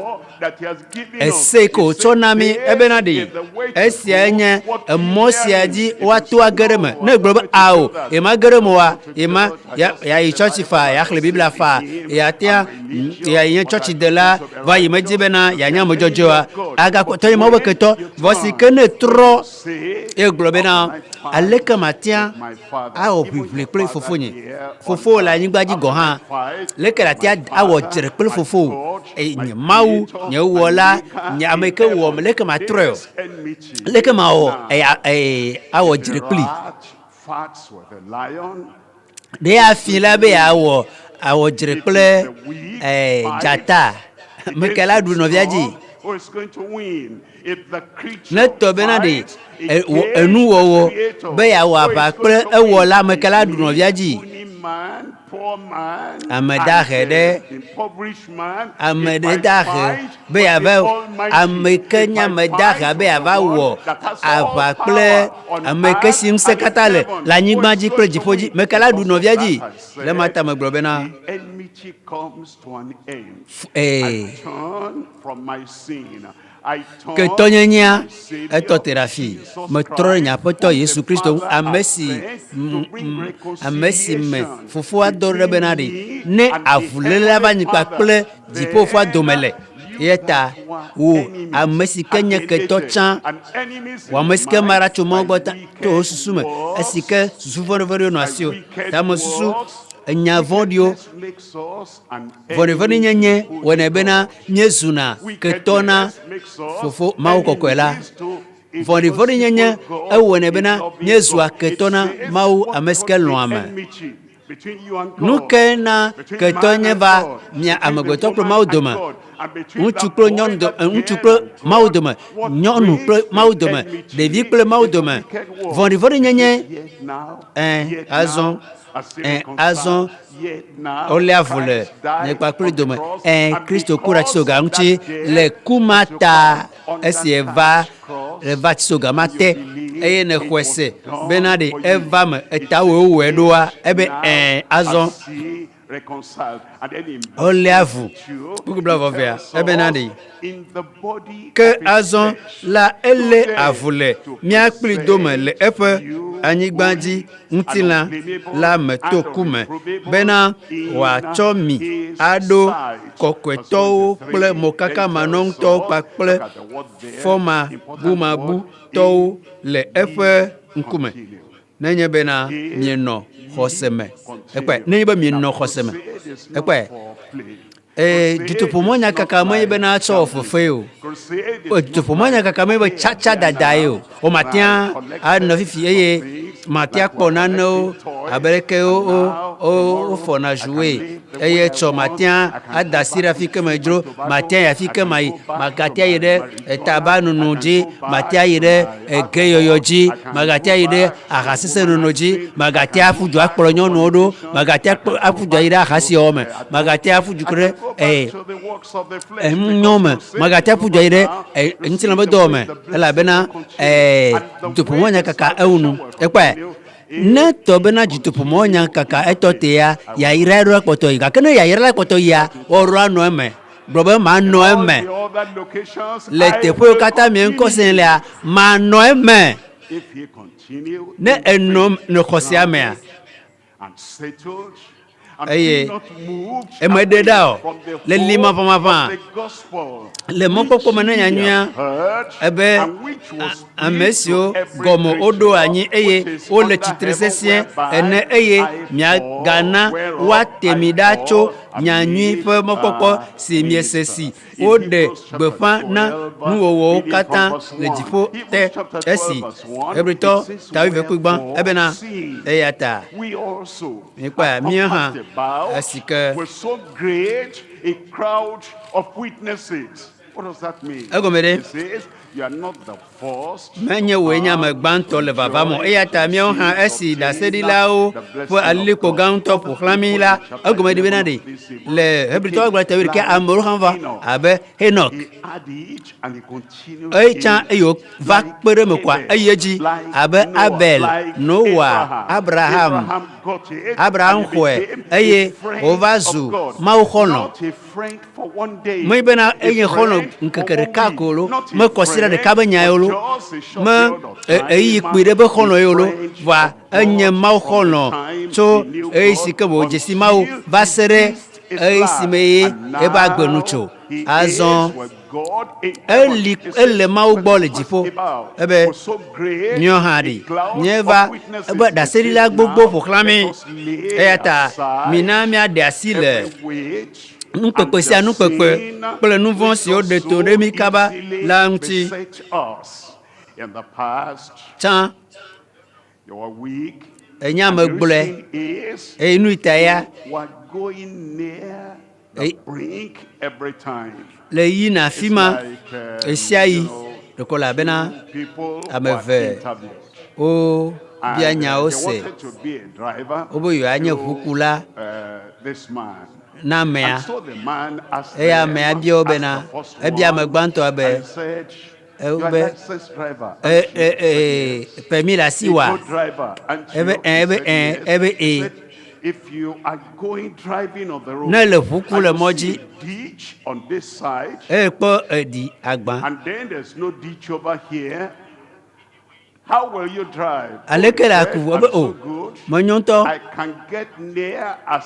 Speaker 6: Ese ke wòtsɔ na mi ebena ɖe esia nye emɔ sia dzi woato age ɖe me. Ne gblɔ be ao yema ge ɖe me oa yema yayi tsɔtsi fa yaxlẽ Biblia fa yatea yayi nye tsɔtsidela va yi medzi bena yanya ame dzɔdzɔ oa agakpɔtɔ yi Mawu be ketɔ vɔ si ke ne trɔ egblɔ bena aleke matia awɔ ʋiʋli kple fofonye. Fofo le anyigba dzi gɔ hã leke latia awɔ dzre kple fofo nye Mawu nye wɔla nye ame ke wɔ me leke matrɔe o leke mawɔ awɔ dzre kpli ɖe afi la be awɔ dzre kple dzata meke la ɖu nɔvia dzi ne tɔ bena ɖe enuwɔwɔ be yeawɔ aʋa kple ewɔla meke la ɖu nɔvia dzi. Ame dahe ɖe ame ɖe dahe be yava ame ke nye ame dahe be yava wɔ aʋa kple ame ke si ŋusẽ katã le anyigba dzi kple dziƒo dzi meke la ɖu nɔvia dzi le mata me gblɔ bena ketɔnyenyea etɔ te ɖe afi metrɔ ɖe nye Aƒetɔ Yesu Kristo ame si me fofoa dɔ ɖe bena ɖe ne avuléle va nyi kpakple dziƒofoa dome le yeta wo ame si ke nye ketɔ tsã wo ame si ke ma ɖa tso Mawu gbɔ to wo susu me esi ke susu vɔ̃ɖivɔ̃ɖiwo nɔ asi o tame susu enya vɔ̃ɖiwo vɔ̃ɖivɔ̃ɖi nyenye wɔnɛ bena míezuna ketɔ na fofo Mawu kɔkɔe la. Vɔ̃ɖivɔ̃ɖi nyenye ewɔnɛ bena míezua ketɔ na Mawu ame si ke lɔ̃ ame. Nu ke na ketɔ nye va mia amegbetɔ kple Mawu dome. Ŋutsu kple nyɔnu ŋutsu kple Mawu dome, nyɔnu kple Mawu dome, ɖevi kple Mawu dome. Vɔ̃ɖivɔ̃ɖi nyenye azɔ olé avu le nye kpakple dome Kristo ku ɖe Atsitsoga ŋuti le kuma ta esi eva Atsitsoga ma te eye ne xɔe se bena ɖe eva me eta wɔe ɖoa ebe azɔ olé avu kpukpla vɔvea ebena ɖe ke azɔ la elé avu le míakpli dome le eƒe anyigba dzi ŋutilã la me to kume bena wòatsɔ mi aɖo kɔkɔetɔwo kple mɔkakamanɔŋutɔwo kpakple fɔmabumabutɔwo le eƒe ŋkume nenye bena mienɔ xɔse me ekpɔe nenye be mienɔ xɔse me ekpɔe dutoƒo mɔnya kaka menye bena tsɔ fefe o dutoƒo mɔnya kaka menye be tsatsa dada ye o o matia anɔ fifi eye matia kpɔ nanewo abe leke wofɔna jouer eye tsɔ matia ada asi ɖe afi ke me dzro matia yi afi ke ma yi magatia yi ɖe tabanunu dzi matia yi ɖe egeyɔyɔ dzi magatia yi ɖe ahasesẽnono dzi magatia aƒu du akplɔ nyɔnuwo ɖo magatia aƒu du yi ɖe ahasiwɔ me magatia aƒu du ɖe nyɔ me magatia aƒu du yi ɖe ŋutilã be dɔwɔ me elabena dutoƒo mɔnya kaka ewunu ekpɔe ne tɔ bena dutoƒo nya kaka etɔ tea yayra ɖo akpɔtɔ yi gake ne yayra akpɔtɔ yia wɔrɔ anɔ eme gblɔ be manɔ eme le teƒewo katã mie ŋkɔ se lea manɔ eme ne enɔ le xɔsia mea
Speaker 3: and settled. And
Speaker 6: Eye,
Speaker 3: be not moved
Speaker 6: e me de da o,
Speaker 3: from the
Speaker 6: le lima
Speaker 3: hope
Speaker 6: pa ma pa.
Speaker 3: of the gospel,
Speaker 6: Le mo popo
Speaker 3: which
Speaker 6: mena
Speaker 3: ye
Speaker 6: nyanyua,
Speaker 3: have heard,
Speaker 6: ebe
Speaker 3: and which was preached
Speaker 6: amesio
Speaker 3: to every
Speaker 6: gomo odo
Speaker 3: creature,
Speaker 6: anyi eye
Speaker 3: which is
Speaker 6: o le
Speaker 3: under
Speaker 6: titresesien
Speaker 3: heaven, whereby
Speaker 6: ene eye
Speaker 3: I
Speaker 6: mia
Speaker 3: fall,
Speaker 6: gana
Speaker 3: whereof
Speaker 6: wa
Speaker 3: I
Speaker 6: temidacho
Speaker 3: fall and
Speaker 6: nyanyui
Speaker 3: make
Speaker 6: pe mokoko si
Speaker 3: minister.
Speaker 6: miesesi
Speaker 3: In
Speaker 6: o de
Speaker 3: Hebrews chapter
Speaker 6: gbefa na
Speaker 3: 12,
Speaker 6: nuwowo
Speaker 3: reading from
Speaker 6: katan
Speaker 3: verse
Speaker 6: le
Speaker 3: 1.
Speaker 6: jifo
Speaker 3: Hebrews
Speaker 6: te
Speaker 3: chapter 12
Speaker 6: esi
Speaker 3: verse 1,
Speaker 6: ebrito
Speaker 3: it says,
Speaker 6: tawi ve kugban
Speaker 3: "Wherefore,
Speaker 6: ebena
Speaker 3: seeing
Speaker 6: eyata
Speaker 3: we also
Speaker 6: Nikwa,
Speaker 3: are
Speaker 6: mi ha,
Speaker 3: compassed about
Speaker 6: asika.
Speaker 3: with so great a crowd of witnesses." What does that mean?
Speaker 6: Egomede.
Speaker 3: It says, you are not the first
Speaker 6: Menye we nya magbanto le vavamo eyata mi ha esi da sedilao fo alipo ganto proclami la egomede benade le hebrito agba tawir ke amoro hanva abe Enoch
Speaker 3: He had it and he continued
Speaker 6: ei chan eyo va pere me kwa eyeji abe Abel Noah Abraham
Speaker 3: got it,
Speaker 6: Abraham
Speaker 3: and he
Speaker 6: hwe
Speaker 3: became
Speaker 6: eye
Speaker 3: a friend
Speaker 6: ovazu
Speaker 3: of God.
Speaker 6: mau hono
Speaker 3: Not a friend for one day,
Speaker 6: me bena
Speaker 3: a
Speaker 6: eye hono
Speaker 3: friend for
Speaker 6: nkekere
Speaker 3: 1 week,
Speaker 6: kakolo
Speaker 3: not a
Speaker 6: me kosira de
Speaker 3: friend
Speaker 6: kabanya
Speaker 3: for
Speaker 6: yolo
Speaker 3: just a short
Speaker 6: me
Speaker 3: period of time,
Speaker 6: eyi kpire be hono
Speaker 3: a
Speaker 6: yolo
Speaker 3: friend
Speaker 6: va
Speaker 3: of God
Speaker 6: enye mau
Speaker 3: from the
Speaker 6: hono
Speaker 3: time
Speaker 6: so
Speaker 3: he knew
Speaker 6: eyi
Speaker 3: God
Speaker 6: sikebo jesi
Speaker 3: until
Speaker 6: mau
Speaker 3: he
Speaker 6: vasere
Speaker 3: ceased his
Speaker 6: eyi
Speaker 3: life.
Speaker 6: simeye
Speaker 3: And
Speaker 6: eba
Speaker 3: now
Speaker 6: gbenucho
Speaker 3: he
Speaker 6: azon
Speaker 3: is with God in heaven.
Speaker 6: eli
Speaker 3: It says,
Speaker 6: ele mau
Speaker 3: "We're
Speaker 6: gbo le
Speaker 3: compassed
Speaker 6: jifo
Speaker 3: about
Speaker 6: ebe
Speaker 3: with so great
Speaker 6: nyo
Speaker 3: a
Speaker 6: hari
Speaker 3: cloud
Speaker 6: nyeva
Speaker 3: of witnesses."
Speaker 6: ebe
Speaker 3: It
Speaker 6: daseri
Speaker 3: says,
Speaker 6: la gbogbo
Speaker 3: "Now
Speaker 6: proclami
Speaker 3: let us lay
Speaker 6: eyata
Speaker 3: aside
Speaker 6: minamia de asile
Speaker 3: every weight
Speaker 6: nukpekpe
Speaker 3: and
Speaker 6: si anukpekpe
Speaker 3: sin
Speaker 6: kple nuvon
Speaker 3: which
Speaker 6: si o
Speaker 3: does
Speaker 6: de
Speaker 3: so
Speaker 6: to ɖe mi kaba
Speaker 3: easily
Speaker 6: la ŋuti
Speaker 3: beset us." In the past,
Speaker 6: tsã
Speaker 3: you were weak,
Speaker 6: enye
Speaker 3: and
Speaker 6: ame
Speaker 3: the
Speaker 6: gblɔe
Speaker 3: reason is
Speaker 6: eye nu ita ya
Speaker 3: you were going near the brink every time.
Speaker 6: le yi na afi
Speaker 3: It's
Speaker 6: ma
Speaker 3: like,
Speaker 6: esia
Speaker 3: you
Speaker 6: yi
Speaker 3: know,
Speaker 6: ɖeko le abena
Speaker 3: two people
Speaker 6: ame
Speaker 3: were
Speaker 6: eve
Speaker 3: interviewed.
Speaker 6: wo bia
Speaker 3: And
Speaker 6: nyawo
Speaker 3: they
Speaker 6: se
Speaker 3: wanted to be a driver
Speaker 6: wo be yewoa nye
Speaker 3: to
Speaker 6: ʋukula
Speaker 3: this man.
Speaker 6: na
Speaker 3: And
Speaker 6: amea
Speaker 3: so the man asked
Speaker 6: eye
Speaker 3: them,
Speaker 6: amea bia wo
Speaker 3: asked
Speaker 6: bena
Speaker 3: the first
Speaker 6: ebia ame
Speaker 3: one,
Speaker 6: gbãtɔa be
Speaker 3: and he said, "You are a
Speaker 6: be
Speaker 3: licensed driver, aren't you?"
Speaker 6: permis le asi
Speaker 3: A
Speaker 6: wa
Speaker 3: good driver, aren't
Speaker 6: ebe
Speaker 3: you? He
Speaker 6: ebe
Speaker 3: said, "Yes."
Speaker 6: ebe
Speaker 3: He said, "If you are going driving on the road,
Speaker 6: ne le ʋuku le
Speaker 3: and
Speaker 6: mɔ
Speaker 3: you see
Speaker 6: dzi
Speaker 3: a ditch on this side,
Speaker 6: ekpɔ edi agbã
Speaker 3: and then there's no ditch over here, how will you drive?"
Speaker 6: aleke
Speaker 3: He
Speaker 6: le
Speaker 3: said,
Speaker 6: aku
Speaker 3: "I'm
Speaker 6: ebe
Speaker 3: so
Speaker 6: o
Speaker 3: good,
Speaker 6: menyo ŋutɔ
Speaker 3: I can get near as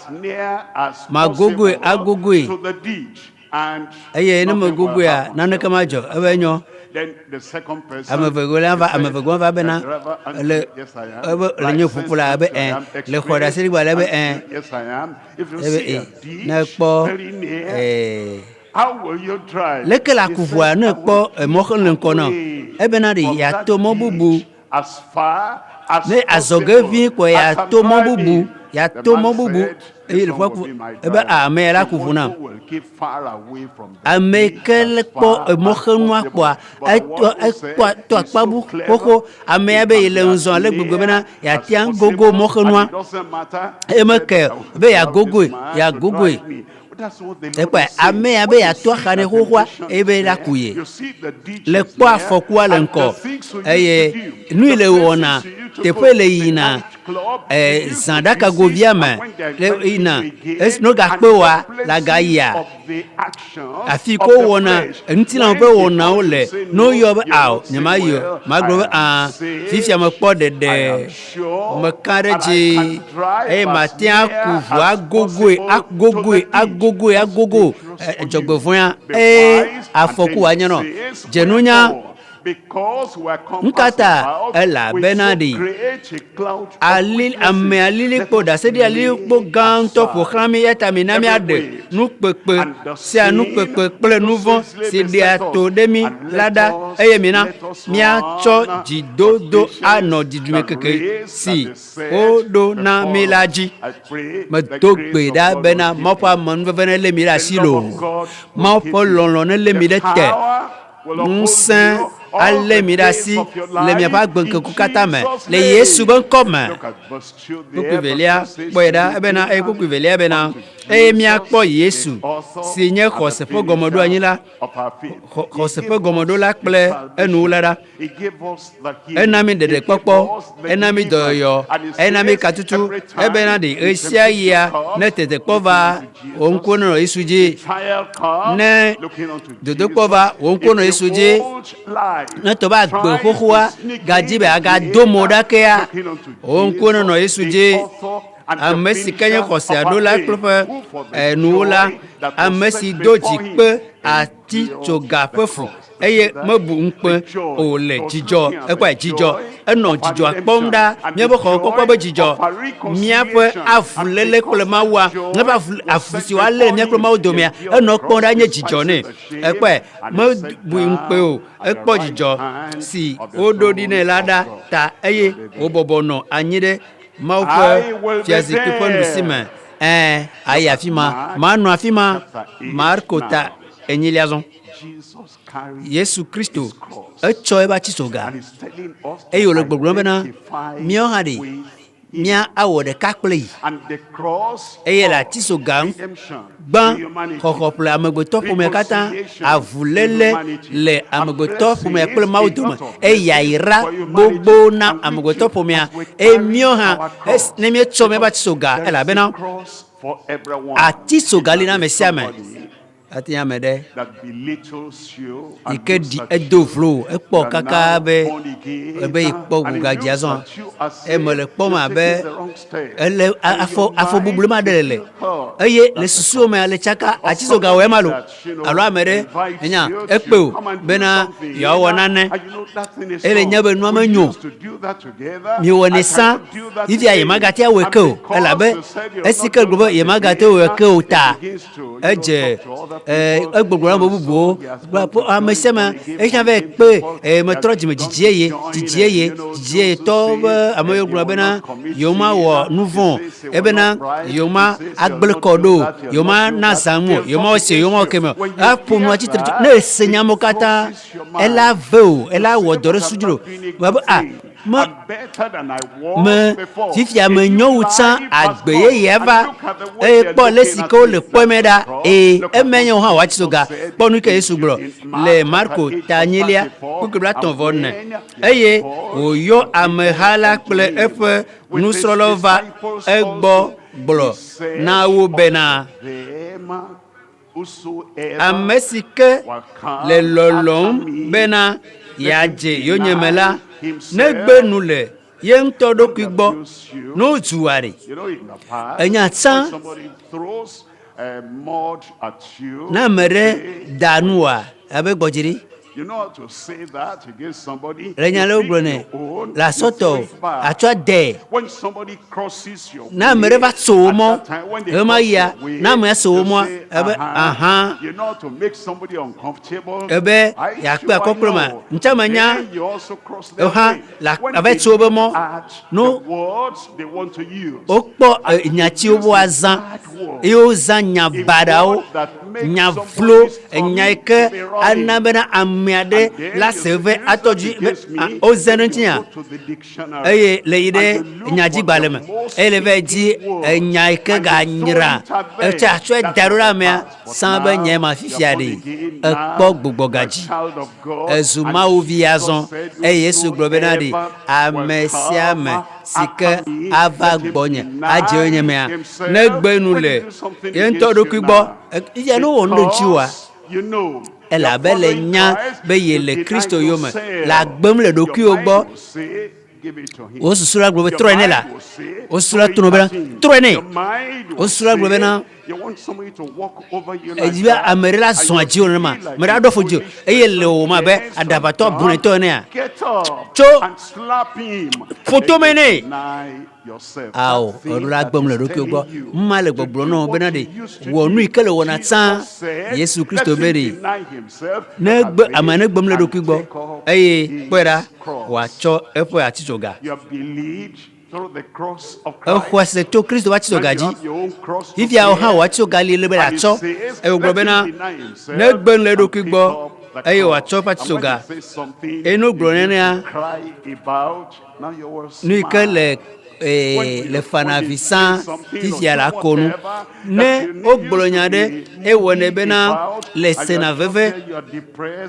Speaker 6: magogoe
Speaker 3: possible
Speaker 6: agogoe
Speaker 3: to the ditch, and
Speaker 6: eye ne me
Speaker 3: nothing will
Speaker 6: gogoea
Speaker 3: happen."
Speaker 6: naneke ma dzɔ ebe nyɔ
Speaker 3: Then the second person,
Speaker 6: ame vegole va ame vegole va
Speaker 3: the
Speaker 6: bena
Speaker 3: driver
Speaker 6: le
Speaker 3: answered, "Yes, I am.
Speaker 6: ebe le nye ʋuku la ebe
Speaker 3: Licensed, I am.
Speaker 6: le xɔ ɖe asi gba le ebe
Speaker 3: Experienced, yes, I am. If you
Speaker 6: ebe
Speaker 3: see a
Speaker 6: ne
Speaker 3: ditch
Speaker 6: kpɔ
Speaker 3: very near, how will you drive?"
Speaker 6: leke le
Speaker 3: He
Speaker 6: akuvua
Speaker 3: said,
Speaker 6: ne
Speaker 3: "I
Speaker 6: kpɔ
Speaker 3: will
Speaker 6: emɔ xe le ŋkɔ na
Speaker 3: away
Speaker 6: ebena ɖe
Speaker 3: from
Speaker 6: yeato
Speaker 3: that
Speaker 6: mɔ bubu
Speaker 3: ditch as far as
Speaker 6: ne azɔge vi
Speaker 3: possible
Speaker 6: kɔ
Speaker 3: as I'm
Speaker 6: yeato mɔ bubu
Speaker 3: driving." The
Speaker 6: yeato
Speaker 3: man
Speaker 6: mɔ bubu
Speaker 3: said,
Speaker 6: eye
Speaker 3: "This
Speaker 6: le
Speaker 3: one
Speaker 6: fɔ
Speaker 3: will
Speaker 6: ku
Speaker 3: be my
Speaker 6: ebe
Speaker 3: driver.
Speaker 6: ame la
Speaker 3: The
Speaker 6: kuvu
Speaker 3: one
Speaker 6: na
Speaker 3: who will keep far away from the
Speaker 6: ame
Speaker 3: ditch
Speaker 6: ke le
Speaker 3: as
Speaker 6: kpɔ
Speaker 3: far
Speaker 6: emɔ
Speaker 3: as
Speaker 6: xenua
Speaker 3: possible."
Speaker 6: kpɔa
Speaker 3: But the one who said
Speaker 6: to
Speaker 3: he's so
Speaker 6: akpabu
Speaker 3: clever,
Speaker 6: xoxo amea be yi le ŋzɔ le gbegbe bena yeatia gogo mɔ xenua eme ke be yagogoe yagogoe ekpɔ amea be yato axa ne xoxoa ebe la ku ye le kpɔ afɔkua le ŋkɔ eye nu yi le wɔna teƒe le yina zãɖakagovia me le yina esi no gakpe wa la ga yia afi ko wɔna eŋutilã ƒe wɔnawo le no yɔ be ao nye ma yɔ ma gblɔ be fifia me kpɔ ɖeɖe meka ɖe dzi eye matia ku ʋu agogoe dzɔgbevɔ̃a eye afɔku wòanye nɔ dzenunya nkata elabena ɖi ame alilikpo ɖaseɖi alilikpo gãŋtɔ ƒo xlã mi eta mi na miaɖe nukpekpe sia nukpekpe kple nuvɔ si ɖea to ɖe mi la ɖa eye mina miatsɔ dzidodo anɔ dziɖume keke si woɖo na mi la dzi medo gbe ɖa bena Mawu ƒe amenuveve ne lé mi ɖe asi loo Mawu ƒe lɔlɔ̃ ne lé mi ɖe te ŋusẽ alé mi ɖe asi le miaƒe agbeŋkeku katã me le Yesu be ŋkɔ me. Kpukpui velia kpɔe ɖa ebena eye kpukpui velia bena eye miakpɔ Yesu si nye xɔse ƒe gɔmeɖo anyi la xɔse ƒe gɔmeɖo la kple enuwula ɖa ena mi ɖeɖekpɔkpɔ ena mi dɔyɔyɔ ena mi katutu ebena ɖe ɣe sia ɣia ne tetekpɔ va wò ŋkuwo nenɔ Yesu dzi ne dodokpɔ va wò ŋkuwo nɔ Yesu dzi ne tɔ be agbe xoxoa gadzi be agado mo ɖakea wò ŋkuwo nenɔ Yesu dzi ame si ke nye xɔse aɖo la kple ƒe nuwo la, ame si do dzikpe Atsitsoga ƒe fu eye mebu ŋukpe o le dzidzɔ ekɔe dzidzɔ enɔ dzidzɔa kpɔm ɖa míaƒe xɔ kɔkɔ be dzidzɔ míaƒe avulele kple mawua míaƒe avu si woalé mía kple mawu domea enɔ kpɔm ɖa nye dzidzɔ nɛ ekɔe mebu ŋukpe o ekpɔ dzidzɔ si woɖo ɖi nɛ la ɖa ta eye wobɔbɔ nɔ anyi ɖe mawu ƒe fiazikpui ƒe nuɖusime ayi afi ma manɔ afi ma Marko ta enyilia zɔn. Yesu Kristo etsɔ ebe Atsitsoga eye wòle gbɔgblɔm bena míawo hã ɖe mía awɔ ɖeka kple yi eye le Atsitsoga gbã xɔxɔ ƒle amegbetɔ ƒomea katã avulele le amegbetɔ ƒomea kple mawu dome eye yayra gbogbo na amegbetɔ ƒomea eye míawo hã ne míetsɔ míaƒe Atsitsoga elabena Atsitsoga li na ame sia ame ati ame ɖe yi ke ɖi edo vlo ekpɔ kaka be yi kpɔ gugadzia zɔn eme le kpɔm abe ele afɔ bublu ma ɖe le eye le susuwo me le tsaka Atsitsoga wɔ ema lo alo ame ɖe enya ekpe o bena yeawɔ nane ele nye be nua menyo miewɔ ne sã yifia yemagate awɔe ke o elabe esi ke gblɔ be yemagate awɔe ke o ta edze egbogbo na bubuwo ame sia ame ehiã va kpe metrɔ dzime dzidzi eye tɔ be ame yiwo gblɔ bena yewoma wɔ nu vɔ ebena yewoma agble kɔ ɖo yewoma na zãmu yewoma wɔ se yewoma wɔ keme aƒo nu atsitre ne ese nyamewo katã ela ve o ela wɔ dɔ ɖe sudzi lo babe me fifia me nyɔwu tsã agbe yeye va eye kpɔ le si ke wole kpɔmɛ ɖa emenye wo hã wɔ Atsitsoga kpɔ nu ke Yesu gblɔ le Marko ta nyilia kuku bla tɔn vɔ ne eye wòyɔ ameha la kple eƒe nusrɔ̃lawo va egbɔ gblɔ na wo bena ame si ke le lɔlɔm bena yeadze yonyeme la negbe nu le ye ŋutɔ ɖokui gbɔ ne wodzuaɖe enya tsã ne ame ɖe da nua abe gbɔdziri le nya le wogblɔ nɛ le asɔtɔ atsɔ de ne ame ɖe va tso wo mɔ ema yia ne amea so wo mɔa ebe ebe yakpe akɔkplɔ ma ntɛ me nya ava tso wobe mɔ no wokpɔ nyatsiwo bo azã eye wozã nya baɖawo nya vlo enya yi ke ana bena amea ɖe la se ve atɔdzi wozẽ ɖe ŋutia eye le yi ɖe nyadzigbalẽ me eye le va dzi enya yi ke ganyra etsɔ atsɔe da ɖo ɖe amea sã be nye ma fifia ɖe ekpɔ gbugbɔ gadzi ezu Mawu vi azɔ eye Yesu gblɔ bena ɖe ame sia ame si ke ava gbɔnye adze wonye mea negbe nu le ye ŋutɔ ɖokui gbɔ ifia ne wɔ nu ɖe ŋuti wa elabe le nya be ye le Kristo yome le agbem le ɖokuiwo gbɔ wo susu la gblɔ be trɔe ne la wo susu la tɔnɔ bena trɔe ne wo susu la gblɔ bena edzi ame ɖe la zɔn adziwo ne ma ame ɖe aɖɔ fo dzi eye le wo ma be adabatɔ bunetɔ nea tso ƒotome ne awo eɖo la gbem le ɖokuiwo gbɔ mma le gbɔgblɔ nɔ bena ɖe wɔ nu yi ke le wɔna tsã Yesu Kristo be ɖe ne gbe ame ne gbem le ɖokui gbɔ eye kpɔe ɖa wòatsɔ eƒe Atsitsoga exɔ se to Kristo ƒe Atsitsoga dzi fifia wo hã wɔ Atsitsoga li le be atsɔ eye wògblɔ bena ne gbem le ɖokui gbɔ eye wòatsɔ eƒe Atsitsoga eye no gblɔ nenea nu yi ke le fanavi sã fifia la ko nu ne wogblɔ nya ɖe ewɔ ne bena le sena veve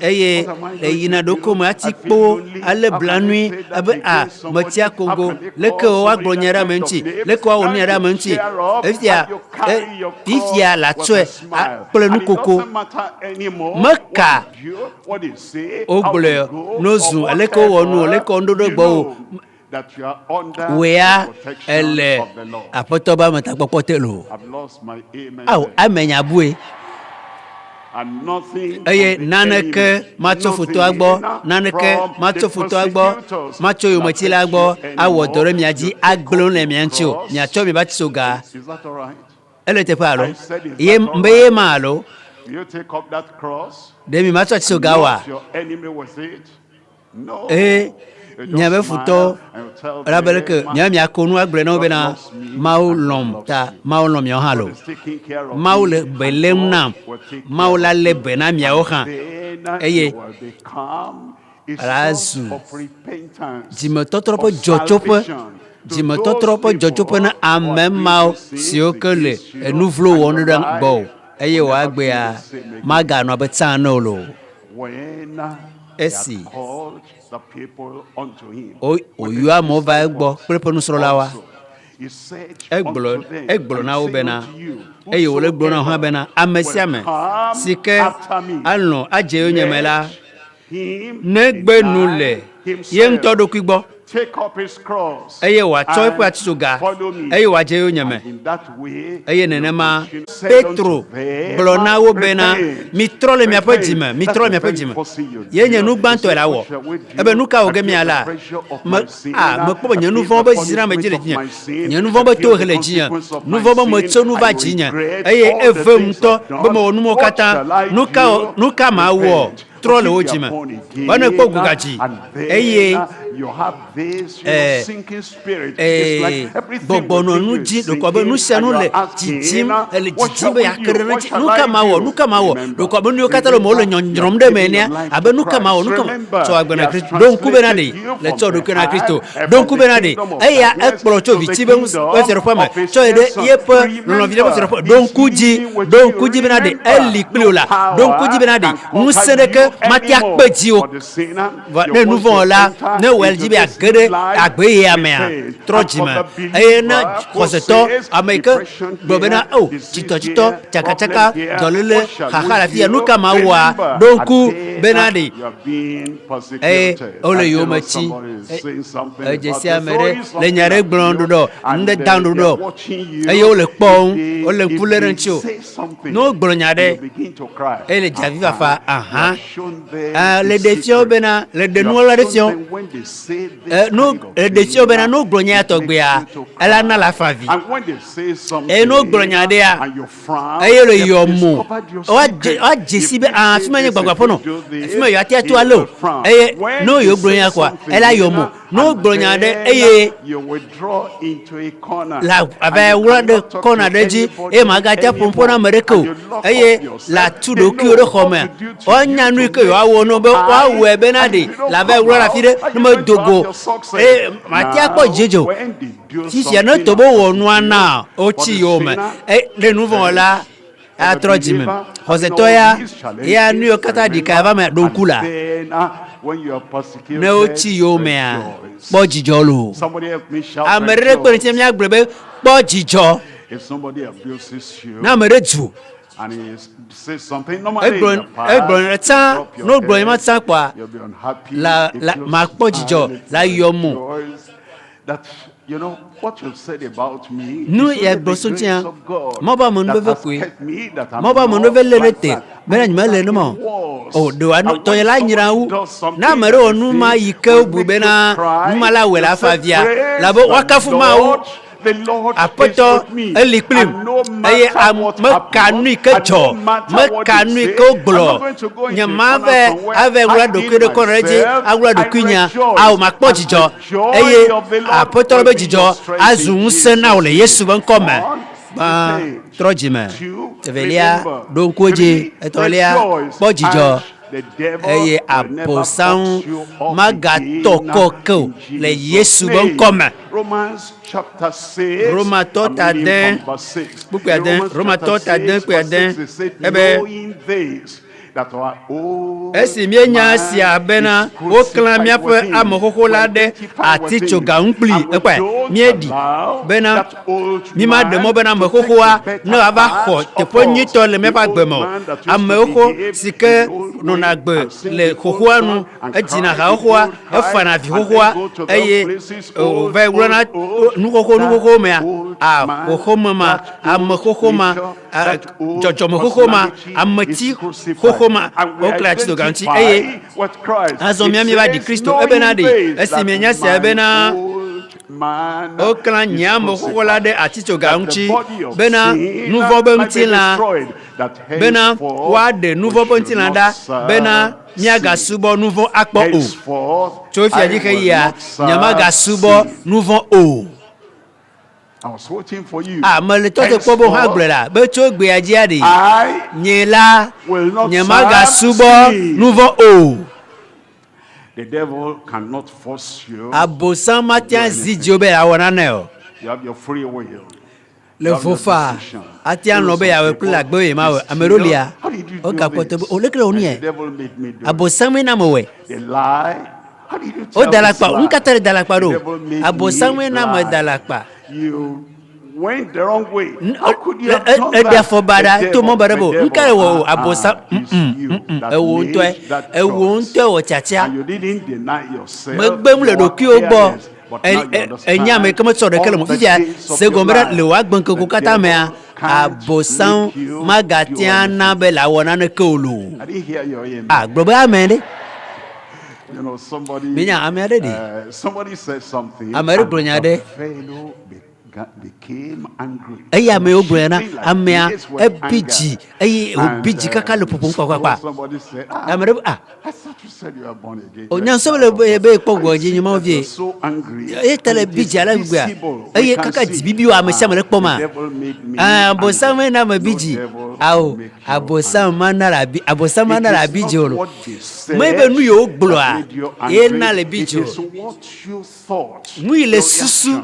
Speaker 6: eye le yina ɖoko me ati kpo ale blanui abe metia kogo leke woagblɔ nya ɖe ame ŋuti leke woawɔ nya ɖe ame ŋuti fifia la tsɔe kple nukoko meka wogblɔ nozu leke wowɔ nu leke wo ɖo ɖe gbɔ o
Speaker 3: that you are under
Speaker 6: wea
Speaker 3: the protection
Speaker 6: ele
Speaker 3: of the Lord.
Speaker 6: apotoba matakpokpotelo
Speaker 3: I've lost my amen.
Speaker 6: aw
Speaker 3: there.
Speaker 6: amenya bue
Speaker 3: And nothing
Speaker 6: eye
Speaker 3: of the
Speaker 6: naneke
Speaker 3: enemy,
Speaker 6: macho
Speaker 3: nothing
Speaker 6: foto agbo naneke
Speaker 3: from
Speaker 6: macho
Speaker 3: the
Speaker 6: foto agbo
Speaker 3: persecutors
Speaker 6: macho
Speaker 3: that
Speaker 6: yomotila
Speaker 3: affect
Speaker 6: agbo
Speaker 3: you anymore.
Speaker 6: awo dore miaji
Speaker 3: You take
Speaker 6: agbolo
Speaker 3: up
Speaker 6: le
Speaker 3: the
Speaker 6: miancho
Speaker 3: cross.
Speaker 6: miacho mi Atsitsoga
Speaker 3: Is that all right?
Speaker 6: ele te palo
Speaker 3: I said, is
Speaker 6: ye
Speaker 3: that all
Speaker 6: mbeye
Speaker 3: right?
Speaker 6: malo
Speaker 3: You take up that cross.
Speaker 6: de mi macho Atsitsoga wa
Speaker 3: Not your enemy with it. No. You just
Speaker 6: nyabe
Speaker 3: smile
Speaker 6: futo
Speaker 3: and you tell
Speaker 6: rabeleke
Speaker 3: them,
Speaker 6: nyami akonu agbre no
Speaker 3: God
Speaker 6: bena
Speaker 3: loves me
Speaker 6: mau
Speaker 3: and God
Speaker 6: lom
Speaker 3: loves
Speaker 6: ta
Speaker 3: you.
Speaker 6: mau lom yo
Speaker 3: God
Speaker 6: halo
Speaker 3: is taking care of
Speaker 6: mau
Speaker 3: me
Speaker 6: le
Speaker 3: and
Speaker 6: belem
Speaker 3: God
Speaker 6: nam
Speaker 3: will take care
Speaker 6: mau la
Speaker 3: of
Speaker 6: le
Speaker 3: you.
Speaker 6: bena miao
Speaker 3: And
Speaker 6: han
Speaker 3: then
Speaker 6: eye
Speaker 3: you will become a
Speaker 6: Razu.
Speaker 3: source of repentance,
Speaker 6: jime totropo
Speaker 3: of
Speaker 6: jochope
Speaker 3: salvation to
Speaker 6: jime
Speaker 3: those
Speaker 6: totropo jochope
Speaker 3: people
Speaker 6: na
Speaker 3: who are doing
Speaker 6: amemao
Speaker 3: the sins
Speaker 6: siokele
Speaker 3: against you,
Speaker 6: enuvlo
Speaker 3: and
Speaker 6: wonu
Speaker 3: your
Speaker 6: dan
Speaker 3: life
Speaker 6: bo eye
Speaker 3: will
Speaker 6: wa
Speaker 3: never
Speaker 6: gbe
Speaker 3: be the
Speaker 6: ya
Speaker 3: same again.
Speaker 6: maga no betano lo
Speaker 3: When he
Speaker 6: esi
Speaker 3: had called the people unto him,
Speaker 6: o
Speaker 3: with
Speaker 6: oyu
Speaker 3: his
Speaker 6: amova egbo
Speaker 3: disciples
Speaker 6: prepo nu soro lawa
Speaker 3: also, he said
Speaker 6: egbolo
Speaker 3: unto them,
Speaker 6: egbolo na
Speaker 3: I
Speaker 6: wo
Speaker 3: say
Speaker 6: bena
Speaker 3: unto you,
Speaker 6: eye wole gbolo na ho bena
Speaker 3: whosoever
Speaker 6: amesiame
Speaker 3: will come
Speaker 6: sike
Speaker 3: after me,
Speaker 6: anu aje onyemela
Speaker 3: let him
Speaker 6: negbe nule
Speaker 3: deny
Speaker 6: ye
Speaker 3: himself,
Speaker 6: ntodo kwigbo
Speaker 3: take up his cross,
Speaker 6: eye wa toipo
Speaker 3: and
Speaker 6: Atsitsoga
Speaker 3: follow me.
Speaker 6: eye wa je onyeme
Speaker 3: And in that way,
Speaker 6: eye
Speaker 3: you
Speaker 6: nenema
Speaker 3: continue. Said
Speaker 6: Petro
Speaker 3: unto them,
Speaker 6: blona wo bena
Speaker 3: repent,
Speaker 6: mitrole mi
Speaker 3: repent.
Speaker 6: apojime
Speaker 3: That's
Speaker 6: mitrole
Speaker 3: the
Speaker 6: mi
Speaker 3: very
Speaker 6: apojime
Speaker 3: first thing you do.
Speaker 6: ye nyanu
Speaker 3: You
Speaker 6: gbanto
Speaker 3: say,
Speaker 6: la
Speaker 3: what
Speaker 6: wo
Speaker 3: shall we do?
Speaker 6: ebe nuka
Speaker 3: I
Speaker 6: oge mi
Speaker 3: feel the
Speaker 6: ala
Speaker 3: pressure of my sin.
Speaker 6: me kpo
Speaker 3: I
Speaker 6: nyanu
Speaker 3: feel
Speaker 6: von
Speaker 3: the
Speaker 6: ba jira me jire
Speaker 3: punishment of
Speaker 6: jinya
Speaker 3: my sin.
Speaker 6: nyanu
Speaker 3: I
Speaker 6: von ba
Speaker 3: feel
Speaker 6: to
Speaker 3: the
Speaker 6: hele jinya
Speaker 3: consequence of
Speaker 6: nu
Speaker 3: my
Speaker 6: von ba mo
Speaker 3: sin.
Speaker 6: tso nu
Speaker 3: I
Speaker 6: va jinya
Speaker 3: regret
Speaker 6: eye
Speaker 3: all the
Speaker 6: evem
Speaker 3: things
Speaker 6: to
Speaker 3: I've
Speaker 6: be mo
Speaker 3: done.
Speaker 6: nu mo
Speaker 3: What
Speaker 6: kata
Speaker 3: shall I do?
Speaker 6: nuka ma wo
Speaker 3: Repent.
Speaker 6: trole
Speaker 3: But
Speaker 6: wo
Speaker 3: if you are
Speaker 6: jime
Speaker 3: born again,
Speaker 6: wana kpo gugaji
Speaker 3: and then
Speaker 6: eye
Speaker 3: you have this sinking spirit. It's like everything
Speaker 6: gbogbono
Speaker 3: within you
Speaker 6: nu ji
Speaker 3: is
Speaker 6: do ko be nu
Speaker 3: sinking, and
Speaker 6: senu
Speaker 3: you
Speaker 6: le
Speaker 3: are asking,
Speaker 6: jijim ele
Speaker 3: what shall
Speaker 6: jijim be
Speaker 3: we do?
Speaker 6: yakere
Speaker 3: What shall
Speaker 6: nuka
Speaker 3: I
Speaker 6: ma wo
Speaker 3: do?
Speaker 6: nuka ma wo
Speaker 3: Remember,
Speaker 6: do ko be nu kata lo mo le
Speaker 3: remember, you
Speaker 6: nyom
Speaker 3: have
Speaker 6: de
Speaker 3: given
Speaker 6: me
Speaker 3: your
Speaker 6: ne
Speaker 3: life
Speaker 6: abe
Speaker 3: to
Speaker 6: nuka ma wo
Speaker 3: Christ.
Speaker 6: nuka
Speaker 3: Remember,
Speaker 6: so agbena
Speaker 3: he has
Speaker 6: Kristo don ku be na de
Speaker 3: translated you
Speaker 6: le
Speaker 3: from
Speaker 6: cho do
Speaker 3: the
Speaker 6: ku na Kristo
Speaker 3: hand,
Speaker 6: don
Speaker 3: from
Speaker 6: ku
Speaker 3: the
Speaker 6: be na de
Speaker 3: kingdom of
Speaker 6: eya
Speaker 3: darkness
Speaker 6: ekporo cho
Speaker 3: to the
Speaker 6: viti be
Speaker 3: kingdom
Speaker 6: we se fama
Speaker 3: of his
Speaker 6: cho de
Speaker 3: dear son.
Speaker 6: ye pe lo vi de we se
Speaker 3: Remember,
Speaker 6: fama don
Speaker 3: he's
Speaker 6: ku ji
Speaker 3: living with
Speaker 6: don
Speaker 3: you.
Speaker 6: ku ji be na de
Speaker 3: Remember,
Speaker 6: eli
Speaker 3: no
Speaker 6: kliola don ku ji be na
Speaker 3: power
Speaker 6: de
Speaker 3: can
Speaker 6: nsere
Speaker 3: conquer
Speaker 6: ke
Speaker 3: you
Speaker 6: mati
Speaker 3: anymore.
Speaker 6: akpeji o
Speaker 3: For the sinner, you
Speaker 6: ne
Speaker 3: want
Speaker 6: nouveau
Speaker 3: to
Speaker 6: la
Speaker 3: enter
Speaker 6: ne wel
Speaker 3: into
Speaker 6: jibe
Speaker 3: this new
Speaker 6: agere
Speaker 3: life,
Speaker 6: agbe ya me
Speaker 3: repent. And for
Speaker 6: trojima
Speaker 3: the
Speaker 6: e na
Speaker 3: believer who
Speaker 6: koseto
Speaker 3: says,
Speaker 6: amerika
Speaker 3: depression
Speaker 6: gbobena
Speaker 3: here,
Speaker 6: o
Speaker 3: disease
Speaker 6: chito
Speaker 3: here,
Speaker 6: chaka
Speaker 3: problem
Speaker 6: chaka
Speaker 3: here,
Speaker 6: dolele
Speaker 3: what shall we
Speaker 6: hahala fia
Speaker 3: do?
Speaker 6: nuka mawa
Speaker 3: Remember,
Speaker 6: donku
Speaker 3: and
Speaker 6: benadi
Speaker 3: then you are being
Speaker 6: e
Speaker 3: persecuted.
Speaker 6: ole
Speaker 3: I
Speaker 6: yo
Speaker 3: know
Speaker 6: machi
Speaker 3: somebody is saying something
Speaker 6: e
Speaker 3: about
Speaker 6: jesi
Speaker 3: it,
Speaker 6: amere
Speaker 3: throwing
Speaker 6: le
Speaker 3: something
Speaker 6: nyare
Speaker 3: at
Speaker 6: gblondo
Speaker 3: you,
Speaker 6: do
Speaker 3: and
Speaker 6: nde dandu
Speaker 3: they are
Speaker 6: do
Speaker 3: watching
Speaker 6: e yo le
Speaker 3: you.
Speaker 6: pon o le
Speaker 3: If
Speaker 6: kulere
Speaker 3: they
Speaker 6: ncho
Speaker 3: say something,
Speaker 6: no
Speaker 3: and you
Speaker 6: glonyade
Speaker 3: begin to cry,
Speaker 6: e le javi fa
Speaker 3: you have shown them a
Speaker 6: le defio
Speaker 3: secret.
Speaker 6: bena le de
Speaker 3: You
Speaker 6: nu
Speaker 3: have
Speaker 6: la
Speaker 3: shown
Speaker 6: defio
Speaker 3: them when they say this
Speaker 6: no
Speaker 3: kind of
Speaker 6: le
Speaker 3: thing,
Speaker 6: defio bena no glonya
Speaker 3: it
Speaker 6: to
Speaker 3: makes
Speaker 6: gbea
Speaker 3: you to
Speaker 6: ela na la
Speaker 3: cry.
Speaker 6: favi
Speaker 3: And when they say
Speaker 6: e
Speaker 3: something,
Speaker 6: no glonyade a
Speaker 3: and you frown,
Speaker 6: eye le
Speaker 3: they've
Speaker 6: yo mu
Speaker 3: discovered your
Speaker 6: o
Speaker 3: secret.
Speaker 6: jesi
Speaker 3: If
Speaker 6: be
Speaker 3: we say
Speaker 6: afima nye
Speaker 3: this,
Speaker 6: gbagba
Speaker 3: if we
Speaker 6: pono
Speaker 3: do
Speaker 6: afima yo
Speaker 3: this,
Speaker 6: ati atu
Speaker 3: he will
Speaker 6: alo
Speaker 3: frown.
Speaker 6: eye no
Speaker 3: When
Speaker 6: yo
Speaker 3: they say
Speaker 6: glonya kwa
Speaker 3: something,
Speaker 6: ela yo mu no
Speaker 3: and
Speaker 6: glonyade
Speaker 3: then
Speaker 6: eye
Speaker 3: you withdraw into a corner,
Speaker 6: la
Speaker 3: and
Speaker 6: ave
Speaker 3: you
Speaker 6: wura de
Speaker 3: cannot talk
Speaker 6: kona
Speaker 3: to
Speaker 6: deji
Speaker 3: anybody
Speaker 6: e magaja pompona
Speaker 3: anymore,
Speaker 6: mereko
Speaker 3: and you lock
Speaker 6: eye
Speaker 3: up yourself.
Speaker 6: la
Speaker 3: They
Speaker 6: tudo ki
Speaker 3: know
Speaker 6: ore
Speaker 3: what
Speaker 6: khome
Speaker 3: to do to
Speaker 6: o
Speaker 3: you
Speaker 6: nyanu
Speaker 3: to
Speaker 6: ke yo
Speaker 3: make
Speaker 6: awo
Speaker 3: you
Speaker 6: no be wa
Speaker 3: hide.
Speaker 6: wo ebe na
Speaker 3: And
Speaker 6: de
Speaker 3: if you don't
Speaker 6: la ve
Speaker 3: come
Speaker 6: wura la
Speaker 3: out,
Speaker 6: fide
Speaker 3: are
Speaker 6: no
Speaker 3: you
Speaker 6: me
Speaker 3: going to have
Speaker 6: dogo
Speaker 3: your success?
Speaker 6: e matia ko
Speaker 3: Now,
Speaker 6: jejo
Speaker 3: when they do
Speaker 6: si ya no
Speaker 3: something
Speaker 6: tobo wo
Speaker 3: about
Speaker 6: nu
Speaker 3: you,
Speaker 6: ana o
Speaker 3: for
Speaker 6: chi
Speaker 3: the
Speaker 6: yo me
Speaker 3: sinner,
Speaker 6: e de nu von la
Speaker 3: for the
Speaker 6: atrojime
Speaker 3: believer,
Speaker 6: hose
Speaker 3: having all
Speaker 6: toya
Speaker 3: these
Speaker 6: ya nu yo
Speaker 3: challenges,
Speaker 6: kata di ka
Speaker 3: remember,
Speaker 6: va me don
Speaker 3: and
Speaker 6: kula
Speaker 3: then when you are
Speaker 6: ne o
Speaker 3: persecuted,
Speaker 6: chi yo me a
Speaker 3: rejoice.
Speaker 6: bo jijolo
Speaker 3: Somebody help me shout
Speaker 6: amere pe ti mi
Speaker 3: rejoice.
Speaker 6: agbebe bo jijo
Speaker 3: If somebody abuses you,
Speaker 6: na mere tu
Speaker 3: and he says something, normally in the past,
Speaker 6: egbon
Speaker 3: you
Speaker 6: ta
Speaker 3: drop your
Speaker 6: no gbon ma
Speaker 3: head,
Speaker 6: ta pa
Speaker 3: you'll be unhappy.
Speaker 6: la
Speaker 3: If
Speaker 6: la
Speaker 3: you
Speaker 6: ma po jijo
Speaker 3: smile,
Speaker 6: la yo mu
Speaker 3: rejoice that, you know, what you've said about me
Speaker 6: nu
Speaker 3: is
Speaker 6: ye
Speaker 3: only the
Speaker 6: gbosun
Speaker 3: grace
Speaker 6: tia
Speaker 3: of God
Speaker 6: mo ba mo
Speaker 3: that
Speaker 6: no ve
Speaker 3: has
Speaker 6: ku
Speaker 3: kept me, that I'm
Speaker 6: mo ba mo no
Speaker 3: not
Speaker 6: ve le
Speaker 3: like
Speaker 6: rete
Speaker 3: that.
Speaker 6: me na
Speaker 3: And
Speaker 6: nyima le
Speaker 3: that
Speaker 6: no mo
Speaker 3: it was.
Speaker 6: o do anu
Speaker 3: And
Speaker 6: to
Speaker 3: when
Speaker 6: ye la nyira
Speaker 3: somebody
Speaker 6: wu
Speaker 3: does something
Speaker 6: na mere
Speaker 3: that
Speaker 6: onu ma
Speaker 3: you see
Speaker 6: yike
Speaker 3: will
Speaker 6: bu
Speaker 3: make
Speaker 6: be
Speaker 3: you
Speaker 6: na
Speaker 3: cry,
Speaker 6: nu mala we
Speaker 3: you
Speaker 6: la
Speaker 3: say,
Speaker 6: fa via la
Speaker 3: praise
Speaker 6: bo
Speaker 3: the
Speaker 6: wakafu ma wu
Speaker 3: Lord. The Lord is
Speaker 6: apoto
Speaker 3: with me,
Speaker 6: elikplim
Speaker 3: and no
Speaker 6: eye
Speaker 3: matter what
Speaker 6: me kanu
Speaker 3: happens,
Speaker 6: ike
Speaker 3: and no
Speaker 6: jo
Speaker 3: matter
Speaker 6: me
Speaker 3: what they
Speaker 6: kanu
Speaker 3: say,
Speaker 6: ike
Speaker 3: I'm not
Speaker 6: oglo
Speaker 3: going to go into a
Speaker 6: nyama
Speaker 3: corner
Speaker 6: ve
Speaker 3: somewhere
Speaker 6: ave wura do
Speaker 3: hiding
Speaker 6: kede koreji
Speaker 3: myself.
Speaker 6: awura do
Speaker 3: I
Speaker 6: kunya
Speaker 3: rejoice,
Speaker 6: aw makpo
Speaker 3: and
Speaker 6: jijo
Speaker 3: the joy
Speaker 6: eye
Speaker 3: of the Lord
Speaker 6: apoto
Speaker 3: will
Speaker 6: be
Speaker 3: be your
Speaker 6: jijo
Speaker 3: strength in
Speaker 6: azun se na ole
Speaker 3: Jesus'
Speaker 6: yesu
Speaker 3: name.
Speaker 6: ben komme
Speaker 3: One,
Speaker 6: ba
Speaker 3: repent.
Speaker 6: trojime
Speaker 3: Two,
Speaker 6: tevelia
Speaker 3: remember.
Speaker 6: don koje
Speaker 3: Three,
Speaker 6: etolia
Speaker 3: rejoice.
Speaker 6: po jijo
Speaker 3: And the devil
Speaker 6: eye
Speaker 3: will never
Speaker 6: aposan
Speaker 3: box you up
Speaker 6: magato
Speaker 3: again
Speaker 6: koko
Speaker 3: in
Speaker 6: le
Speaker 3: Jesus'
Speaker 6: yesu ben
Speaker 3: name.
Speaker 6: komme
Speaker 3: Romans chapter 6.
Speaker 6: Roma
Speaker 3: I'm
Speaker 6: tota
Speaker 3: reading
Speaker 6: den
Speaker 3: from verse 6.
Speaker 6: buku
Speaker 3: In
Speaker 6: den
Speaker 3: Romans
Speaker 6: Roma
Speaker 3: chapter
Speaker 6: tota den
Speaker 3: 6,
Speaker 6: ku
Speaker 3: verse 6,
Speaker 6: den
Speaker 3: it said,
Speaker 6: ebe
Speaker 3: knowing this,
Speaker 7: that our old
Speaker 6: esi mienya sia bena o klan miape amohoho la de Atsitsoga nkpli ekwe miedi bena mima de mo bena amohoho a na aba ho tepo nyito le mepa gbemo amohoho sike no na gbe le hoho anu ejina ha hoho a efana vi hoho a eye o ve wona nuhoho me a hoho mama amohoho ma jojo mohoho ma amati hoho ma o kla Atsitsoga nti eye azomia mi ba di Kristo ebena de esimenya se ebena o kla nyamo hola de Atsitsoga nti bena nouveau bentila bena wa de nouveau bentila da bena miaga subo nouveau akpo o tofia dike ya nyamaga subo nouveau o
Speaker 7: I was waiting for you.
Speaker 6: Mele to te pobo hagblela be to gbe ajia de nyela nyamaga subo nouveau o.
Speaker 7: The devil cannot force you.
Speaker 6: Abosan matian zidiobe awona ne.
Speaker 7: You have your free will.
Speaker 6: Le fofa atian lobe ya we kula gbe ma we amerolia o ka pote o lekle oni e abosan me na mo we
Speaker 7: The lie. How did you
Speaker 6: o dalakpa unkatere dalakpa do abosan me na mo dalakpa
Speaker 7: you went the wrong way. How could you have done that?
Speaker 6: Therefore bada to mo barabo nkare wo abosan ewo nto wo chacha
Speaker 7: and you didn't deny yourself.
Speaker 6: megbem le do ki o gbo enya me kama so de kele mo fifia se gombera le wa gbanko ko kata me abosan magatian na be la wona ne kolo
Speaker 7: I didn't hear your amen.
Speaker 6: gbogbo amen
Speaker 7: You know, somebody somebody said something.
Speaker 6: Amere bronyade
Speaker 7: Fellow became angry.
Speaker 6: eya me obrena amea ebiji eyi obiji kaka le popon kwa
Speaker 7: Somebody said,
Speaker 6: amere
Speaker 7: I thought you said you are born again.
Speaker 6: onya so le be pogwo ji nyuma vie
Speaker 7: So angry.
Speaker 6: e tele biji ala gwa eyi kaka dibibi wa me samele kpoma abosan me na mabiji awo abosan manara biji olo me be nu yo gblo a e na le biji mu ile susu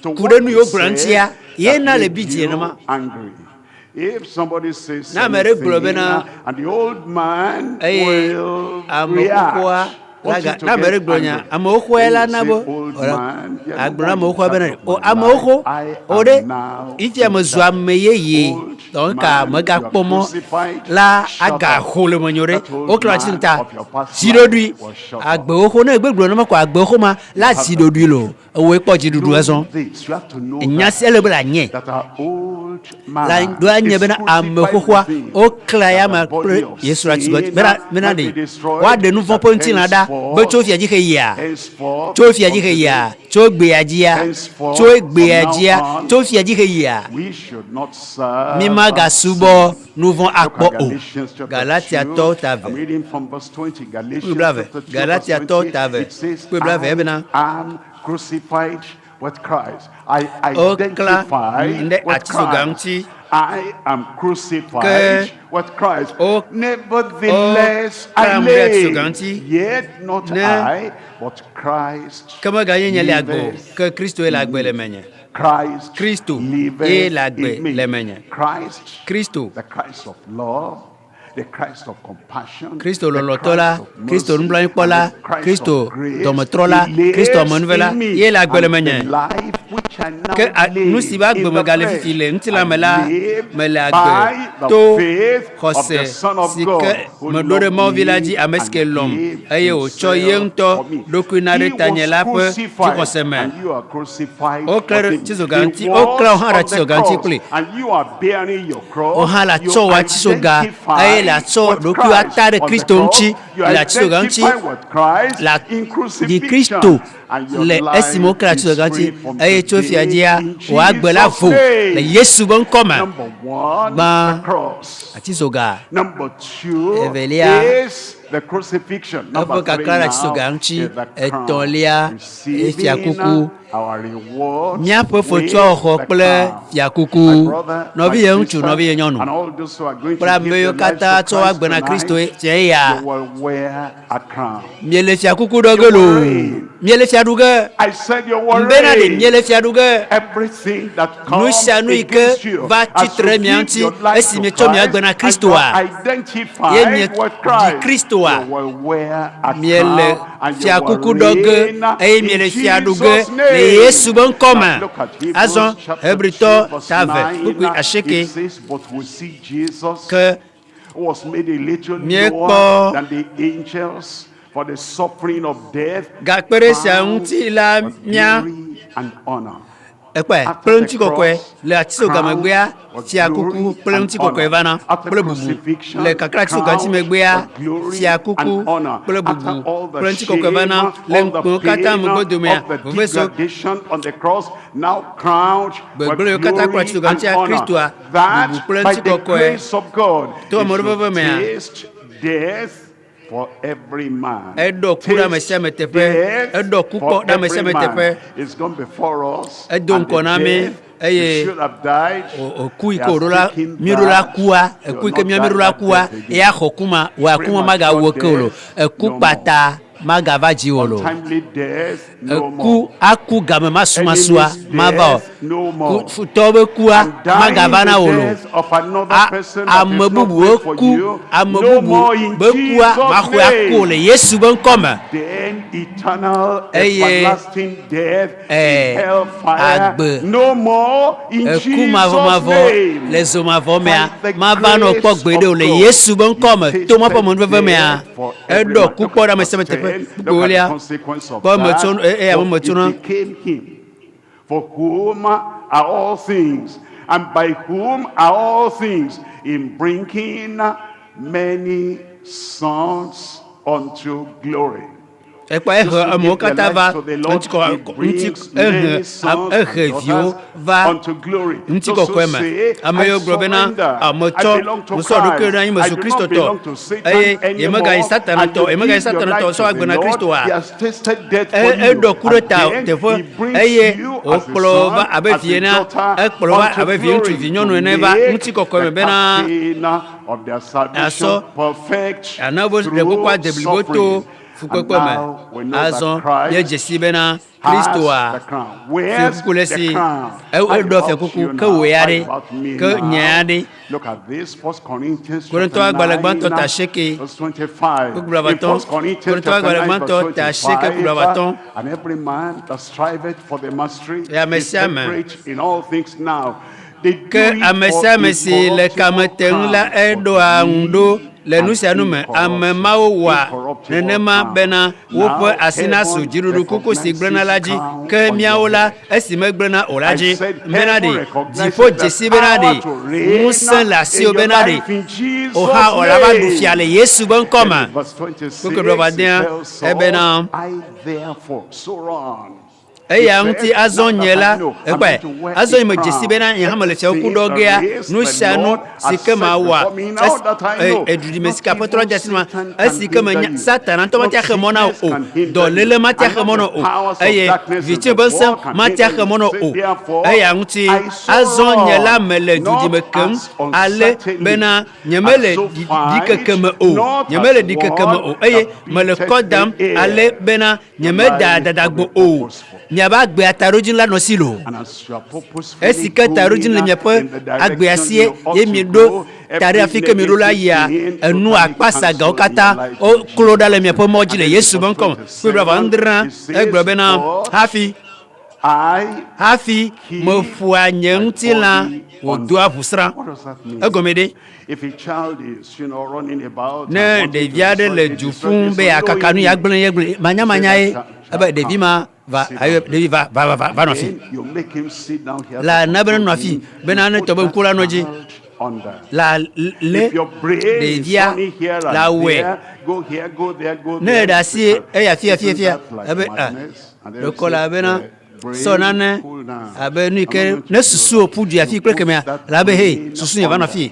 Speaker 6: kudenu yo branchia ye na le biji no ma
Speaker 7: angry. If somebody says
Speaker 6: na mere globena
Speaker 7: and the old man
Speaker 6: will react na mere glonya amokwela nabo agbona mokwa bena o amoko ode itia mazwa meyeye donc maga pomo la aga hole monyore o klatinta sidodui agbo na egbegbo na makwa agbo ma la sidodui lo owe poji dudu eson nya celebra nye la do anya bena amokwa o klaya ma Yesu ratigot bena de wa de nouveau point na da be tofia ji heya tofia ji heya togbe ajia togbe ajia tofia ji heya mima gasubo nouveau akpo o Galatia totave
Speaker 7: I'm reading from verse 20
Speaker 6: Galatia totave ebena
Speaker 7: I'm crucified with Christ. I identify with Christ. I am crucified with Christ. Nevertheless, I live. Yet not I, but Christ.
Speaker 6: Que Cristo est la menye.
Speaker 7: Christ
Speaker 6: est la menye. Cristo.
Speaker 7: The Christ of love. The Christ of compassion.
Speaker 6: Cristo lolotola, Cristo numblanpola, Cristo domotrola, Cristo monvela, ye la gbelemenya. Que nous si ba gbe gale fifile ntila mela gbe to Jose si que me dore mon village ameske lom aye o choyento dokunare tanyela pe ti koseme o clair Atsitsoga nti o clair hara Atsitsoga nti kule o hala chowa Atsitsoga aye la cho doku atare Kristo nchi la Atsitsoga nchi la di Kristo le esimo kra Atsitsoga nchi aye chofia dia wa gbela fo le Yesu bon koma ba Atsitsoga.
Speaker 7: Number 2 is the crucifixion. Number 3 now
Speaker 6: etolia efiakuku
Speaker 7: our reward.
Speaker 6: Nya pefo twa ho ple fiakuku no bi yenchu no bi yenyonu pra meyo kata to agbena Kristo je ya
Speaker 7: will wear a crown.
Speaker 6: miele fiakuku dogolo miele fiaduge.
Speaker 3: I said your word.
Speaker 6: Mbena de miele fiaduge.
Speaker 3: Everything that
Speaker 6: Nous
Speaker 3: comes
Speaker 6: savons
Speaker 3: against
Speaker 6: que
Speaker 3: you,
Speaker 6: va
Speaker 3: as
Speaker 6: titre
Speaker 3: you
Speaker 6: mianti,
Speaker 3: give your life
Speaker 6: esi
Speaker 3: to
Speaker 6: me chomi
Speaker 3: Christ,
Speaker 6: agbena
Speaker 3: as
Speaker 6: Kristo
Speaker 3: you
Speaker 6: a.
Speaker 3: are
Speaker 6: Ye
Speaker 3: identified
Speaker 6: mie
Speaker 3: with
Speaker 6: di Kristo a.
Speaker 3: Christ, you will wear
Speaker 6: Miele
Speaker 3: a crown and you
Speaker 6: fia
Speaker 3: will
Speaker 6: kuku doge,
Speaker 3: reign
Speaker 6: eye
Speaker 3: in
Speaker 6: miele
Speaker 3: Jesus'
Speaker 6: fiaduge,
Speaker 3: name.
Speaker 6: le Yesu bon
Speaker 3: Now
Speaker 6: koma.
Speaker 3: look at
Speaker 6: Azon,
Speaker 3: Hebrews chapter 2
Speaker 6: Hebrito,
Speaker 3: verse
Speaker 6: tave,
Speaker 3: 9.
Speaker 6: bukui
Speaker 3: It
Speaker 6: asheke,
Speaker 3: says, but we see Jesus
Speaker 6: que
Speaker 3: was made a little
Speaker 6: Mie
Speaker 3: lower
Speaker 6: kpo.
Speaker 3: than the angels for the suffering of death,
Speaker 6: Gakpere sia
Speaker 3: crowned
Speaker 6: unti la
Speaker 3: with
Speaker 6: mia.
Speaker 3: glory and honor.
Speaker 6: Ekwe,
Speaker 3: After
Speaker 6: plon
Speaker 3: the
Speaker 6: ti kokwe,
Speaker 3: cross,
Speaker 6: le Atsitsoga
Speaker 3: crowned
Speaker 6: megbea,
Speaker 3: with
Speaker 6: fia
Speaker 3: glory
Speaker 6: kuku, plon
Speaker 3: and
Speaker 6: ti kokwe
Speaker 3: honor.
Speaker 6: vana,
Speaker 3: After
Speaker 6: ple bubu.
Speaker 3: crucifixion,
Speaker 6: Le kakra Atsitsoga ti
Speaker 3: crowned
Speaker 6: megbea,
Speaker 3: with glory
Speaker 6: fia
Speaker 3: and
Speaker 6: kuku,
Speaker 3: honor.
Speaker 6: ple
Speaker 3: After
Speaker 6: bubu.
Speaker 3: all the
Speaker 6: Plon ti
Speaker 3: shame,
Speaker 6: kokwe vana, le
Speaker 3: all the
Speaker 6: mkpo kata
Speaker 3: pain,
Speaker 6: mgo domea.
Speaker 3: of the
Speaker 6: Vveso,
Speaker 3: degradation on the cross, now crowned with
Speaker 6: Begbele yo kata kwa
Speaker 3: glory
Speaker 6: Atsitsoga
Speaker 3: and
Speaker 6: ti a
Speaker 3: honor.
Speaker 6: Kristo a, bubu
Speaker 3: That
Speaker 6: plon
Speaker 3: by
Speaker 6: ti
Speaker 3: the
Speaker 6: kokwe,
Speaker 3: grace of God,
Speaker 6: to
Speaker 3: you
Speaker 6: amoro veve
Speaker 3: should
Speaker 6: mea.
Speaker 3: taste death for every man.
Speaker 6: Edo kura mesia metepe, edo kuko da mesia metepe.
Speaker 3: It's gone before us.
Speaker 6: Edo
Speaker 3: And the
Speaker 6: nkonami,
Speaker 3: death
Speaker 6: eye,
Speaker 3: you should have died.
Speaker 6: oku
Speaker 3: He
Speaker 6: iko
Speaker 3: has
Speaker 6: rola,
Speaker 3: taken
Speaker 6: mirola
Speaker 3: that.
Speaker 6: kuwa,
Speaker 3: You will
Speaker 6: eku ike
Speaker 3: not
Speaker 6: mia
Speaker 3: die
Speaker 6: mirola
Speaker 3: that
Speaker 6: kuwa,
Speaker 3: death again.
Speaker 6: ya hokuma, wakuma maga wokolo, eku
Speaker 3: no
Speaker 6: pata, maga vajiolo.
Speaker 3: Untimely death, no
Speaker 6: Eku
Speaker 3: more.
Speaker 6: aku game masuma mava.
Speaker 3: No more.
Speaker 6: Futobe kuwa,
Speaker 3: And dying
Speaker 6: maga vana
Speaker 3: the
Speaker 6: olo.
Speaker 3: death of another person that is not
Speaker 6: Amebubu
Speaker 3: good for
Speaker 6: oku,
Speaker 3: you, no
Speaker 6: amebubu,
Speaker 3: more in
Speaker 6: bekuwa,
Speaker 3: Jesus'
Speaker 6: mahuya kule,
Speaker 3: name.
Speaker 6: Yesu ben kome.
Speaker 3: Then eternal,
Speaker 6: Eye,
Speaker 3: everlasting death in hellfire.
Speaker 6: agbe.
Speaker 3: No more in
Speaker 6: Eku mavo
Speaker 3: Jesus'
Speaker 6: mavo,
Speaker 3: name.
Speaker 6: les mavo mea,
Speaker 3: By the
Speaker 6: mavano
Speaker 3: grace
Speaker 6: pok bede
Speaker 3: of
Speaker 6: ole
Speaker 3: God,
Speaker 6: Yesu ben kome.
Speaker 3: he
Speaker 6: Toma pa
Speaker 3: tasted
Speaker 6: mon veve mea.
Speaker 3: death for every
Speaker 6: Edo
Speaker 3: man. Look
Speaker 6: kuko
Speaker 3: at
Speaker 6: da
Speaker 3: verse
Speaker 6: meseme
Speaker 3: 10.
Speaker 6: tepe.
Speaker 3: Look at the
Speaker 6: Bukulia.
Speaker 3: consequence of
Speaker 6: Kwa
Speaker 3: that.
Speaker 6: meton,
Speaker 3: For
Speaker 6: meton.
Speaker 3: it became him, for whom are all things, and by whom are all things, in bringing many sons unto glory.
Speaker 6: Ekpa ehe amo kata va ntiko vio va ntiko kweme ameyo grobena amocho muso do na yimo su Kristo to yemaga satana to so agbena Kristo a do kureta tefo oklova abefiena ekplova abefien tu vinyonu neva ntiko kweme bena aso anabo de kokwa debliboto fukwekwe azon ye jesi bena Kristo a fikulesi edo fekuku ke weare ke nyade.
Speaker 3: Look at this, 1 Corinthians
Speaker 6: Korinto agbalagbanto ta sheke
Speaker 3: verse 25.
Speaker 6: kubrabaton Korinto agbalagbanto ta sheke kubrabaton
Speaker 3: And every man that striveth for the mastery
Speaker 6: ya
Speaker 3: is
Speaker 6: mesiame
Speaker 3: temperate in all things now. They do
Speaker 6: ke
Speaker 3: it
Speaker 6: amesa
Speaker 3: for
Speaker 6: mesi le kameten la edo ando le nusianu me amemawo wa nenema bena wopo asina su jiruru kuku sigrena laji ke miaola esimegrena olaji benadi difo jesi benadi musen la si benadi oha olaba du fiale Yesu bon koma kuku blobadien ebena eya nti azon nyela ekwe azon me jesi bena yahamale fia ku dogea nusianu sikema wa edudi mesika potro jasima asikema satana to matia khemona o do lele matia khemona o eye viti bonsa matia khemona o eya nti azon nyela mele dudi mekem ale bena nyemele dikekeme o nyemele dikekeme o eye mele kodam ale bena nyemeda dadagbo o nyaba gbe atarojin la no silo esika tarojin le nyapo agbe asie yemi do tari afike mi rola ya enu apasaga okata o kloda le nyapo mojile Yesu bonkom pe brava ndra egbe na hafi mo fu anyenti la odu afusra egomede
Speaker 3: if a child is running about
Speaker 6: ne de viade le jufun be akakanu ya gbele manya e aba de bima va ayo de va no fi la na bena no fi bena ne to ben kula noji la le de via la we ne da si e ya fi abe le kola bena so nane abe ni ke ne susu opu dia fi kle kemia la be he susu ya va no fi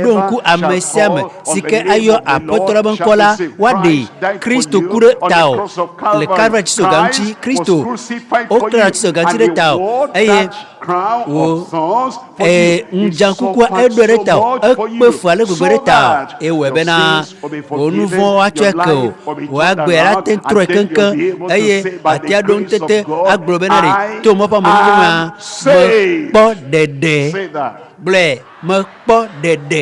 Speaker 6: ɖo ŋku ame sia ame si ke ayɔ aƒetɔ la be ŋkɔ la woaɖe Kristo ku ɖe tawò le Calvary Atsitsoga ŋuti. Kristo wokle Atsitsoga ŋuti ɖe tawò eye wo ŋudzankukua eɖoe ɖe tawò, ekpe fu ale gbegbe ɖe tawò eye wòe bena wò nu vɔ̃ woatsɔe ke o, wò agbe ate trɔe keŋkeŋ eye ate aɖo ŋutete agblɔ bena ɖe to mɔ ƒe amenuvɔ̃a mekpɔ ɖeɖe. Gblɔe, mekpɔ ɖeɖe.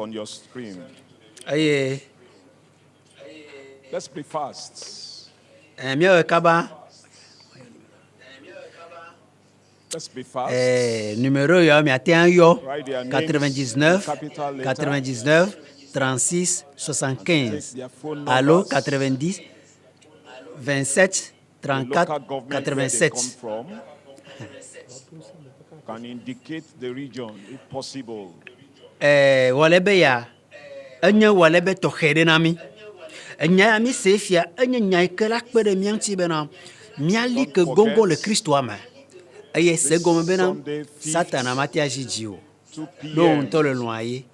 Speaker 3: on your screen.
Speaker 6: Aye.
Speaker 3: Let's be fast.
Speaker 6: Mieux kaba.
Speaker 3: Let's be fast.
Speaker 6: Numéro yo mi atteint yo
Speaker 3: Write their names
Speaker 6: 99
Speaker 3: in capital letter.
Speaker 6: 99 36 75.
Speaker 3: Their phone
Speaker 6: Allô
Speaker 3: numbers.
Speaker 6: 90 27
Speaker 3: The
Speaker 6: 34
Speaker 3: local government where they come
Speaker 6: 87.
Speaker 3: from can indicate the region if possible.
Speaker 6: Walebe ya enya walebe to khere na mi enya mi sefia enya nya ikela kpere mi anti bena miali ke gongo le Kristo ame. Eye se gome bena Satan amati ajijio. Don tole loye.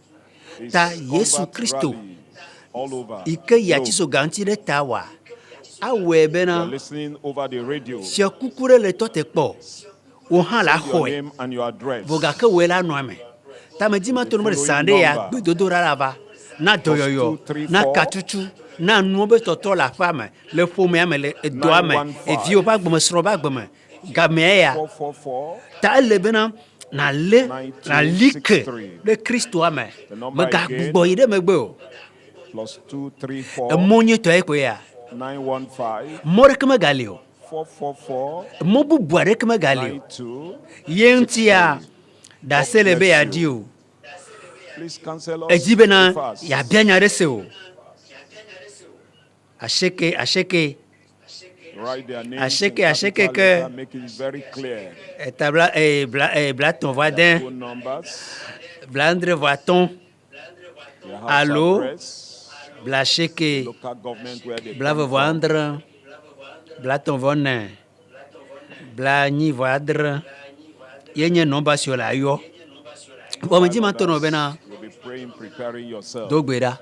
Speaker 6: Ta Yesu Kristo. Ike ya Atsitsoga nti de tawa. Awe bena. Sia kukure le tote po. O han la hoe. Voga ke we la noame. Ta me di ma to no sande ya gbedodora lava. Na doyoyo. Na katutu. Na nuobe toto la femme. Le fome ame le doame. E vio ba gbome sro ba gbome. Gameya. Ta le bena na like le Kristo ame. Me ga gbugbo ide me gbe o.
Speaker 3: +234
Speaker 6: Monye to ekwe ya.
Speaker 3: 915
Speaker 6: More kama galio.
Speaker 3: 444
Speaker 6: Mobu boare kama galio.
Speaker 3: 92.
Speaker 6: Yenti ya da selebe ya dio.
Speaker 3: Please cancel us.
Speaker 6: Ejibena ya bianya reseo. Asheke.
Speaker 3: Write their names
Speaker 6: Asheke que
Speaker 3: make it very clear.
Speaker 6: Tabla bla ton voisin.
Speaker 3: Phone numbers.
Speaker 6: Blandre voiton.
Speaker 3: Your house
Speaker 6: Allô.
Speaker 3: address,
Speaker 6: Bla sheke.
Speaker 3: local government where they
Speaker 6: Bla
Speaker 3: come from.
Speaker 6: voindre. Bla ton vonin. Bla ni voidre. Yenye nomba sur la yo. Bon me dit maintenant bena.
Speaker 3: You'll be praying, preparing yourself.
Speaker 6: Dogbeda.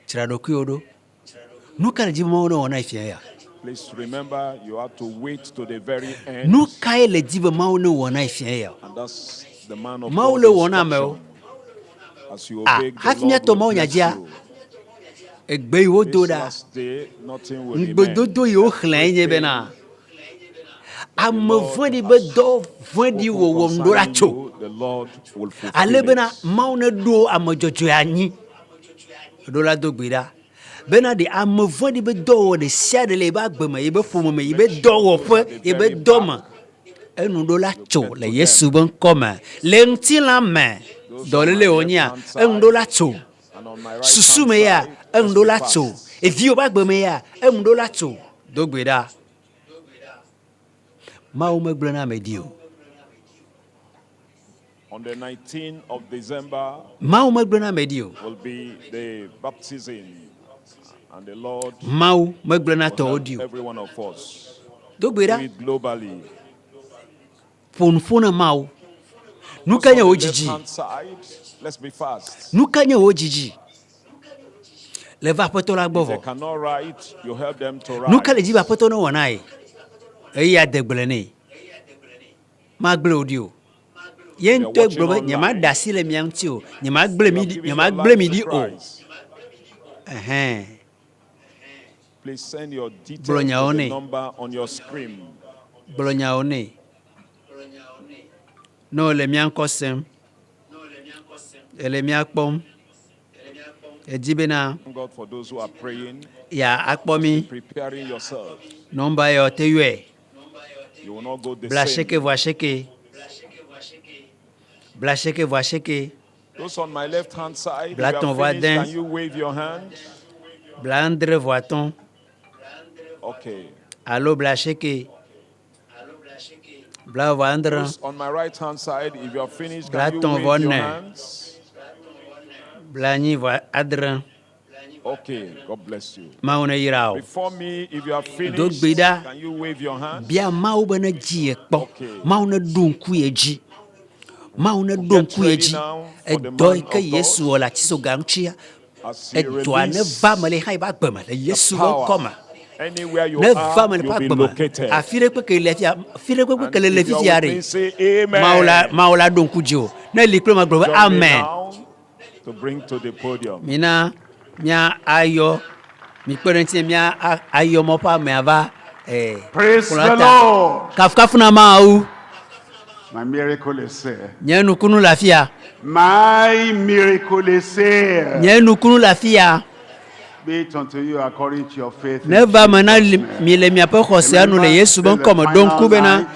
Speaker 6: Tiradokuyodo. Nuka le mo no na ifia ya.
Speaker 3: Please remember, you have to wait to the very end.
Speaker 6: Nuka le dibe ma no wona ifia ya.
Speaker 3: And that's the man of
Speaker 6: Maule
Speaker 3: God's
Speaker 6: wona me o.
Speaker 3: instruction. As you obey the
Speaker 6: Hafnya to
Speaker 3: Lord
Speaker 6: ma
Speaker 3: will
Speaker 6: onya
Speaker 3: bless
Speaker 6: dia.
Speaker 3: you.
Speaker 6: Egbe wo
Speaker 3: This
Speaker 6: doda.
Speaker 3: last day, nothing will remain.
Speaker 6: Ngbododo yo khlan ye bena. Amvodi be do vodi wo wo ndora cho.
Speaker 3: The Lord will fulfill
Speaker 6: Ale bena
Speaker 3: it.
Speaker 6: maune do amojojo anyi. Dola dogbeda. Bena de amvodi be do de sia de le ba gbema ye be fumo me ye be do wo fe ye be do ma. Enu dola cho le Yesu ben koma. Le nti la me. Dole le onya. Enu dola cho.
Speaker 3: And on my right
Speaker 6: Susu
Speaker 3: hand
Speaker 6: me ya.
Speaker 3: side,
Speaker 6: Enu
Speaker 3: let's
Speaker 6: dola
Speaker 3: be
Speaker 6: cho.
Speaker 3: fast.
Speaker 6: E vi o ba gbema ya. Enu dola cho. Dogbeda. Maume glona me dio.
Speaker 3: On the 19th of December
Speaker 6: Maume glona me dio.
Speaker 3: will be the baptism, and the Lord
Speaker 6: Mau me glona to
Speaker 3: will help
Speaker 6: odio.
Speaker 3: every one of us
Speaker 6: Do
Speaker 3: do
Speaker 6: gbeda
Speaker 3: it globally.
Speaker 6: fonfona mau.
Speaker 3: Also
Speaker 6: Nukanya
Speaker 3: on the
Speaker 6: ojiji.
Speaker 3: left-hand side, let's be fast.
Speaker 6: Nukanya ojiji. Le va poto la
Speaker 3: If they
Speaker 6: gbovo.
Speaker 3: cannot write, you help them to write.
Speaker 6: Nuka le jiba poto no wanai. Eya degbelene. Ma gble odio. Yen to gbobo nyama dasi le mianti o. Nyama gble
Speaker 3: You have
Speaker 6: mi
Speaker 3: given
Speaker 6: nyama
Speaker 3: your
Speaker 6: gble
Speaker 3: life
Speaker 6: mi
Speaker 3: to
Speaker 6: di o.
Speaker 3: Christ. Please send your details to the
Speaker 6: Blonyaone.
Speaker 3: number on your screen.
Speaker 6: Bolonya one. No le mian kosem. Ele miakpom. Ejibena
Speaker 3: Thank God for those who are praying,
Speaker 6: ya akpomi.
Speaker 3: preparing yourself.
Speaker 6: Nomba yo teyue.
Speaker 3: You will not go the
Speaker 6: Bla
Speaker 3: same.
Speaker 6: sheke voa sheke. Bla sheke voa sheke.
Speaker 3: Those on my left-hand side, if
Speaker 6: Bla
Speaker 3: you
Speaker 6: ton
Speaker 3: are finished,
Speaker 6: voisin.
Speaker 3: can you wave your hand?
Speaker 6: Bla andre voaton.
Speaker 3: Okay.
Speaker 6: Allo bla sheke. Bla voa andre.
Speaker 3: Those on my right-hand side, if you are finished,
Speaker 6: Bla
Speaker 3: can you
Speaker 6: ton
Speaker 3: wave your
Speaker 6: voisin.
Speaker 3: hands?
Speaker 6: Bla ni voa adre.
Speaker 3: Okay. God bless you.
Speaker 6: Maune yirao.
Speaker 3: Before me, if you are finished,
Speaker 6: Dogbeda.
Speaker 3: can you wave your hand?
Speaker 6: Bia mau bana ji ekpo.
Speaker 3: Okay.
Speaker 6: Mau na donku eji. Mau na donku
Speaker 3: ready
Speaker 6: eji.
Speaker 3: now
Speaker 6: E
Speaker 3: for the
Speaker 6: doi
Speaker 3: man
Speaker 6: ke
Speaker 3: of
Speaker 6: Yesu
Speaker 3: God.
Speaker 6: ola Atsitsoga nchia.
Speaker 3: As
Speaker 6: E
Speaker 3: he
Speaker 6: doa ne
Speaker 3: release
Speaker 6: va mele hai ba gbema. Le Yesu bon
Speaker 3: power,
Speaker 6: koma.
Speaker 3: anywhere you
Speaker 6: Ne va
Speaker 3: are,
Speaker 6: mele
Speaker 3: you'll
Speaker 6: pa
Speaker 3: be
Speaker 6: gbema.
Speaker 3: located.
Speaker 6: Afire kwe ke lefia. Afire kwe
Speaker 3: And
Speaker 6: ke le
Speaker 3: if you are
Speaker 6: lefi
Speaker 3: with
Speaker 6: fiare.
Speaker 3: me, say amen.
Speaker 6: Maula donku jo. Ne liklo ma globe.
Speaker 3: Join me
Speaker 6: Amen.
Speaker 3: now to bring to the podium.
Speaker 6: Mina mia ayo mi parenti mia ayo mo pa me ava
Speaker 7: Praise the Lord.
Speaker 6: kafuna mau
Speaker 7: My miracle is here.
Speaker 6: nyenu kunu lafia
Speaker 7: My miracle is here.
Speaker 6: nyenu kunu lafia
Speaker 7: Be it unto you according to your faith. in
Speaker 6: neva mana
Speaker 7: Jesus' name.
Speaker 6: mile mi apo khose anu le Yesu bon comme donc kubena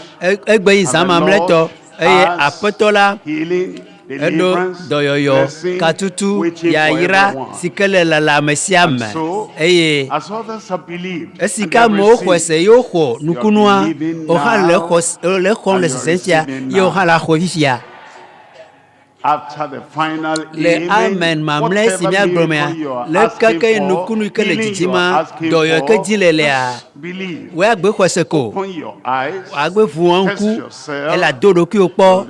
Speaker 6: egbe izama mleto apetola
Speaker 7: Healing,
Speaker 6: edo
Speaker 7: deliverance,
Speaker 6: doyoyo
Speaker 7: blessing,
Speaker 6: katutu
Speaker 7: waiting
Speaker 6: ya
Speaker 7: for
Speaker 6: ira
Speaker 7: everyone.
Speaker 6: sikele la mesiam
Speaker 7: And so,
Speaker 6: eye
Speaker 7: as others have believed, and
Speaker 6: esika
Speaker 7: have
Speaker 6: mo khose
Speaker 7: received,
Speaker 6: yo kho nukunua
Speaker 7: believing
Speaker 6: o ha le
Speaker 7: now,
Speaker 6: khos le khon le
Speaker 7: and you are
Speaker 6: sentia
Speaker 7: receiving
Speaker 6: yo
Speaker 7: now.
Speaker 6: ha la khofia
Speaker 7: After the final
Speaker 6: le amen mamle si mia gromea le keke nukunu ke le jijima do yo ke dilelea we agbe kweseko agbe fuanku e la dodo ki opo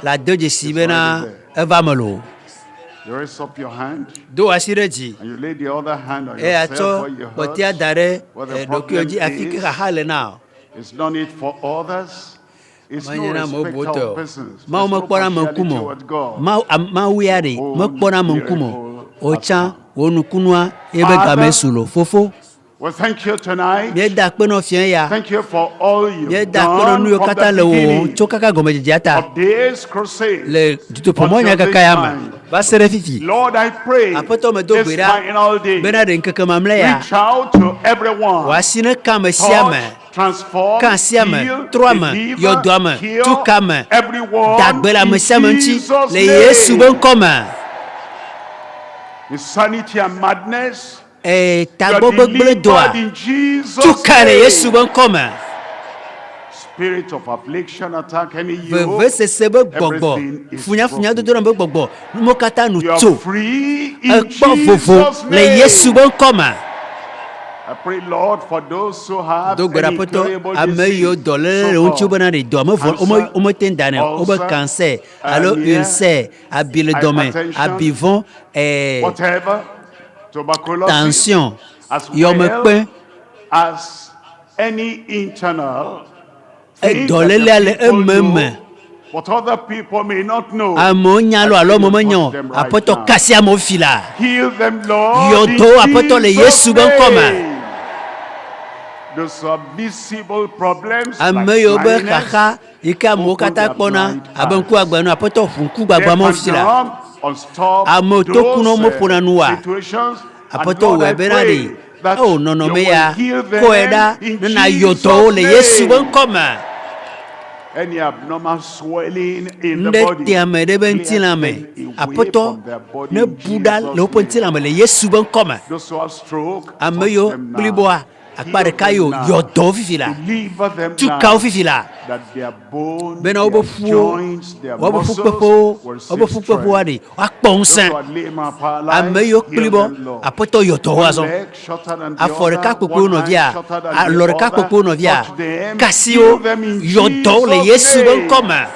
Speaker 6: la doje sibena evamelo.
Speaker 7: You raise up your hand
Speaker 6: do asireji
Speaker 7: and you lay the other hand on
Speaker 6: e
Speaker 7: yourself
Speaker 6: ato
Speaker 7: or your
Speaker 6: botia
Speaker 7: heart.
Speaker 6: dare
Speaker 7: What the
Speaker 6: dokioji
Speaker 7: problem
Speaker 6: afiki hale now
Speaker 7: it's not it for others. It's no
Speaker 6: manyana mo
Speaker 7: respect
Speaker 6: boto
Speaker 7: of persons.
Speaker 6: ma o
Speaker 7: There's no
Speaker 6: mokpora
Speaker 7: partiality
Speaker 6: mankumo
Speaker 7: toward God.
Speaker 6: ma wiare mokpora mankumo ocha wonukunua ebe gamesulo fofo.
Speaker 7: Well, thank you tonight.
Speaker 6: Mie da kpe no fien ya.
Speaker 7: Thank you for all you've
Speaker 6: Mie da kpe no
Speaker 7: done
Speaker 6: nuyo
Speaker 7: from
Speaker 6: kata
Speaker 7: the
Speaker 6: le wo
Speaker 7: beginning
Speaker 6: tso kaka gome jijata.
Speaker 7: of this crusade
Speaker 6: Le Dudoƒo Nyanyui
Speaker 7: until
Speaker 6: kaka
Speaker 7: this
Speaker 6: ya ma.
Speaker 7: time.
Speaker 6: Ba sere fifi.
Speaker 7: Lord, I pray
Speaker 6: Apoto me do
Speaker 7: this
Speaker 6: gbera.
Speaker 7: final day,
Speaker 6: Bena de nkeke mamle ya.
Speaker 7: reach out to everyone.
Speaker 6: Wa sine kame siame.
Speaker 7: Touch, transform,
Speaker 6: Kan siame.
Speaker 7: heal,
Speaker 6: Troame.
Speaker 7: deliver,
Speaker 6: Yodoame.
Speaker 7: cure
Speaker 6: Tukame.
Speaker 7: everyone
Speaker 6: Dagbela me
Speaker 7: in
Speaker 6: siame nti.
Speaker 7: Jesus'
Speaker 6: Le Yesu ben
Speaker 7: name.
Speaker 6: kome.
Speaker 7: Insanity and madness,
Speaker 6: Tagbo gbegbele doa.
Speaker 7: delivered in Jesus'
Speaker 6: Tukale Yesu
Speaker 7: name.
Speaker 6: ben kome.
Speaker 7: Spirit of affliction attack any
Speaker 6: Veve
Speaker 7: yoke.
Speaker 6: se sebe gbogbo.
Speaker 7: Everything is
Speaker 6: Funya
Speaker 7: broken.
Speaker 6: dodo na be gbogbo. Numo kata nu
Speaker 7: You are
Speaker 6: tso.
Speaker 7: free in
Speaker 6: Ekpo vovo.
Speaker 7: Jesus'
Speaker 6: Le Yesu
Speaker 7: name.
Speaker 6: ben kome.
Speaker 7: I pray, Lord, for those who have
Speaker 6: Do gbera
Speaker 7: any
Speaker 6: poto
Speaker 7: incurable
Speaker 6: ame yo
Speaker 7: disease,
Speaker 6: dolele
Speaker 7: so
Speaker 6: unchu bana de do ame vo
Speaker 7: cancer,
Speaker 6: omo tendane obo
Speaker 7: ulcer,
Speaker 6: cancer alo
Speaker 7: hernia,
Speaker 6: ulcer abile dome
Speaker 7: hypertension,
Speaker 6: abivon
Speaker 7: whatever, tuberculosis,
Speaker 6: tension
Speaker 7: as
Speaker 6: yo me
Speaker 7: well
Speaker 6: pe
Speaker 7: as any internal thing
Speaker 6: dolele
Speaker 7: that
Speaker 6: ale
Speaker 7: the people
Speaker 6: ememe
Speaker 7: know, but other people may not know.
Speaker 6: amo nyalo
Speaker 7: I
Speaker 6: alo
Speaker 7: pray
Speaker 6: mo
Speaker 7: you
Speaker 6: menyo
Speaker 7: touch them right
Speaker 6: apoto
Speaker 7: now.
Speaker 6: kasi amo fila
Speaker 7: Heal them, Lord,
Speaker 6: yo
Speaker 7: in
Speaker 6: do apoto le
Speaker 7: Jesus'
Speaker 6: Yesu ben koma
Speaker 7: name. Those are visible problems
Speaker 6: ame
Speaker 7: like
Speaker 6: yo be
Speaker 7: blindness,
Speaker 6: kaka ike amo
Speaker 7: open
Speaker 6: kata
Speaker 7: their
Speaker 6: kpona
Speaker 7: blind
Speaker 6: abenku
Speaker 7: eyes.
Speaker 6: agbanu apoto funku gbagba
Speaker 7: Deaf
Speaker 6: mo
Speaker 7: and
Speaker 6: fila
Speaker 7: dumb, unstop
Speaker 6: amo to kuno
Speaker 7: those
Speaker 6: mo pona nuwa
Speaker 7: situations. And
Speaker 6: apoto
Speaker 7: Lord, I
Speaker 6: webena de
Speaker 7: pray that
Speaker 6: oh no no
Speaker 7: you
Speaker 6: me
Speaker 7: will
Speaker 6: ya
Speaker 7: heal
Speaker 6: ko eda
Speaker 7: them in
Speaker 6: na yo
Speaker 7: Jesus'
Speaker 6: to le Yesu ben
Speaker 7: name.
Speaker 6: koma
Speaker 7: Any abnormal swelling in the
Speaker 6: nde
Speaker 7: body,
Speaker 6: tiame de ben
Speaker 7: clear
Speaker 6: tilame
Speaker 7: them away
Speaker 6: apoto
Speaker 7: from their body
Speaker 6: ne
Speaker 7: in
Speaker 6: buda
Speaker 7: Jesus'
Speaker 6: le open
Speaker 7: name.
Speaker 6: tilame le Yesu ben koma
Speaker 7: Those who have stroke,
Speaker 6: ame
Speaker 7: touch
Speaker 6: yo
Speaker 7: them
Speaker 6: bliboa
Speaker 7: now.
Speaker 6: akpare
Speaker 7: Heal
Speaker 6: kayo
Speaker 7: them
Speaker 6: yo
Speaker 7: now.
Speaker 6: do fifila
Speaker 7: Deliver them
Speaker 6: tu
Speaker 7: now.
Speaker 6: ka fifila
Speaker 7: That their bones,
Speaker 6: bena
Speaker 7: their
Speaker 6: obo fuo
Speaker 7: joints, their
Speaker 6: obo fu
Speaker 7: muscles
Speaker 6: pepo
Speaker 7: will
Speaker 6: obo
Speaker 7: see
Speaker 6: fu pepo
Speaker 7: strength.
Speaker 6: adi
Speaker 7: Those
Speaker 6: akponsen
Speaker 7: who are lame and
Speaker 6: ame
Speaker 7: paralyzed,
Speaker 6: yo
Speaker 7: heal
Speaker 6: blibo
Speaker 7: them, Lord.
Speaker 6: apoto yo to
Speaker 7: One
Speaker 6: wazo
Speaker 7: leg shorter than the
Speaker 6: afore ka
Speaker 7: other,
Speaker 6: kpokpo
Speaker 7: one
Speaker 6: no
Speaker 7: hand
Speaker 6: via
Speaker 7: shorter than the
Speaker 6: alore ka
Speaker 7: other.
Speaker 6: kpokpo no via
Speaker 7: Touch them,
Speaker 6: kasio
Speaker 7: heal them in
Speaker 6: yo do le
Speaker 7: Jesus'
Speaker 6: Yesu ben
Speaker 7: name.
Speaker 6: koma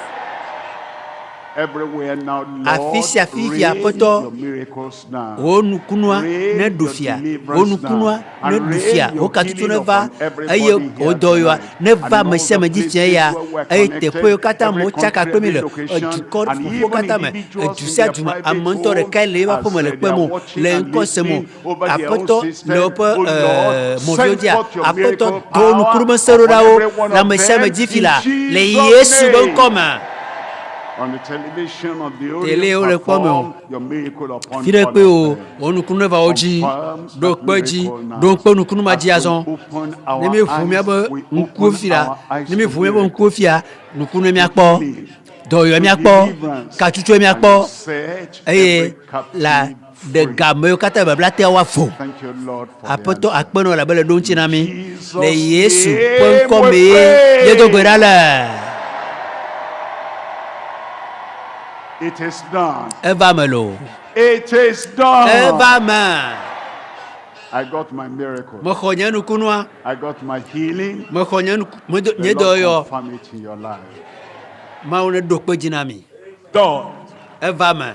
Speaker 7: Everywhere now, Lord,
Speaker 6: afisi
Speaker 7: rain
Speaker 6: apoto
Speaker 7: your miracles now.
Speaker 6: onu kunua ne
Speaker 7: Rain your
Speaker 6: dufia
Speaker 7: deliverance
Speaker 6: onu kunua
Speaker 7: now.
Speaker 6: ne
Speaker 7: And
Speaker 6: dufia
Speaker 7: rain
Speaker 6: o
Speaker 7: your
Speaker 6: katutu
Speaker 7: healing
Speaker 6: ne va
Speaker 7: upon everybody
Speaker 6: aye
Speaker 7: here
Speaker 6: o doyoa
Speaker 7: tonight.
Speaker 6: ne
Speaker 7: And
Speaker 6: va
Speaker 7: in all
Speaker 6: mesia
Speaker 7: the
Speaker 6: me
Speaker 7: places
Speaker 6: ditien ya
Speaker 7: where we're
Speaker 6: aye te
Speaker 7: connected,
Speaker 6: po kata
Speaker 7: every
Speaker 6: mo chaka
Speaker 7: country,
Speaker 6: kpemi
Speaker 7: every
Speaker 6: le
Speaker 7: location,
Speaker 6: dukor
Speaker 7: and
Speaker 6: fufu
Speaker 7: even
Speaker 6: kata me
Speaker 7: individuals in
Speaker 6: dusia
Speaker 7: their
Speaker 6: duma
Speaker 7: private
Speaker 6: amonto re
Speaker 7: homes,
Speaker 6: kai le va
Speaker 7: as
Speaker 6: po me le
Speaker 7: they are
Speaker 6: kpemo
Speaker 7: watching
Speaker 6: le
Speaker 7: and
Speaker 6: nko semo
Speaker 7: listening over their own
Speaker 6: apoto
Speaker 7: system.
Speaker 6: le po
Speaker 7: Oh Lord,
Speaker 6: movio
Speaker 7: send
Speaker 6: dia
Speaker 7: forth your
Speaker 6: apoto
Speaker 7: miracle
Speaker 6: do nu
Speaker 7: power
Speaker 6: kuruma sero
Speaker 7: upon
Speaker 6: da o
Speaker 7: every one
Speaker 6: la
Speaker 7: of
Speaker 6: mesia me
Speaker 7: them in
Speaker 6: difila le
Speaker 7: Jesus'
Speaker 6: Yesu ben
Speaker 7: name.
Speaker 6: koma
Speaker 7: On the television, on the
Speaker 6: tele
Speaker 7: audio,
Speaker 6: o le kpome o
Speaker 7: perform your miracle upon
Speaker 6: fide
Speaker 7: all
Speaker 6: pe o
Speaker 7: of them.
Speaker 6: onukunu ne va oji
Speaker 7: Confirm
Speaker 6: do
Speaker 7: that
Speaker 6: peji
Speaker 7: miracle
Speaker 6: do
Speaker 7: now.
Speaker 6: pe onukunu ma
Speaker 7: As
Speaker 6: ji
Speaker 7: we
Speaker 6: azon
Speaker 7: open
Speaker 6: ne mi
Speaker 7: our
Speaker 6: fu mi
Speaker 7: eyes,
Speaker 6: abo
Speaker 7: we
Speaker 6: nkuo
Speaker 7: open
Speaker 6: fila
Speaker 7: our eyes
Speaker 6: ne mi
Speaker 7: to
Speaker 6: fu mi abo nkuo
Speaker 7: miracles,
Speaker 6: fia nukunu mi
Speaker 7: to
Speaker 6: akpo
Speaker 7: healing,
Speaker 6: doyo mi
Speaker 7: to
Speaker 6: akpo
Speaker 7: deliverance,
Speaker 6: katutu mi
Speaker 7: and you
Speaker 6: akpo
Speaker 7: set
Speaker 6: eye
Speaker 7: every
Speaker 6: la
Speaker 7: captive
Speaker 6: de
Speaker 7: free.
Speaker 6: game yo kata babla te wa fo
Speaker 7: Thank you, Lord, for the
Speaker 6: apoto
Speaker 7: answer.
Speaker 6: akpono la bele don
Speaker 7: In
Speaker 6: china mi le
Speaker 7: Jesus'
Speaker 6: Yesu
Speaker 7: name
Speaker 6: ponko
Speaker 7: we
Speaker 6: me ye do
Speaker 7: pray.
Speaker 6: gbera la
Speaker 7: It is done.
Speaker 6: eva melo
Speaker 7: It is done.
Speaker 6: eva ma
Speaker 7: I got my miracle.
Speaker 6: mo khonya nukunwa
Speaker 7: I got my healing.
Speaker 6: mo khonya mo
Speaker 7: The
Speaker 6: nye do
Speaker 7: Lord
Speaker 6: yo
Speaker 7: confirm it in your life.
Speaker 6: ma one do pe jina mi
Speaker 3: Done.
Speaker 6: eva ma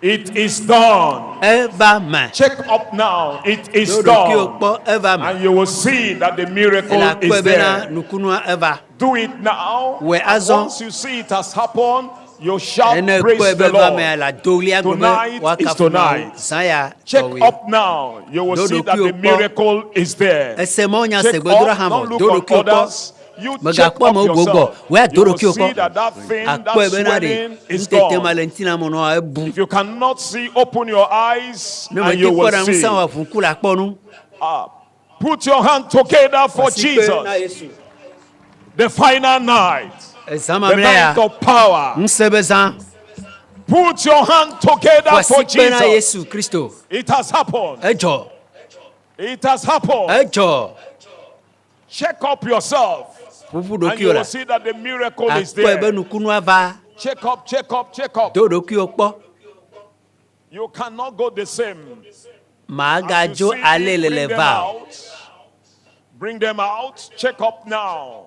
Speaker 3: It is done.
Speaker 6: eva ma
Speaker 3: Check up now. It is
Speaker 6: do do ki o
Speaker 3: done.
Speaker 6: po eva ma
Speaker 3: And you will see that the miracle
Speaker 6: ela
Speaker 3: is
Speaker 6: ko be na
Speaker 3: there.
Speaker 6: nukunwa eva
Speaker 3: Do it now.
Speaker 6: We
Speaker 3: And
Speaker 6: azon.
Speaker 3: once you see it has happened, you shout
Speaker 6: ene ko
Speaker 3: praise
Speaker 6: be
Speaker 3: the
Speaker 6: va me
Speaker 3: Lord.
Speaker 6: la doli agbe
Speaker 3: Tonight
Speaker 6: wa
Speaker 3: is
Speaker 6: ka
Speaker 3: tonight.
Speaker 6: saya
Speaker 3: Check
Speaker 6: owe
Speaker 3: up now. You will
Speaker 6: Do
Speaker 3: see
Speaker 6: do
Speaker 3: that
Speaker 6: ki o
Speaker 3: the
Speaker 6: po.
Speaker 3: miracle is there.
Speaker 6: ese mo nya
Speaker 3: Check
Speaker 6: se gbedura
Speaker 3: up.
Speaker 6: hamo
Speaker 3: Don't look
Speaker 6: do do
Speaker 3: on
Speaker 6: ki o po
Speaker 3: others. You
Speaker 6: Mega
Speaker 3: check
Speaker 6: po
Speaker 3: up
Speaker 6: mo gbogbo
Speaker 3: yourself.
Speaker 6: we
Speaker 3: You
Speaker 6: do do
Speaker 3: will
Speaker 6: ki o po
Speaker 3: see that that thing,
Speaker 6: akpo
Speaker 3: that
Speaker 6: e be na de
Speaker 3: swelling is
Speaker 6: ntete
Speaker 3: gone.
Speaker 6: malentina mo no ebu
Speaker 3: If you cannot see, open your eyes
Speaker 6: no me
Speaker 3: and
Speaker 6: ti
Speaker 3: you
Speaker 6: ko
Speaker 3: will
Speaker 6: da
Speaker 3: see.
Speaker 6: nsan wa fun kula po nu
Speaker 3: Put your hand together for
Speaker 6: Wasi pe na
Speaker 3: Jesus.
Speaker 6: Yesu
Speaker 3: The final night.
Speaker 6: ezama
Speaker 3: The
Speaker 6: mle
Speaker 3: night
Speaker 6: ya
Speaker 3: of power.
Speaker 6: nsebezan
Speaker 3: Put your hand together for
Speaker 6: wasi pe na
Speaker 3: Jesus.
Speaker 6: Yesu Kristo
Speaker 3: It has happened.
Speaker 6: ejo
Speaker 3: It has happened.
Speaker 6: ejo
Speaker 3: Check up yourself.
Speaker 6: fufu do
Speaker 3: And
Speaker 6: ki
Speaker 3: you
Speaker 6: o la
Speaker 3: will see that the miracle is
Speaker 6: akpo e be
Speaker 3: there.
Speaker 6: nukunu ava
Speaker 3: Check up, check up, check up. You cannot go the same. As you see, bring them out. Check up now.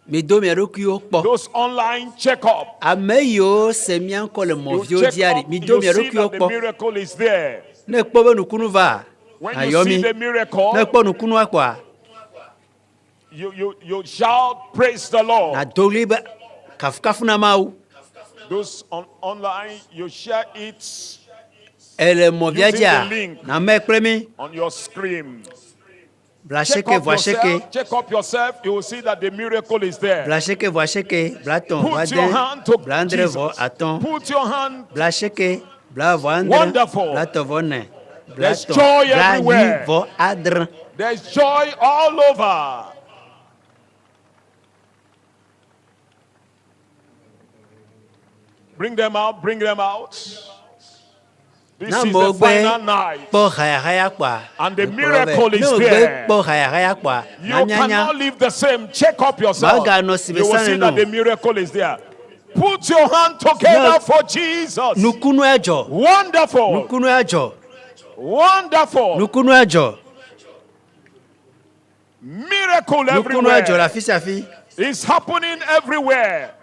Speaker 3: Those online check up. You see that the miracle is there. When you see the miracle, you shout, praise the Lord. Those online, you share it using the link on your screen. Check up yourself, you will see that the miracle is there. Put your hand to Jesus. Put your hand. Wonderful. There's joy everywhere. There's joy all over. Bring them out, bring them out. This is the final night. And the miracle is there. You cannot live the same. Check up yourself. You will see that the miracle is there. Put your hand together for Jesus. Wonderful. Wonderful. Miracle everywhere. It's happening everywhere.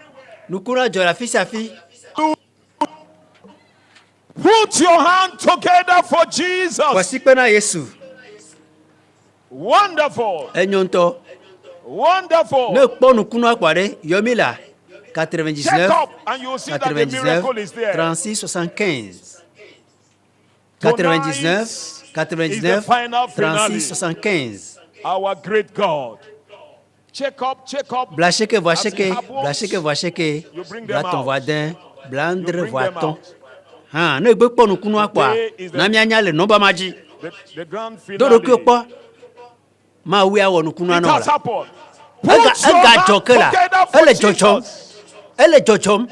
Speaker 3: Put your hand together for Jesus. Wonderful. Wonderful. Check up and you will see that the miracle is there.
Speaker 6: 36 75
Speaker 3: 99,
Speaker 6: 36 75.
Speaker 3: Our great God. Check up.
Speaker 6: Blacheke,
Speaker 3: You bring them out.
Speaker 6: Ne gbe kpɔ nukunu akpa na mianya le nɔba ma dzi do ɖokui kpɔ ma wu awɔ nukunu anɔ la ega dzɔ ke la ele dzɔdzɔm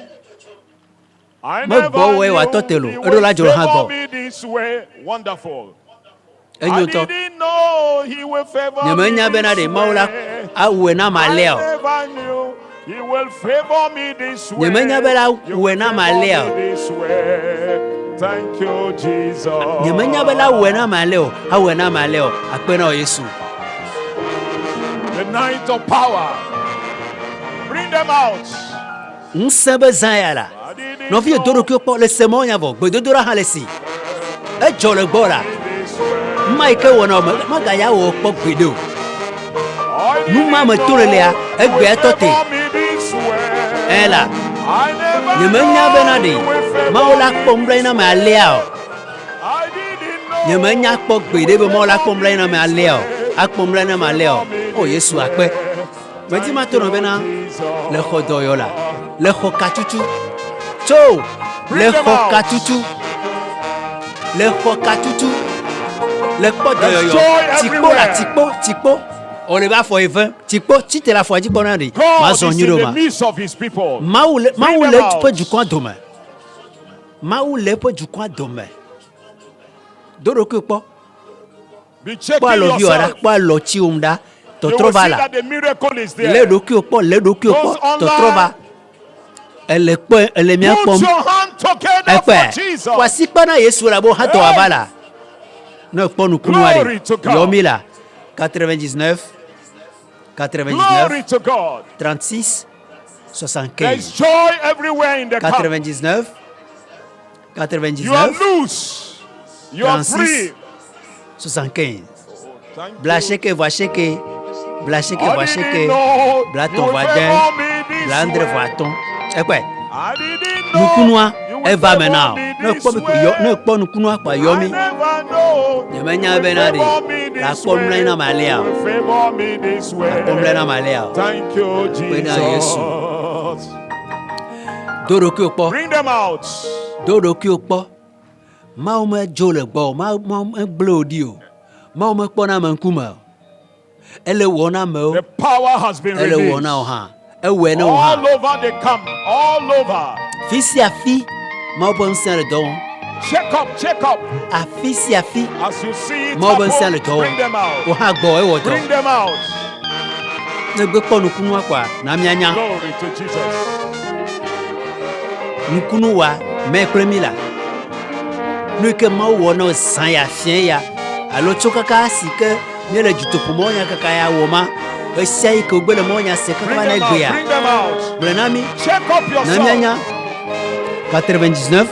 Speaker 6: me gbɔ wɔe wa tɔ te lo eɖo la dzro hã gbɔ enyo tɔ nyemenya bena ɖe mawu la awue na ma lea o nyemenya bena awue na ma lea o
Speaker 3: Thank you, Jesus.
Speaker 6: nyemenya bena awue na ma lea o awue na ma lea o akpe na o Yesu.
Speaker 3: The night of power. Bring them out.
Speaker 6: Ŋusẽ be zã ya la nɔvi do ɖokui kpɔ le semɔ nya vɔ gbedodora hã le si edzɔ le gbɔ la ma yi ke wɔna o magaya wɔ kpɔ gbeɖe o numa me to le lea egbea tɔ te la nyemenya bena ɖe mawu la kpɔ nublanui na me alea o nyemenya kpɔ gbeɖe be mawu la kpɔ nublanui na me alea o akpɔ nublanui na me alea o Yesu akpe medi ma to nɔ bena le xɔ dɔyɔ la le xɔ katutu tso le xɔ katutu le kpɔ dɔyɔyɔ tikpo o le ba fɔ eve tikpo tite la fɔ dzi kpɔ na ɖe ma zɔn nyi ɖo ma mawu le ƒe dukɔa dome mawu le ƒe dukɔa dome do ɖokui kpɔ kpɔ alɔvi wɔ ɖa kpɔ alɔtsi wom ɖa tɔtrɔ va la le ɖokui kpɔ tɔtrɔ va ele kpɔ ele mia kpɔm ekpɛ wasi kpɔ na Yesu la bo hã tɔ ava la ne kpɔ nukunua ɖe yɔmi la 99 36 75 99 36 75 blacheke voacheke blaton voadin blandre voaton ekpɛ nukunua eva mena o ne kpɔ nukunua kpa yɔmi nyemenya bena ɖe la kpɔ nublanui na ma lea o akpɔ nublanui na ma lea o kpena Yesu do ɖokui kpɔ mawu medzo le gbɔ o mawu megble o ɖi o mawu mekpɔ na ame ŋkume o ele wɔ na amewo ele wɔ na wo hã ewɔe ne wo hã fi sia fi mawu ƒe ŋusẽ le dɔ wɔm afi sia fi mawu ƒe ŋusẽ le dɔ wɔm wo hã gbɔ ewɔ dɔ ne gbe kpɔ nukunua kɔa na mianya Nkunu wa me kremi la. Nu ke ma wo no san ya fien ya. Alo chokaka si ke ne le Dudoƒo monya kaka ya wo ma. E sai ke ogbe le monya se kaka na gbe ya. Brenami.
Speaker 3: Check up yourself.
Speaker 6: Namianya 99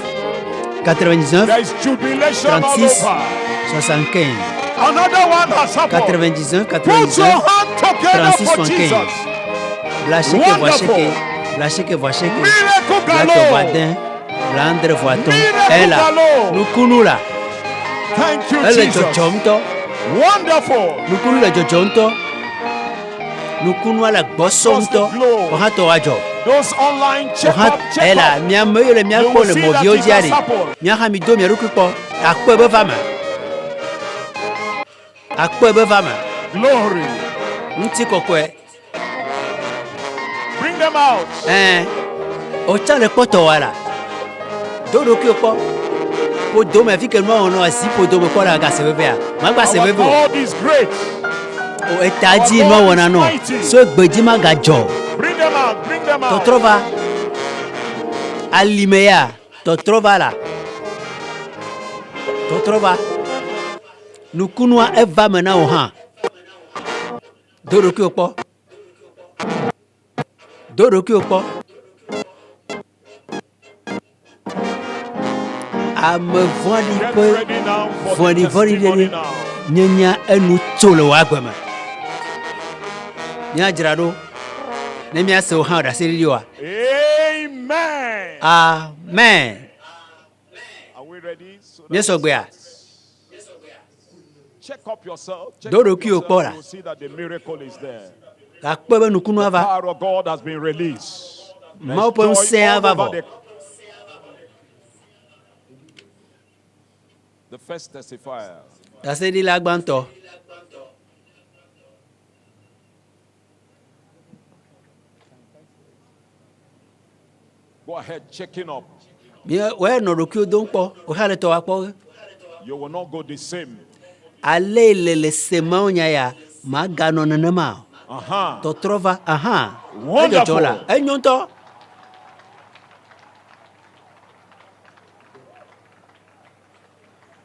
Speaker 6: 99 36 75.
Speaker 3: Another one has happened.
Speaker 6: 99
Speaker 3: Put your
Speaker 6: 99
Speaker 3: hand together
Speaker 6: 36
Speaker 3: for Jesus.
Speaker 6: 75. La cheke voit cheke.
Speaker 3: Miracle
Speaker 6: La
Speaker 3: galore.
Speaker 6: tobadin. La andre voiton.
Speaker 3: Miracle
Speaker 6: Elle là.
Speaker 3: galore.
Speaker 6: Nous kunu là.
Speaker 3: Thank you,
Speaker 6: Elle est
Speaker 3: Jesus.
Speaker 6: jojonto.
Speaker 3: Wonderful.
Speaker 6: Nous kunu le jojonto. Nous kunu la gbosomto. Oha to wajo.
Speaker 3: Those online check
Speaker 6: Oha
Speaker 3: up, check
Speaker 6: elle là.
Speaker 3: up.
Speaker 6: Mia me le mia
Speaker 3: You
Speaker 6: ko
Speaker 3: will
Speaker 6: le
Speaker 3: see
Speaker 6: mo
Speaker 3: that
Speaker 6: bio
Speaker 3: it has
Speaker 6: diari.
Speaker 3: happened.
Speaker 6: Mia ha mi do mi ruku po. Akpo ebe fama. Akpo ebe fama.
Speaker 3: Glory.
Speaker 6: Nti kokwe.
Speaker 3: Bring them out.
Speaker 6: Ocha le poto wala. Dodo ki opo. Po do me fi ke mo ono asi po do me ko la ga se bebe a. Ma gba se
Speaker 3: Our
Speaker 6: bebe o.
Speaker 3: God is great.
Speaker 6: O etaji no wona no. So gbeji ma ga jo.
Speaker 3: Bring them out. Bring them
Speaker 6: To
Speaker 3: out.
Speaker 6: trova. Alimeya. To trova la. To trova. Nukunwa eva mena o han. Dodo ki opo. Dodo ki opo. Ame vɔ̃ɖi
Speaker 3: Get
Speaker 6: ƒe
Speaker 3: ready now for the
Speaker 6: vɔ̃ɖi
Speaker 3: testimony
Speaker 6: ɖeɖe
Speaker 3: now.
Speaker 6: nyenya enu tso le wòa me. Míadzra ɖo ne míase wo hã ɖase ɖiɖi oa.
Speaker 3: Amen.
Speaker 6: Amen.
Speaker 3: Are we ready? So that
Speaker 6: Míesɔgbea.
Speaker 3: check up yourself. Check
Speaker 6: Do
Speaker 3: up
Speaker 6: ɖokuiwo
Speaker 3: yourself.
Speaker 6: kpɔ la.
Speaker 3: You will see that the miracle is there.
Speaker 6: Gakpɔ be nukunua va.
Speaker 3: Power of God has been released.
Speaker 6: Mawu ƒe
Speaker 3: There's
Speaker 6: ŋusẽ
Speaker 3: joy all
Speaker 6: ava
Speaker 3: over
Speaker 6: vɔ.
Speaker 3: the first testifier.
Speaker 6: Ɖaseɖila gbãtɔ.
Speaker 3: Go ahead, checking up.
Speaker 6: Wɔe nɔ ɖokuiwo dom kpɔ. Woxa le tɔ wa kpɔ.
Speaker 3: You will not go the same.
Speaker 6: Ale le semawo nya ya maganɔ nenema o.
Speaker 3: Uh-huh.
Speaker 6: Tɔtrɔ va.
Speaker 3: Wonderful.
Speaker 6: Edzɔdzɔ la. Enyo ŋutɔ.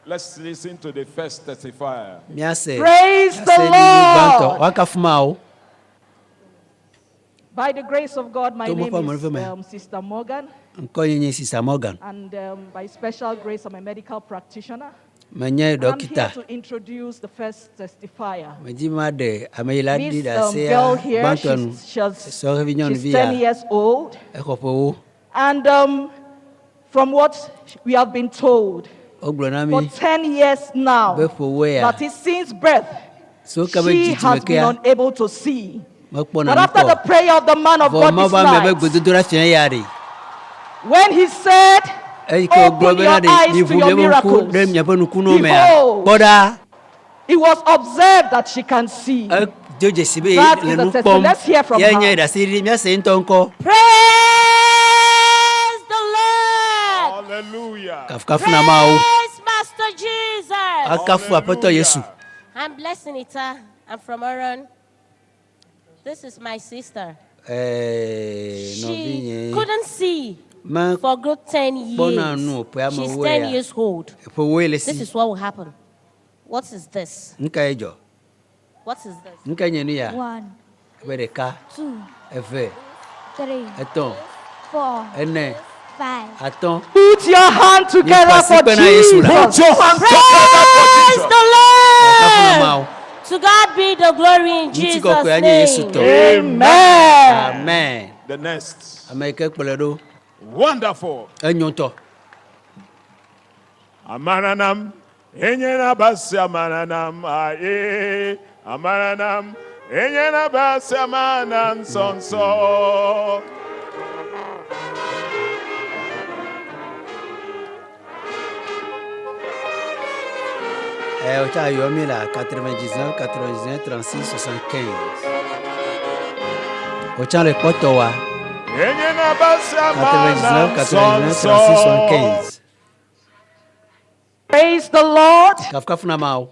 Speaker 3: Let's listen to the first testifier.
Speaker 6: Míase.
Speaker 5: Praise the
Speaker 6: Ɖaseɖili
Speaker 5: Lord.
Speaker 6: Wakafu mawo.
Speaker 5: By the grace of God, my
Speaker 6: Tomo
Speaker 5: name
Speaker 6: pa
Speaker 5: is
Speaker 6: mɔleve me.
Speaker 5: Sister Morgan,
Speaker 6: Nkɔ nye Sister Morgan.
Speaker 5: and by special grace, I'm a medical practitioner.
Speaker 6: Menye
Speaker 5: And I'm here
Speaker 6: dɔkita.
Speaker 5: to introduce the first testifier.
Speaker 6: Medzi ma ɖe ameyila
Speaker 5: This
Speaker 6: ɖi ɖe
Speaker 5: girl
Speaker 6: asea
Speaker 5: here,
Speaker 6: gbãtɔ nu. Sɔhevi
Speaker 5: she's
Speaker 6: nyɔnuvi
Speaker 5: 10
Speaker 6: ya
Speaker 5: years old.
Speaker 6: exɔ ƒe wo.
Speaker 5: And from what we have been told,
Speaker 6: Wogblɔ na
Speaker 5: for
Speaker 6: mi
Speaker 5: 10 years now,
Speaker 6: be ƒe wo ya.
Speaker 5: that is since birth,
Speaker 6: So ke be
Speaker 5: she has been
Speaker 6: dzidzimekea
Speaker 5: unable to see.
Speaker 6: mekpɔna
Speaker 5: But
Speaker 6: nu
Speaker 5: after the
Speaker 6: kpɔ.
Speaker 5: prayer of the man of
Speaker 6: Vɔ
Speaker 5: God
Speaker 6: ma
Speaker 5: this
Speaker 6: be ame be
Speaker 5: night,
Speaker 6: gbedodoɖa fia ya ɖe.
Speaker 5: when he said,
Speaker 6: Eyi ke wogblɔ
Speaker 5: open
Speaker 6: bena
Speaker 5: your
Speaker 6: ɖe
Speaker 5: eyes
Speaker 6: miʋu
Speaker 5: to your
Speaker 6: miaƒe ŋku
Speaker 5: miracles,
Speaker 6: ɖe miaƒe nukunuwo mea.
Speaker 5: Behold.
Speaker 6: Kpɔ ɖa.
Speaker 5: it was observed that she can see.
Speaker 6: Edo dzesi be
Speaker 5: That
Speaker 6: le
Speaker 5: is
Speaker 6: nu
Speaker 5: the testimony.
Speaker 6: kpɔm.
Speaker 5: Let's hear from
Speaker 6: Ya nye
Speaker 5: her.
Speaker 6: ɖaseɖiɖi míase ŋutɔ ŋkɔ.
Speaker 1: Praise the Lord.
Speaker 3: Hallelujah.
Speaker 6: Kafukafu na mawo.
Speaker 1: Praise Master Jesus.
Speaker 6: Akafu Aƒetɔ Yesu.
Speaker 1: I'm blessing Ita. I'm from Oran. This is my sister.
Speaker 6: Nɔvi
Speaker 1: She
Speaker 6: nye.
Speaker 1: couldn't see
Speaker 6: Me
Speaker 1: for a good 10
Speaker 6: kpɔna nu ƒe
Speaker 1: years.
Speaker 6: ame
Speaker 1: She's
Speaker 6: wo
Speaker 1: 10
Speaker 6: ya.
Speaker 1: years old.
Speaker 6: Ƒe wo le
Speaker 1: This
Speaker 6: si.
Speaker 1: is what will happen. What is this?
Speaker 6: Nuka ye dzɔ.
Speaker 1: What is this?
Speaker 6: Nuka nye nu ya.
Speaker 13: 1,
Speaker 6: Ebe ɖeka.
Speaker 13: 2,
Speaker 6: Eve.
Speaker 13: 3,
Speaker 6: Etɔ̃.
Speaker 13: 4,
Speaker 6: Ene.
Speaker 13: 5.
Speaker 6: Atɔ̃.
Speaker 5: Put your hand together
Speaker 6: Nipasi
Speaker 5: for
Speaker 6: pena Yesu la.
Speaker 3: Put
Speaker 5: Jesus.
Speaker 3: your hand
Speaker 1: Praise
Speaker 3: together for Jesus.
Speaker 1: the
Speaker 6: Kafu na
Speaker 1: Lord.
Speaker 6: mawo.
Speaker 1: To God be the glory in
Speaker 6: Ŋuti
Speaker 1: Jesus'
Speaker 6: kɔkɔe anye Yesu
Speaker 1: name.
Speaker 6: tɔ.
Speaker 5: Amen.
Speaker 6: Amen.
Speaker 3: The next.
Speaker 6: Ame yi ke kplɔe ɖo.
Speaker 3: Wonderful.
Speaker 6: Enyo ŋutɔ.
Speaker 3: Amananam. Enyena basi amananam. Aye. Amananam. Enyena basi amanam sonso.
Speaker 6: Otsa yɔ mi la 99 99 36 75. Otsa le kpɔtɔ wa.
Speaker 3: Enyena basi
Speaker 6: 99
Speaker 3: amanam
Speaker 6: 99 36
Speaker 3: sonso.
Speaker 6: 75.
Speaker 5: Praise the Lord.
Speaker 6: Kafukafu na mawo.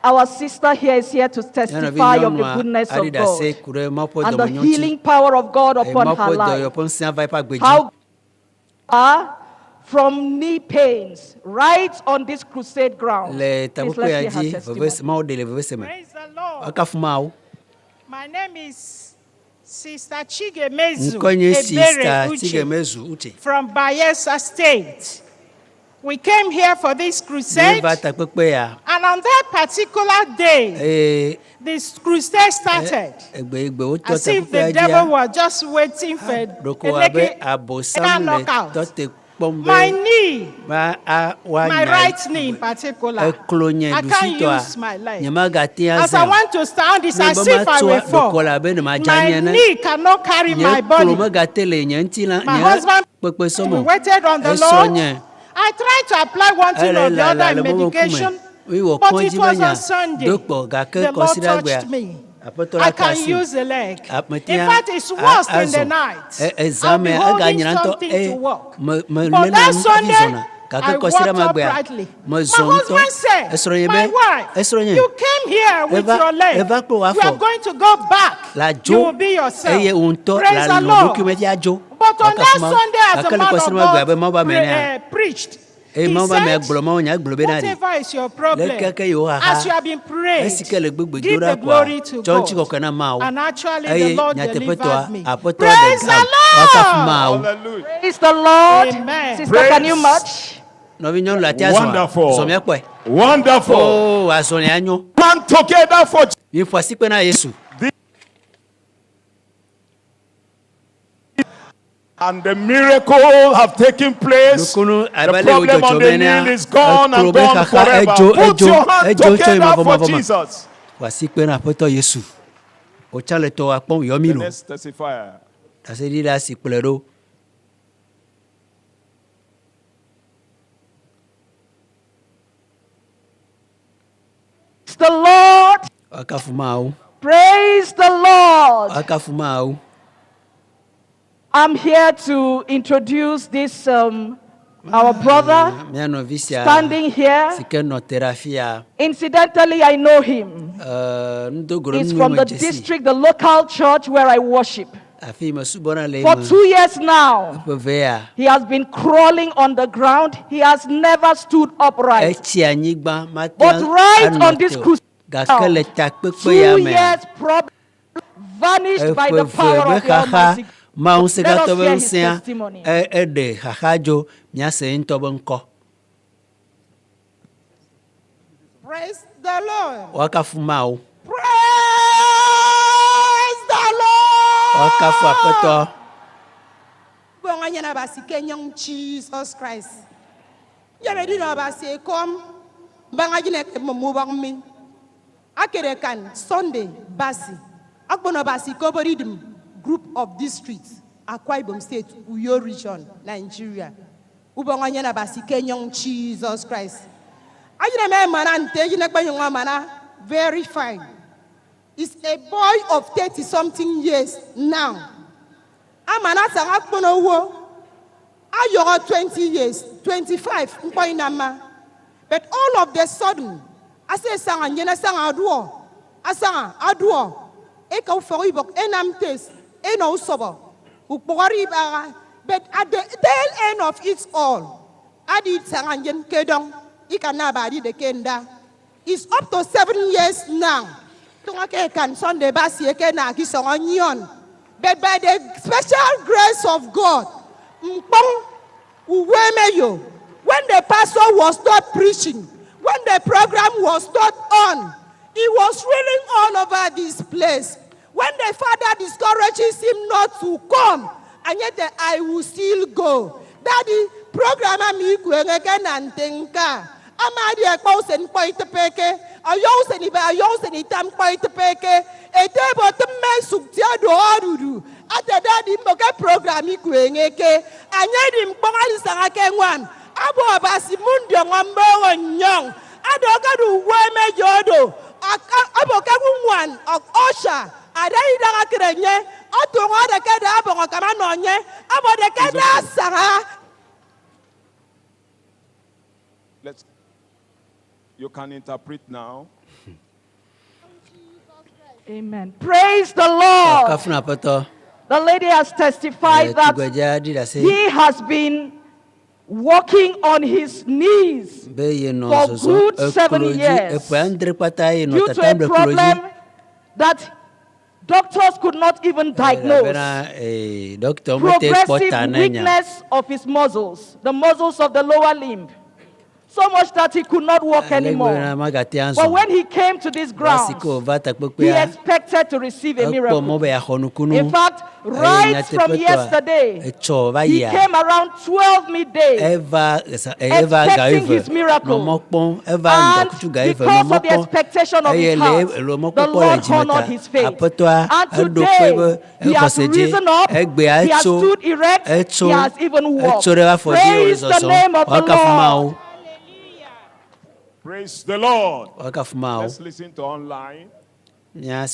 Speaker 5: Our sister here is here to testify of the goodness of God and the healing power of God upon her life. How from knee pains right on this crusade ground. Please let's hear her testimony.
Speaker 6: Praise
Speaker 13: the Lord. My name is Sister Chigemezu Uche from Bayelsa State. We came here for this crusade, and on that particular day, this crusade started as if the devil was just waiting for a knockout. My knee, my right knee in particular, I can't use my leg. As I want to stand, it's as if I will fall. My knee cannot carry my body. My husband, we waited on the Lord. I tried to apply one thing or the other in medication, but it was on Sunday. The Lord touched me. I can use the leg. In fact, it's worse in the night. I'll be holding something to walk. But that Sunday, I walked uprightly. My husband said, my wife, you came here with your leg. You are going to go back. You will be yourself. Praise the Lord. But on that Sunday, as the man of God preached, he said, whatever is your problem, as you have been prayed, give the glory to God. And actually, the Lord delivered me. Praise the Lord!
Speaker 5: Praise the Lord.
Speaker 13: Amen.
Speaker 5: Sister, can you march?
Speaker 3: Wonderful. Wonderful. Come together for and the miracle have taken place. The problem on the knee is gone and gone forever. Put your hand together for Jesus. The next testifier.
Speaker 5: The Lord. Praise the Lord. I'm here to introduce this our brother standing here. Incidentally, I know him. He's from the district, the local church where I worship. For 2 years now, he has been crawling on the ground. He has never stood upright. But right on this crusade, 2 years problem vanished by the power of the Almighty. Let us hear his testimony.
Speaker 13: Praise the Lord.
Speaker 5: Praise
Speaker 13: the Lord. Jesus Christ. Sunday basi. Basi group of districts, Akwa Ibom State, Uyo region, Nigeria. Ubanganya basi Kenyong Jesus Christ. Very fine. It's a boy of 30-something years now. Amana sangakpono wo. Ayo 20 years, 25 mpoinama. But all of the sudden, I say sanga nyena sanga aduo. Asanga aduo. Eka ufori bok enamtes. But at the tail end of it all, it's up to 7 years now. But by the special grace of God, when the pastor was not preaching, when the program was not on, it was raining all over this place. When the father discourages him not to come, and yet I will still go. Daddy, program me again and think. Amadi a cause and point to peke. I use any time point to peke. A table to me subtiado arudu. At the daddy moke program me kuengeke. And yet him bongali sangake one. Abo abasi mundio ngombo nyong. Adoga do weme yodo. Aboka one of Osha.
Speaker 3: You can interpret now.
Speaker 5: Amen. Praise the Lord. The lady has testified that he has been walking on his knees for good 7 years due to a problem that doctors could not even diagnose. Progressive weakness of his muscles, the muscles of the lower limb. So much that he could not walk anymore. But when he came to this ground, he expected to receive a miracle. In fact, right from yesterday, he came around 12 midday expecting his miracle. And because of the expectation of his heart, the Lord honored his faith. And today, he has risen up, he has stood erect, he has even walked. Praise the name of the Lord.
Speaker 3: Praise the Lord. Let's listen to online.
Speaker 14: We have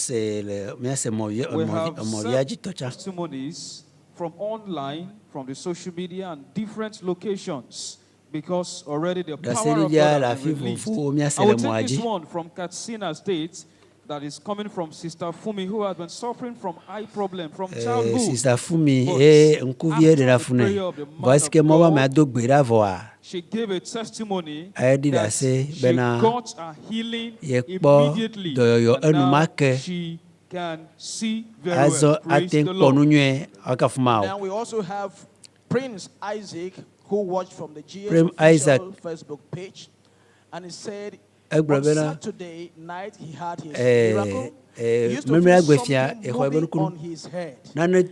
Speaker 14: testimonies from online, from the social media and different locations, because already the power of God has been released. I will take this one from Katsina State that is coming from Sister Fumi, who has been suffering from eye problem from childhood.
Speaker 13: Sister Fumi,
Speaker 14: she gave a testimony that she got a healing immediately, and now she can see very well. Praise the Lord.
Speaker 4: Now we also have Prince Isaac, who watched from the GS official Facebook page, and he said on Saturday night he had his miracle. He used to feel something moving on his head, and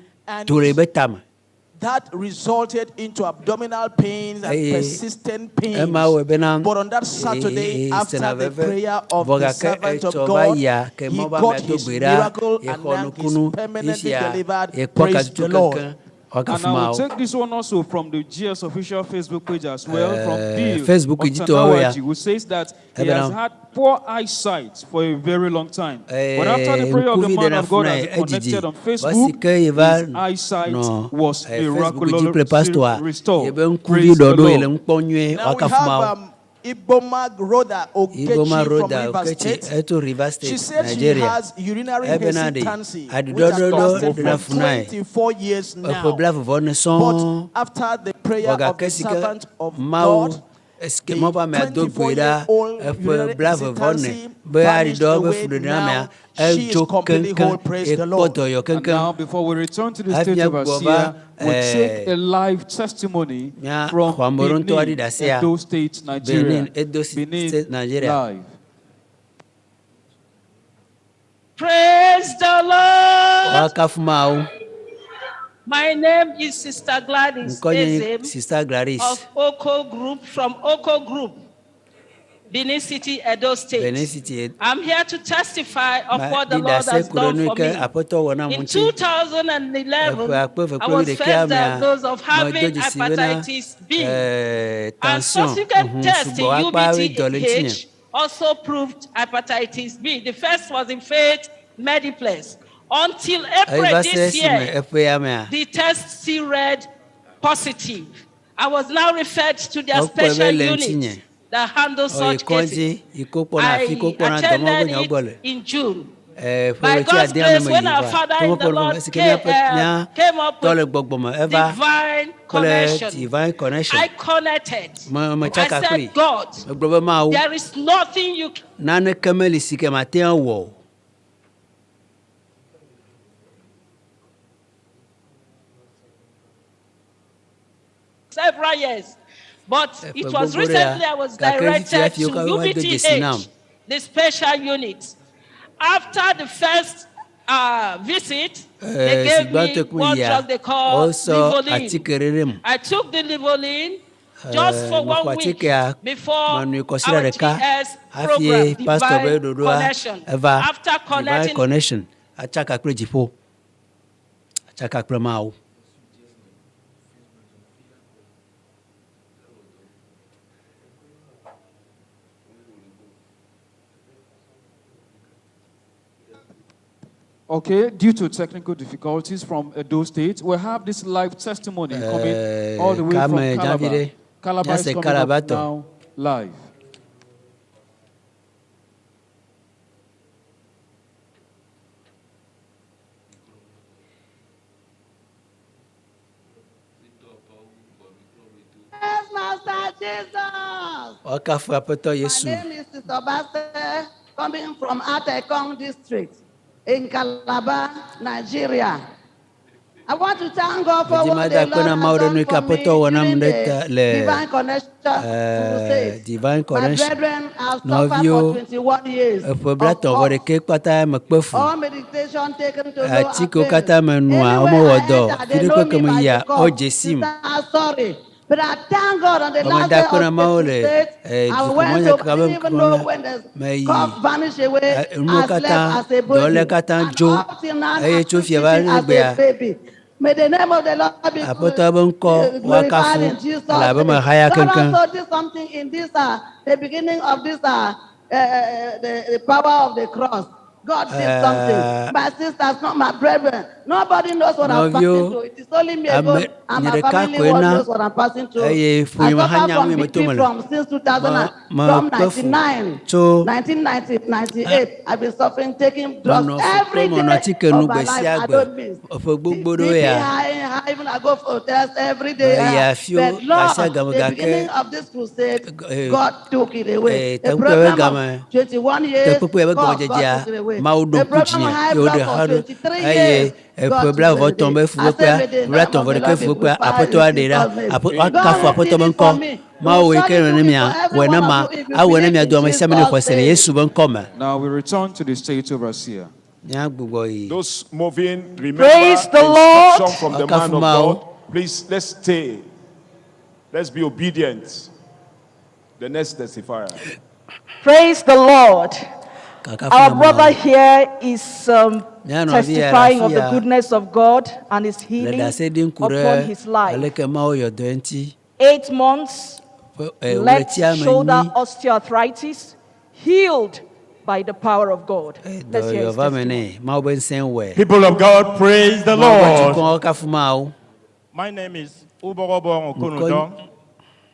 Speaker 4: that resulted into abdominal pains and persistent pains. But on that Saturday, after the prayer of the servant of God, he got his miracle and now he's permanently delivered. Praise the Lord.
Speaker 14: And I will take this one also from the GS official Facebook page as well, from Bill Otanawaji, who says that he has had poor eyesight for a very long time. But after the prayer of the man of God as he connected on Facebook, his eyesight was miraculously restored. Praise the Lord.
Speaker 5: Now we have Iboma Roda Ogechi from River State. She said she has urinary hesitancy, which has lasted for 24 years now. But after the prayer of the servant of God, the 24-year-old urinary hesitancy vanished away. Now she is completely whole. Praise the Lord.
Speaker 14: And now, before we return to the state of Asia, we'll take a live testimony from Benin, Edo State, Nigeria. Benin, live.
Speaker 15: Praise the Lord. My name is Sister Gladys Ezem of Oko Group, from Oko Group, Benin City, Edo State. I'm here to testify of what the Lord has done for me. In 2011, I was first diagnosed of having hepatitis B, and subsequent tests in UBTH also proved hepatitis B. The first was in Fête, Mediplex. Until April this year, the test still read positive. I was now referred to their special unit that handles such cases. I attended it in June. By God's grace, when our Father in the Lord came up with divine connection, I connected. I said, God, there is nothing you can. Several years, but it was recently I was directed to UBTH, the special unit. After the first visit, they gave me one drug they call Livoline. I took the Livoline just for 1 week before our TS program, Divine Connection. After connecting,
Speaker 14: Okay, due to technical difficulties from Edo State, we have this live testimony coming all the way from Calabar. Calabar is coming up now live.
Speaker 16: As my
Speaker 6: Wakafu Pasteur Yesu.
Speaker 5: My name is Pasteur, coming from Atsitsoga district in Calabar, Nigeria. I want to thank God for what the Lord has done for me during the divine connection crusade. My brethren have suffered for 21 years of all meditation taken to no avail. Anywhere I enter, they know me by the call. Sister, I'm sorry. But I thank God on the last day of the crusade, I went to, I didn't even know when the cough vanished away. I slept as a baby. And up till now, I'm sleeping as a baby. May the name of the Lord be glorified in Jesus' name. God also did something in this, the beginning of this, the power of the cross. God did something. My sisters, not my brethren. Nobody knows what I'm passing through. It is only me alone, and my family knows what I'm passing through. I suffer from BP since 1990, 98. I've been suffering, taking drugs every day of my life. I don't miss. BP high, even I go for tests every day. But Lord, the beginning of this crusade, God took it away. A problem of 21 years, God took it away. A problem high blood for 23 years. God took it away. I said, may the name of the Lord be glorified in Jesus' name. God will do it for me.
Speaker 14: Now we return to the state overseer.
Speaker 3: Those moving, remember
Speaker 15: Praise the Lord.
Speaker 3: instruction from the man of God. Please, let's stay. Let's be obedient. The next testifier.
Speaker 15: Praise the Lord. Our brother here is testifying of the goodness of God and his healing upon his life. 8 months, left shoulder osteoarthritis, healed by the power of God. Let's hear his testimony.
Speaker 16: People of God, praise the Lord. My name is Uborobo Okonudong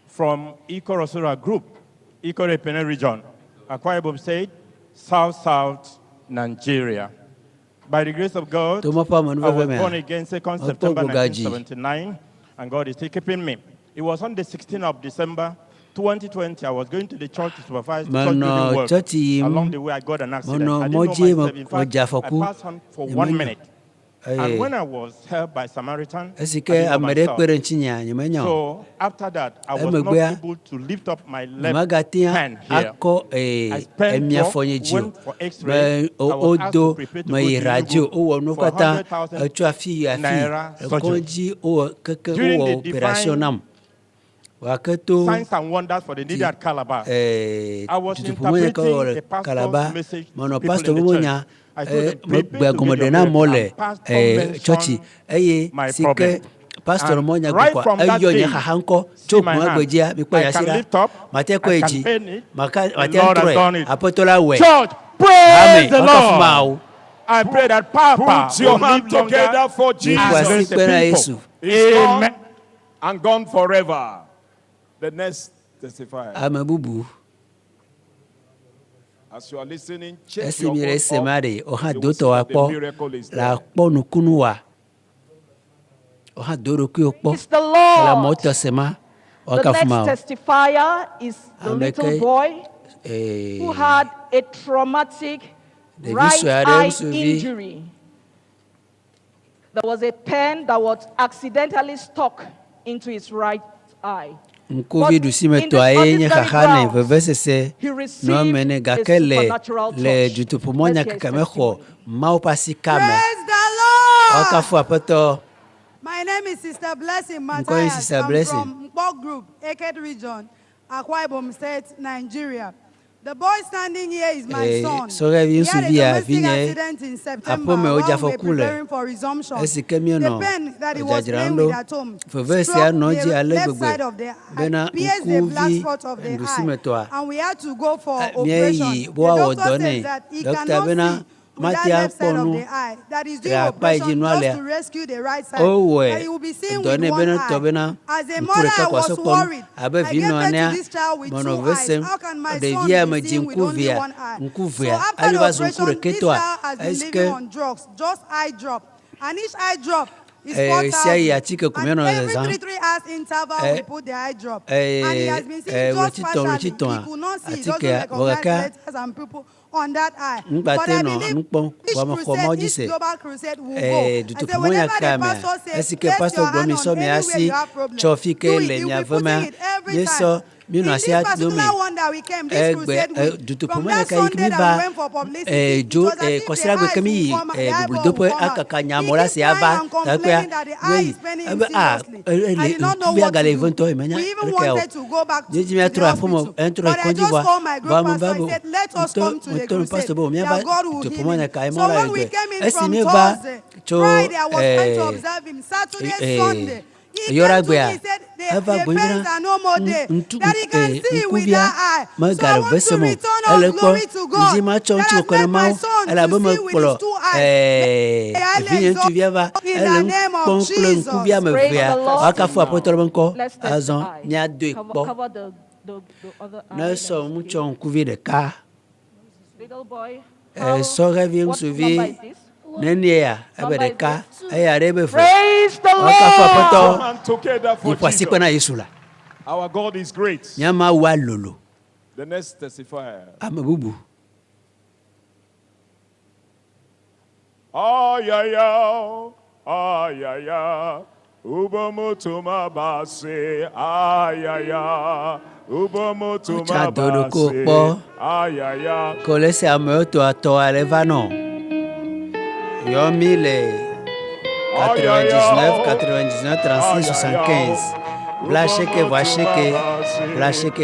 Speaker 16: from Ikorosura Group, Ikore region, Akwa Ibom State, South Nigeria. By the grace of God, I was born again 2nd September 1979, and God is still keeping me. It was on the 16th of December 2020. I was going to the church to supervise the church building work. Along the way, I got an accident. I didn't know myself. In fact, I passed on for 1 minute. And when I was helped by Samaritan, I didn't know myself. So after that, I was not able to lift up my left hand here. I spent went for X-ray. I was asked to prepare to go to Togo for 100,000 naira surgery. During the divine signs and wonders for the needy at Calabar, I was interpreting the pastor's message to people in the church. I told them, prepare to get your bread. Pastor mentioned my problem. And right from that day, see my hand. I can lift up, I can bend it. The Lord has done it. Church, praise the Lord. I pray that Papa
Speaker 3: Put your hand together for Jesus.
Speaker 16: Amen.
Speaker 3: And gone forever. The next testifier. As you are listening, check your phone up. You will see that the miracle is there.
Speaker 15: It's the Lord. The next testifier is the little boy who had a traumatic right eye injury. There was a pen that was accidentally stuck into his right eye. But in this ordinary ground, he received a supernatural touch. Let's hear his testimony.
Speaker 17: Praise the Lord. My name is Sister Blessing Matthias. I'm from Mkpok Group, Eket Region, Akwa Ibom State, Nigeria. The boy standing here is my son. He had a domestic accident in September while we were preparing for resumption. The pen that he was playing with at home struck the left side of the eye, pierced the black spot of the eye, and we had to go for operation. The doctor said that he cannot see with that left side of the eye, that is doing operation just to rescue the right side, that he will be seeing with one eye. As a mother, I was worried. I gave birth to this child with 2 eyes. How can my son be seeing with only 1 eye? So after the operation, this child has been living on drugs, just eye drop. And each eye drop is 4,000. And every 3 hours interval, we put the eye drop. And he has been seeing just partially. He could not see. He doesn't recognize letters and people on that eye. But I believe each crusade, each global crusade will go. I say, whenever the pastor says, place your hand on anywhere you have problems, do it. He will be putting it every time. In this particular one that we came, this crusade week, from that Sunday that we went for publicity, it was as if the eyes will come, the eyeball will come out. He keeps crying and complaining that the eye is paining him seriously. I did not know what to do. We even wanted to go back to the hospital. But I just called my group pastor. I said, let us come to the crusade, that God will heal him. So when we came in from Thursday, Friday, I was trying to observe him. Saturday, Sunday, he came to me, he said, the pains are no more there. That he can see with that eye. So I want to return all glory to God. That has led my son to see with his 2 eyes. In the name of Jesus. Praise the Lord. Let's testify. Cover the other eye. Little boy. What number is this? Praise the
Speaker 3: Lord. Our God is great. The next testifier. Ayaya. Ubomutuma base. Ayaya. Ubomutuma base. Ayaya.
Speaker 6: Kolese ameoto ato alevano. Yomi le 99 36 75. Blacheke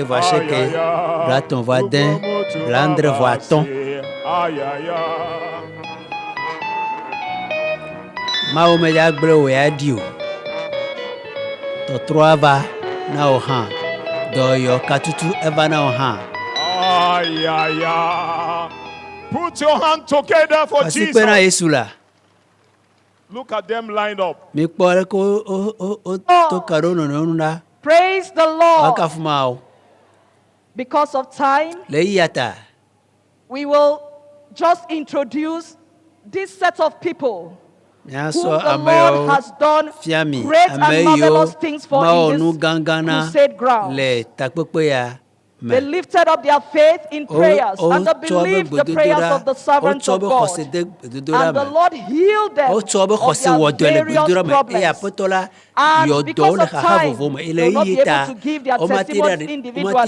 Speaker 6: voacheke. Blaton voadin. Blandre voaton. Maome ya gbre ya dio. To 3 va na ohan. Do yo katutu eva na ohan.
Speaker 3: Put your hand together for Jesus. Look at them lined up.
Speaker 15: Praise the Lord. Because of time, we will just introduce this set of people who the Lord has done great and marvelous things for in this crusade ground. They lifted up their faith in prayers and they believed the prayers of the servants of God. And the Lord healed them of their various problems. And because of time, they will not be able to give their testimonies individually. But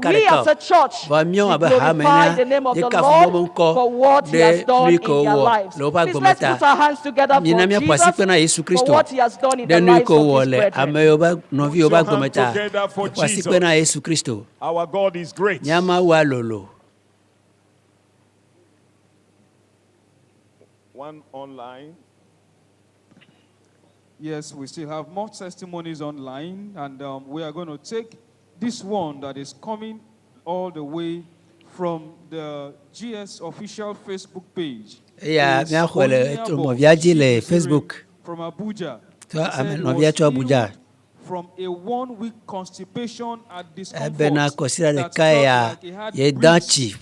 Speaker 15: we as a church, we glorify the name of the Lord for what He has done in their lives. Please let's put our hands together for Jesus, for what He has done in the lives of His brethren.
Speaker 3: Our God is great. One online.
Speaker 14: Yes, we still have more testimonies online, and we are going to take this one that is coming all the way from the GS official Facebook page. From Abuja. From a 1-week constipation at discomfort that felt like he had breach.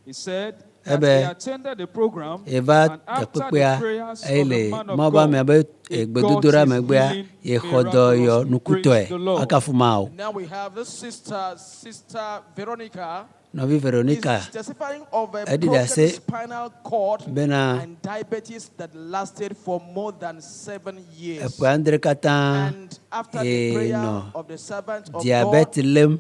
Speaker 14: He said that he attended the program and after the prayers of the man of God, it got his healing miraculously. Praise the Lord. Now we have the sister Veronica. Is testifying of a broken spinal cord and diabetes that lasted for more than 7 years. And after the prayer of the servant of God,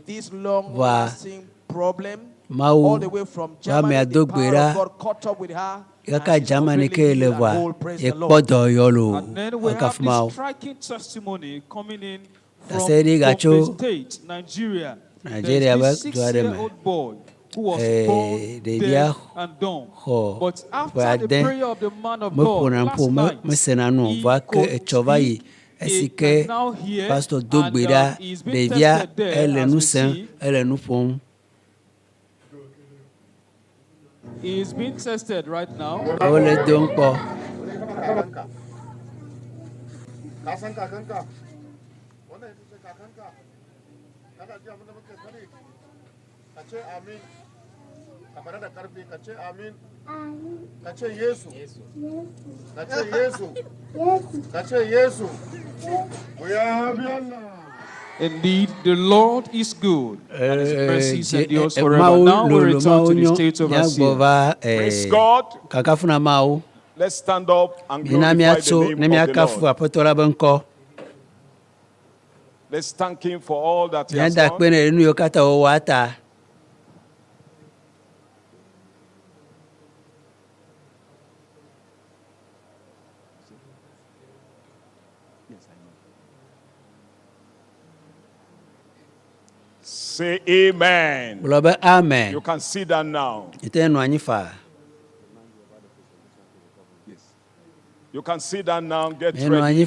Speaker 14: this long-lasting problem, all the way from Germany, the power of God caught up with her. And she's completely healed and whole. Praise the Lord. And then we have this striking testimony coming in from the state, Nigeria. There's this 6-year-old boy who was born deaf and dumb. But after the prayer of the man of God last night, he can now hear and he's been tested there as we see. He is being tested right now. Indeed, the Lord is good, and His mercies endures forever. Now we return to the state of Asia.
Speaker 3: Praise God. Let's stand up and glorify the name of the Lord. Let's thank Him for all that He has done. Say amen.
Speaker 13: Amen.
Speaker 3: You can see that now. You can see that now. Get ready.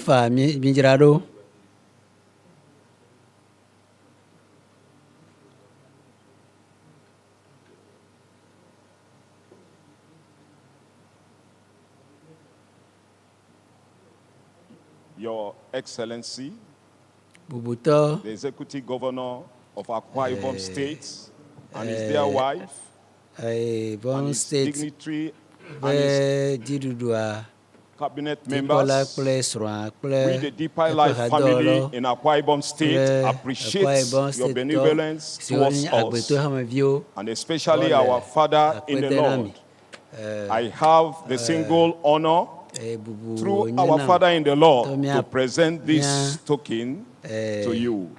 Speaker 3: Your Excellency, the Executive Governor of Akwa Ibom State, and his dear wife, and his dignitary, and his cabinet members, we, the Deeper Life family in Akwa Ibom State, appreciate your benevolence towards us, and especially our Father in the Lord. I have the single honor, through our Father in the Lord, to present this token to you.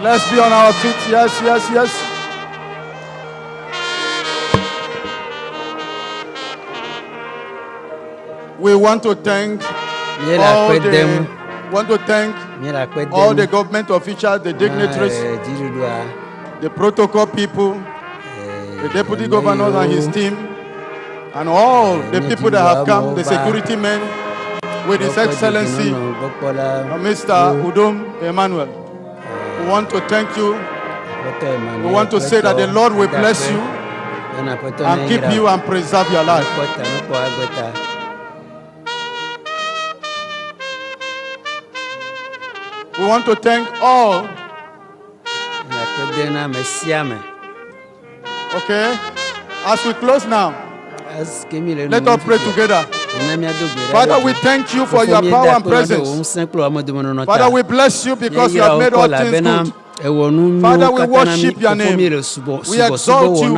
Speaker 18: Let's be on our feet. Yes, yes, yes. We want to thank all the government officials, the dignitaries, the protocol people, the deputy governor and his team, and all the people that have come, the security men, with His Excellency, Mr. Udom Emmanuel. We want to thank you. We want to say that the Lord will bless you and keep you and preserve your life. We want to thank all. Okay, as we close now, let us pray together. Father, we thank you for your power and presence. Father, we bless you because you have made all things good. Father, we worship your name. We exalt you.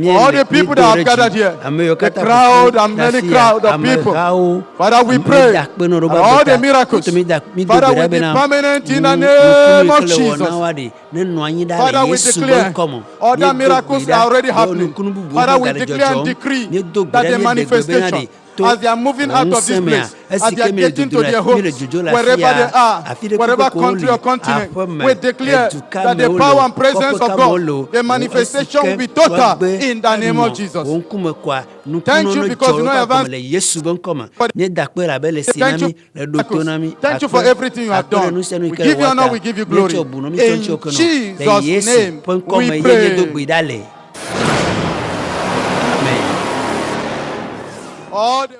Speaker 18: All the people that have gathered here, the crowd and many crowd of people. Father, we pray that all the miracles, Father, will be permanent in the name of Jesus. Father, we declare all the miracles are already happening. Father, we declare and decree that the manifestation, as they are moving out of this place, as they are getting to their homes, wherever they are, whatever country or continent, we declare that the power and presence of God, the manifestation will be total in the name of Jesus. Thank you because you know advance. Thank you for everything you have done. We give you honor, we give you glory. In Jesus' name we pray. Amen. All the